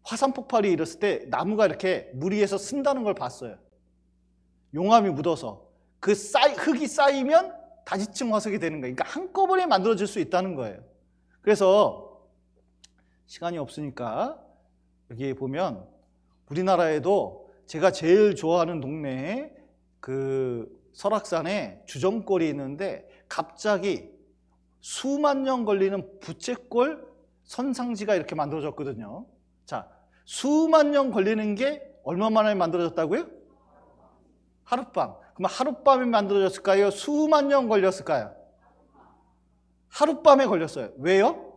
화산 폭발이 일었을 때 나무가 이렇게 물 위에서 쓴다는 걸 봤어요. 용암이 묻어서 그 흙이 쌓이면 다지층 화석이 되는 거예요. 그러니까 한꺼번에 만들어질 수 있다는 거예요. 그래서 시간이 없으니까 여기 보면 우리나라에도 제가 제일 좋아하는 동네에 그 설악산에 주정골이 있는데 갑자기 수만 년 걸리는 부채꼴 선상지가 이렇게 만들어졌거든요. 자, 수만 년 걸리는 게 얼마 만에 만들어졌다고요? 하룻밤. 그럼 하룻밤에 만들어졌을까요? 수만 년 걸렸을까요? 하룻밤에 걸렸어요. 왜요?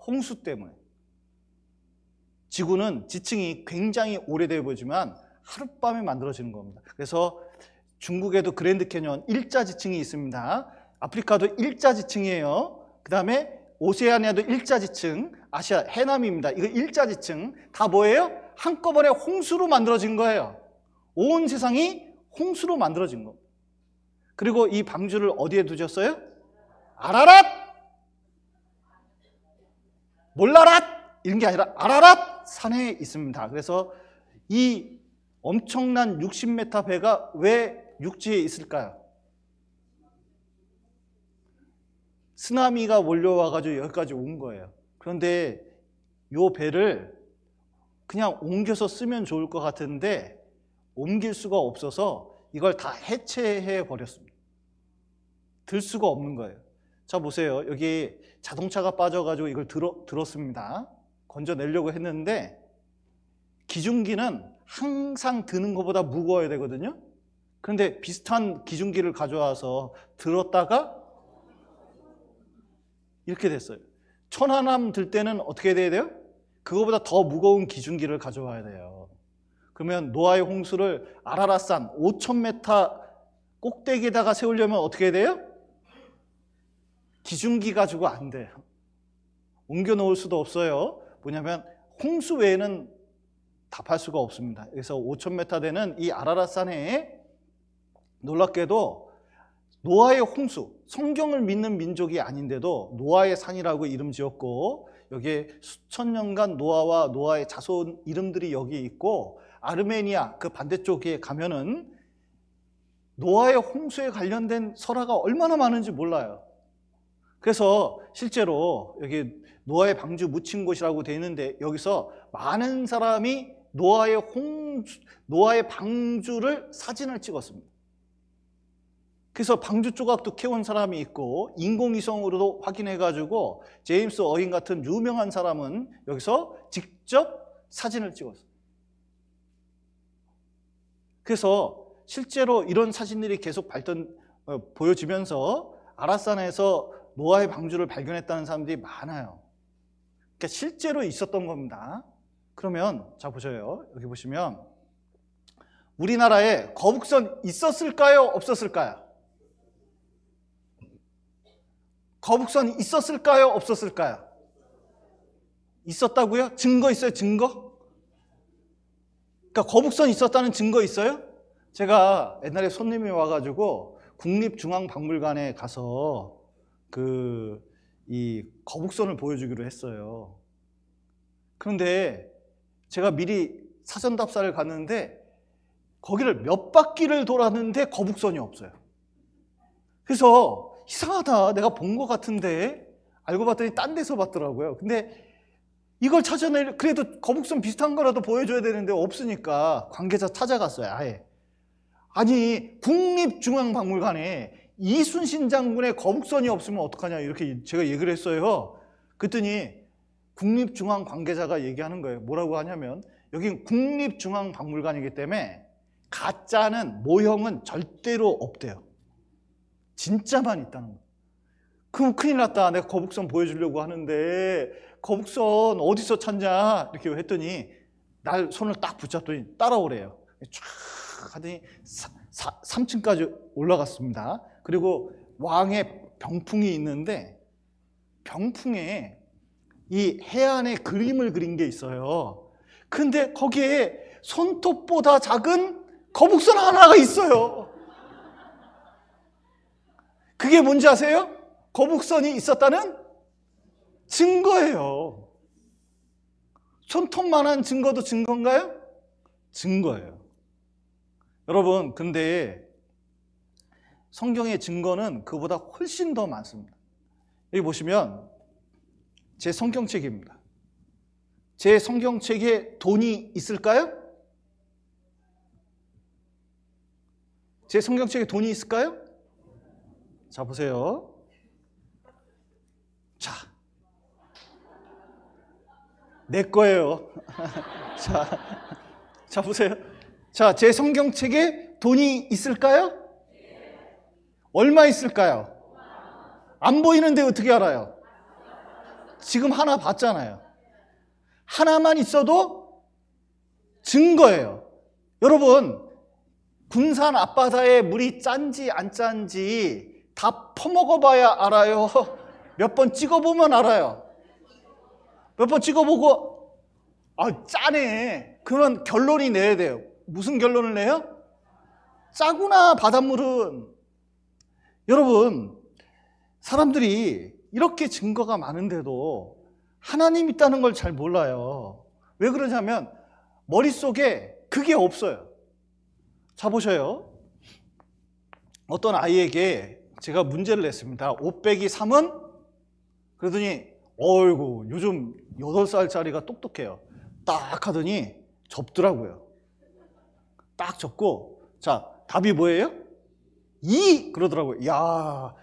홍수 때문에. 지구는 지층이 굉장히 오래돼 보이지만 하룻밤에 만들어지는 겁니다. 그래서 중국에도 그랜드 캐년 일자 지층이 있습니다. 아프리카도 일자 지층이에요. 그 다음에 오세아니아도 일자 지층, 아시아 해남입니다. 이거 일자 지층 다 뭐예요? 한꺼번에 홍수로 만들어진 거예요. 온 세상이 홍수로 만들어진 겁니다. 그리고 이 방주를 어디에 두셨어요? 아라랏! 몰라랏! 이런 게 아니라 아라랏 산에 있습니다. 그래서 이 엄청난 60m 배가 왜 육지에 있을까요? 쓰나미가 몰려와가지고 여기까지 온 거예요. 그런데 이 배를 그냥 옮겨서 쓰면 좋을 것 같은데 옮길 수가 없어서 이걸 다 해체해 버렸습니다. 들 수가 없는 거예요. 자 보세요. 여기 자동차가 빠져가지고 이걸 들었습니다. 건져내려고 했는데 기중기는 항상 드는 것보다 무거워야 되거든요. 그런데 비슷한 기중기를 가져와서 들었다가 이렇게 됐어요. 천안함 들 때는 어떻게 돼야 돼요? 그거보다 더 무거운 기중기를 가져와야 돼요. 그러면 노아의 홍수를 아라랏산 5000m 꼭대기에다가 세우려면 어떻게 해야 돼요? 기중기 가지고 안 돼요. 옮겨 놓을 수도 없어요. 뭐냐면 홍수 외에는 답할 수가 없습니다. 그래서 5000m 되는 이 아라랏산에 놀랍게도 노아의 홍수, 성경을 믿는 민족이 아닌데도 노아의 산이라고 이름 지었고 여기에 수천 년간 노아와 노아의 자손 이름들이 여기 있고 아르메니아 그 반대쪽에 가면은 노아의 홍수에 관련된 설화가 얼마나 많은지 몰라요. 그래서 실제로 여기 노아의 방주 묻힌 곳이라고 되어 있는데 여기서 많은 사람이 노아의 방주를 사진을 찍었습니다. 그래서 방주 조각도 캐온 사람이 있고 인공위성으로도 확인해가지고 제임스 어인 같은 유명한 사람은 여기서 직접 사진을 찍었어요. 그래서 실제로 이런 사진들이 계속 보여지면서 아라산에서 노아의 방주를 발견했다는 사람들이 많아요. 그러니까 실제로 있었던 겁니다. 그러면 자 보셔요. 여기 보시면 우리나라에 거북선 있었을까요? 없었을까요? 거북선 있었을까요? 없었을까요? 있었다고요? 증거 있어요? 증거? 그러니까 거북선 있었다는 증거 있어요? 제가 옛날에 손님이 와가지고 국립중앙박물관에 가서 이 거북선을 보여주기로 했어요. 그런데 제가 미리 사전 답사를 갔는데 거기를 몇 바퀴를 돌았는데 거북선이 없어요. 그래서 이상하다, 내가 본 것 같은데 알고 봤더니 딴 데서 봤더라고요. 근데 이걸 찾아낼, 그래도 거북선 비슷한 거라도 보여줘야 되는데 없으니까 관계자 찾아갔어요. 아예. 아니 국립중앙박물관에 이순신 장군의 거북선이 없으면 어떡하냐 이렇게 제가 얘기를 했어요. 그랬더니 국립중앙 관계자가 얘기하는 거예요. 뭐라고 하냐면 여긴 국립중앙박물관이기 때문에 가짜는 모형은 절대로 없대요. 진짜만 있다는 거예요. 그럼 큰일 났다. 내가 거북선 보여주려고 하는데 거북선 어디서 찾냐 이렇게 했더니 날 손을 딱 붙잡더니 따라오래요. 쫙 하더니 3층까지 올라갔습니다. 그리고 왕의 병풍이 있는데 병풍에 이 해안의 그림을 그린 게 있어요. 근데 거기에 손톱보다 작은 거북선 하나가 있어요. 그게 뭔지 아세요? 거북선이 있었다는 증거예요. 손톱만한 증거도 증거인가요? 증거예요. 여러분, 근데 성경의 증거는 그보다 훨씬 더 많습니다. 여기 보시면 제 성경책입니다. 제 성경책에 돈이 있을까요? 제 성경책에 돈이 있을까요? 자, 보세요. 내 거예요. 자, 보세요. 자, 제 성경책에 돈이 있을까요? 얼마 있을까요? 안 보이는데 어떻게 알아요? 지금 하나 봤잖아요. 하나만 있어도 증거예요. 여러분, 군산 앞바다에 물이 짠지 안 짠지 다 퍼먹어봐야 알아요? 몇 번 찍어보면 알아요. 몇 번 찍어보고 짜네. 그러면 결론이 내야 돼요. 무슨 결론을 내요? 짜구나 바닷물은. 여러분, 사람들이 이렇게 증거가 많은데도 하나님 있다는 걸 잘 몰라요. 왜 그러냐면 머릿속에 그게 없어요. 자, 보셔요. 어떤 아이에게 제가 문제를 냈습니다. 5 빼기 3은? 그러더니 어이구, 요즘 8살짜리가 똑똑해요. 딱 하더니 접더라고요. 딱 접고, 자, 답이 뭐예요? 2! 그러더라고요. 야,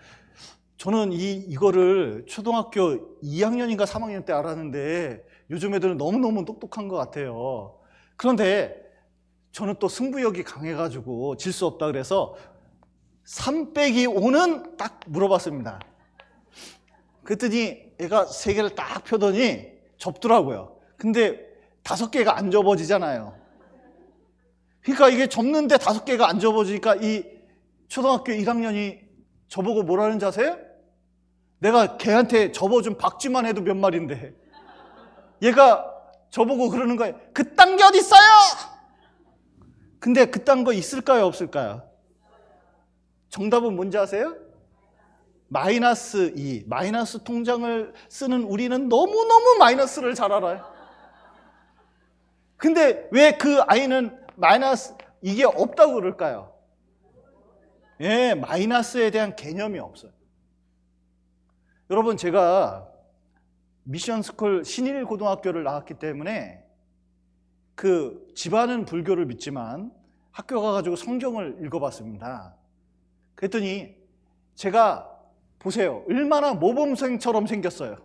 저는 이거를 초등학교 2학년인가 3학년 때 알았는데 요즘 애들은 너무너무 똑똑한 것 같아요. 그런데 저는 또 승부욕이 강해가지고 질 수 없다 그래서 3 빼기 5는 딱 물어봤습니다. 그랬더니 애가 3개를 딱 펴더니 접더라고요. 근데 5개가 안 접어지잖아요. 그러니까 이게 접는데 5개가 안 접어지니까 이 초등학교 1학년이 저보고 뭐라는지 아세요? 내가 걔한테 접어준 박쥐만 해도 몇 마리인데 얘가 저보고 그러는 거예요. 그딴 게 어딨어요? 근데 그딴 거 있을까요? 없을까요? 정답은 뭔지 아세요? -2. 마이너스 통장을 쓰는 우리는 너무너무 마이너스를 잘 알아요. 근데 왜 그 아이는 마이너스 이게 없다고 그럴까요? 예, 마이너스에 대한 개념이 없어요. 여러분, 제가 미션스쿨 신일 고등학교를 나왔기 때문에 그 집안은 불교를 믿지만 학교 가가지고 성경을 읽어봤습니다. 그랬더니 제가 보세요. 얼마나 모범생처럼 생겼어요.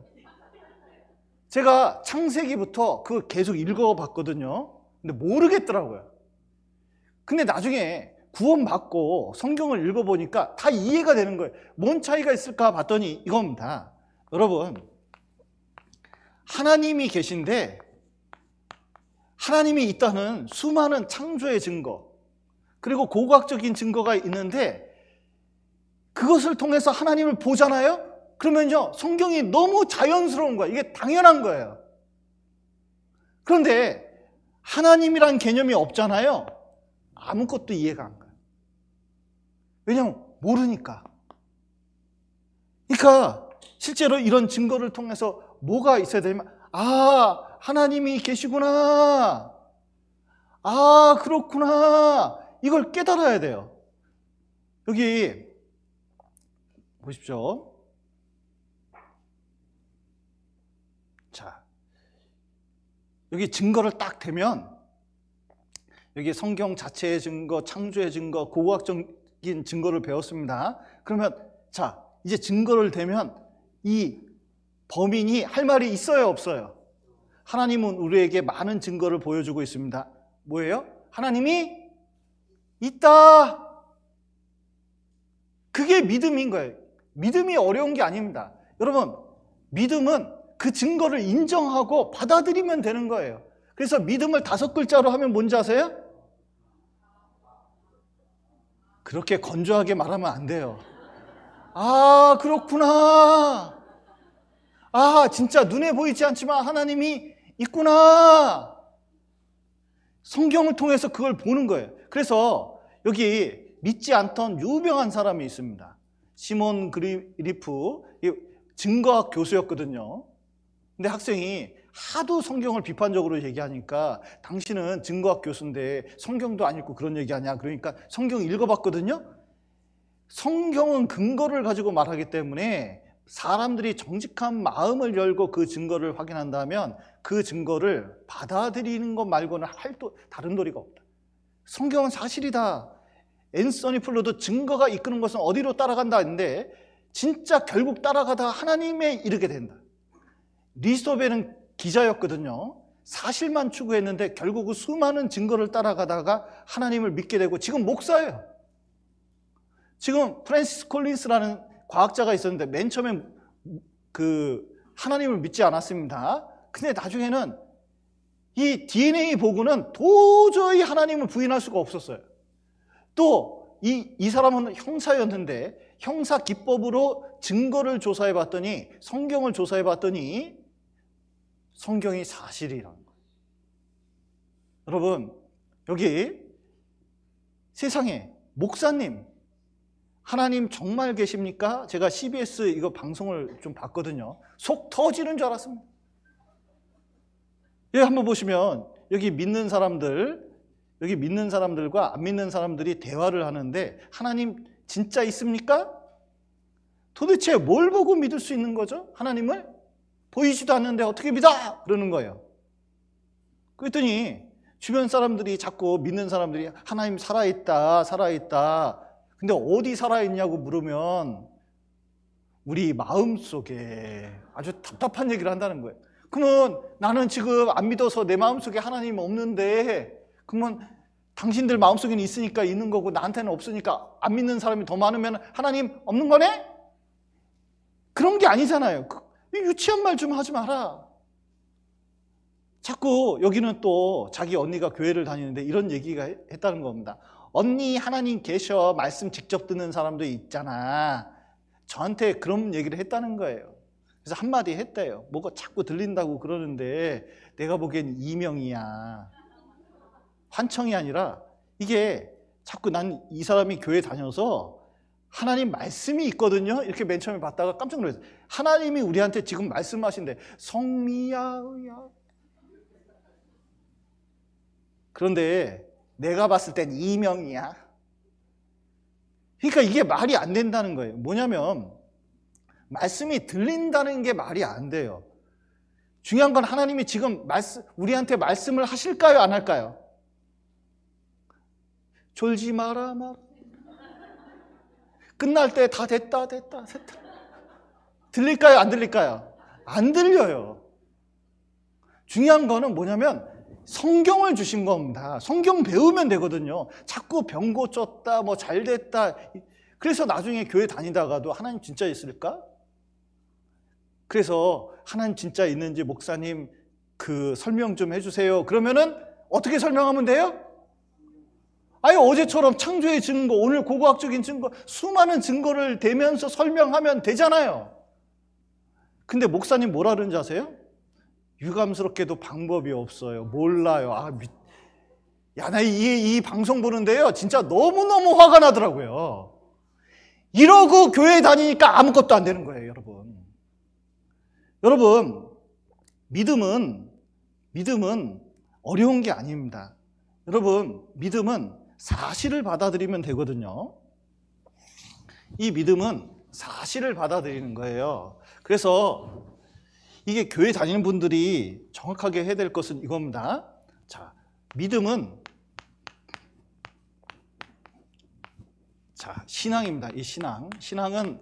제가 창세기부터 그거 계속 읽어봤거든요. 근데 모르겠더라고요. 근데 나중에 구원받고 성경을 읽어보니까 다 이해가 되는 거예요. 뭔 차이가 있을까 봤더니 이겁니다. 여러분, 하나님이 계신데 하나님이 있다는 수많은 창조의 증거, 그리고 고고학적인 증거가 있는데 그것을 통해서 하나님을 보잖아요? 그러면요, 성경이 너무 자연스러운 거예요. 이게 당연한 거예요. 그런데 하나님이란 개념이 없잖아요. 아무것도 이해가 안 가요. 왜냐하면 모르니까. 그러니까 실제로 이런 증거를 통해서 뭐가 있어야 되냐면, 아, 하나님이 계시구나. 아, 그렇구나. 이걸 깨달아야 돼요. 여기 보십시오. 자, 여기 증거를 딱 대면 여기 성경 자체의 증거, 창조의 증거, 고고학적인 증거를 배웠습니다. 그러면 자, 이제 증거를 대면 이 범인이 할 말이 있어요, 없어요? 하나님은 우리에게 많은 증거를 보여주고 있습니다. 뭐예요? 하나님이 있다. 그게 믿음인 거예요. 믿음이 어려운 게 아닙니다. 여러분, 믿음은 그 증거를 인정하고 받아들이면 되는 거예요. 그래서 믿음을 5글자로 하면 뭔지 아세요? 그렇게 건조하게 말하면 안 돼요. 아, 그렇구나. 아, 진짜 눈에 보이지 않지만 하나님이 있구나. 성경을 통해서 그걸 보는 거예요. 그래서 여기 믿지 않던 유명한 사람이 있습니다. 시몬 그리프, 증거학 교수였거든요. 근데 학생이 하도 성경을 비판적으로 얘기하니까 당신은 증거학 교수인데 성경도 안 읽고 그런 얘기하냐. 그러니까 성경 읽어봤거든요. 성경은 근거를 가지고 말하기 때문에 사람들이 정직한 마음을 열고 그 증거를 확인한다면 그 증거를 받아들이는 것 말고는 다른 도리가 없다. 성경은 사실이다. 앤서니 플러도 증거가 이끄는 것은 어디로 따라간다 했는데 진짜 결국 따라가다가 하나님에 이르게 된다. 리스토베는 기자였거든요. 사실만 추구했는데 결국은 수많은 증거를 따라가다가 하나님을 믿게 되고 지금 목사예요. 지금 프랜시스 콜린스라는 과학자가 있었는데 맨 처음에 하나님을 믿지 않았습니다. 근데 나중에는 이 DNA 보고는 도저히 하나님을 부인할 수가 없었어요. 또 이 사람은 형사였는데 형사 기법으로 증거를 조사해 봤더니, 성경을 조사해 봤더니 성경이 사실이라는 거예요. 여러분, 여기 세상에 목사님, 하나님 정말 계십니까? 제가 CBS 이거 방송을 좀 봤거든요. 속 터지는 줄 알았습니다. 여기 한번 보시면 여기 믿는 사람들과 안 믿는 사람들이 대화를 하는데 하나님 진짜 있습니까? 도대체 뭘 보고 믿을 수 있는 거죠? 하나님을? 보이지도 않는데 어떻게 믿어? 그러는 거예요. 그랬더니 주변 사람들이 자꾸 믿는 사람들이 하나님 살아있다, 살아있다. 근데 어디 살아있냐고 물으면 우리 마음속에 아주 답답한 얘기를 한다는 거예요. 그러면 나는 지금 안 믿어서 내 마음속에 하나님 없는데, 그러면 당신들 마음속에는 있으니까 있는 거고 나한테는 없으니까 안 믿는 사람이 더 많으면 하나님 없는 거네? 그런 게 아니잖아요. 유치한 말 좀 하지 마라. 자꾸 여기는 또 자기 언니가 교회를 다니는데 이런 얘기가 했다는 겁니다. 언니 하나님 계셔, 말씀 직접 듣는 사람도 있잖아. 저한테 그런 얘기를 했다는 거예요. 그래서 한마디 했대요. 뭐가 자꾸 들린다고 그러는데 내가 보기엔 이명이야. 환청이 아니라 이게 자꾸 난 이 사람이 교회 다녀서 하나님 말씀이 있거든요. 이렇게 맨 처음에 봤다가 깜짝 놀랐어요. 하나님이 우리한테 지금 말씀하신대. 성미야의야. 그런데 내가 봤을 땐 이명이야. 그러니까 이게 말이 안 된다는 거예요. 뭐냐면 말씀이 들린다는 게 말이 안 돼요. 중요한 건 하나님이 지금 우리한테 말씀을 하실까요? 안 할까요? 졸지 마라. 끝날 때 다 됐다. 들릴까요? 안 들릴까요? 안 들려요. 중요한 거는 뭐냐면 성경을 주신 겁니다. 성경 배우면 되거든요. 자꾸 병 고쳤다, 뭐 잘 됐다. 그래서 나중에 교회 다니다가도 하나님 진짜 있을까? 그래서 하나님 진짜 있는지 목사님 그 설명 좀 해주세요. 그러면은 어떻게 설명하면 돼요? 아니 어제처럼 창조의 증거, 오늘 고고학적인 증거, 수많은 증거를 대면서 설명하면 되잖아요. 근데 목사님 뭐라 그러는지 아세요? 유감스럽게도 방법이 없어요. 몰라요. 나 이 방송 보는데요. 진짜 너무너무 화가 나더라고요. 이러고 교회 다니니까 아무것도 안 되는 거예요, 여러분. 여러분, 믿음은 어려운 게 아닙니다. 여러분, 믿음은 사실을 받아들이면 되거든요. 이 믿음은 사실을 받아들이는 거예요. 그래서 이게 교회 다니는 분들이 정확하게 해야 될 것은 이겁니다. 자, 믿음은 신앙입니다. 이 신앙은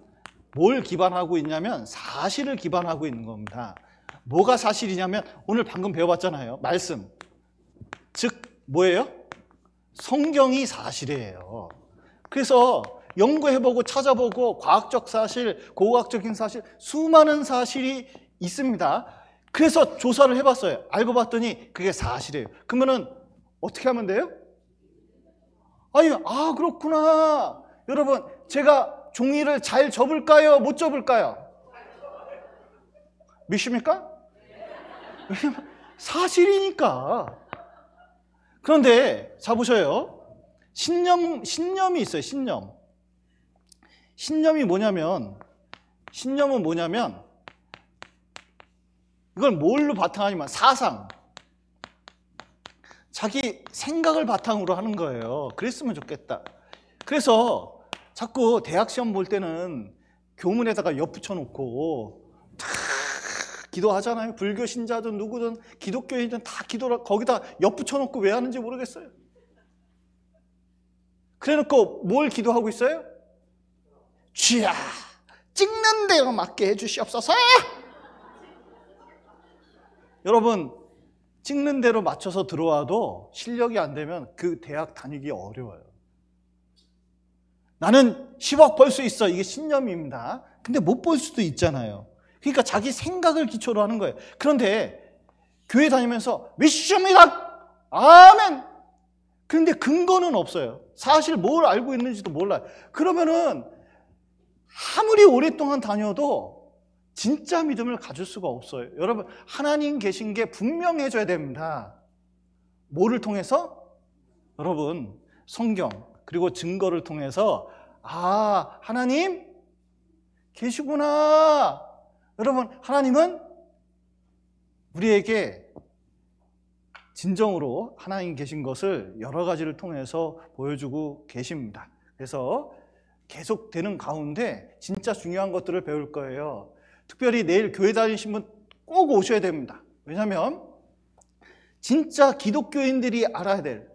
뭘 기반하고 있냐면 사실을 기반하고 있는 겁니다. 뭐가 사실이냐면 오늘 방금 배워봤잖아요. 말씀. 즉 뭐예요? 성경이 사실이에요. 그래서 연구해보고 찾아보고 과학적 사실, 고고학적인 사실, 수많은 사실이 있습니다. 그래서 조사를 해봤어요. 알고 봤더니 그게 사실이에요. 그러면은 어떻게 하면 돼요? 그렇구나. 여러분, 제가 종이를 잘 접을까요? 못 접을까요? 믿습니까? 왜냐면 사실이니까. 그런데 자 보셔요. 신념이 있어요. 신념은 뭐냐면 이걸 뭘로 바탕하냐면 사상, 자기 생각을 바탕으로 하는 거예요. 그랬으면 좋겠다. 그래서 자꾸 대학 시험 볼 때는 교문에다가 엿 붙여놓고 다 기도하잖아요. 불교 신자든 누구든 기독교인든 다 기도를 거기다 엿 붙여놓고 왜 하는지 모르겠어요. 그래놓고 뭘 기도하고 있어요? 주야, 찍는 대로 맞게 해주시옵소서. 여러분, 찍는 대로 맞춰서 들어와도 실력이 안 되면 그 대학 다니기 어려워요. 나는 10억 벌 수 있어. 이게 신념입니다. 근데 못 벌 수도 있잖아요. 그러니까 자기 생각을 기초로 하는 거예요. 그런데 교회 다니면서 믿습니다. 아멘. 그런데 근거는 없어요. 사실 뭘 알고 있는지도 몰라요. 그러면은 아무리 오랫동안 다녀도 진짜 믿음을 가질 수가 없어요. 여러분, 하나님 계신 게 분명해져야 됩니다. 뭐를 통해서? 여러분, 성경 그리고 증거를 통해서 하나님 계시구나. 여러분, 하나님은 우리에게 진정으로 하나님 계신 것을 여러 가지를 통해서 보여주고 계십니다. 그래서 계속되는 가운데 진짜 중요한 것들을 배울 거예요. 특별히 내일 교회 다니신 분 꼭 오셔야 됩니다. 왜냐하면 진짜 기독교인들이 알아야 될,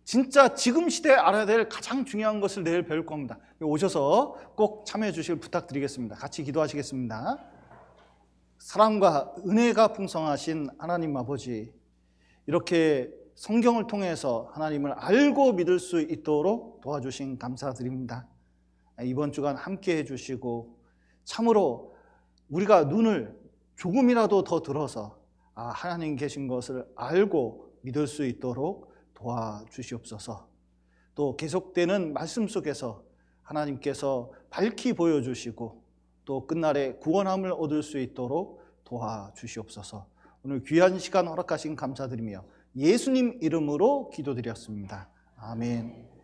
진짜 지금 시대에 알아야 될 가장 중요한 것을 내일 배울 겁니다. 오셔서 꼭 참여해 주시길 부탁드리겠습니다. 같이 기도하시겠습니다. 사랑과 은혜가 풍성하신 하나님 아버지, 이렇게 성경을 통해서 하나님을 알고 믿을 수 있도록 도와주신 감사드립니다. 이번 주간 함께 해주시고 참으로 우리가 눈을 조금이라도 더 들어서 하나님 계신 것을 알고 믿을 수 있도록 도와주시옵소서. 또 계속되는 말씀 속에서 하나님께서 밝히 보여주시고 또 끝날에 구원함을 얻을 수 있도록 도와주시옵소서. 오늘 귀한 시간 허락하신 감사드리며 예수님 이름으로 기도드렸습니다. 아멘.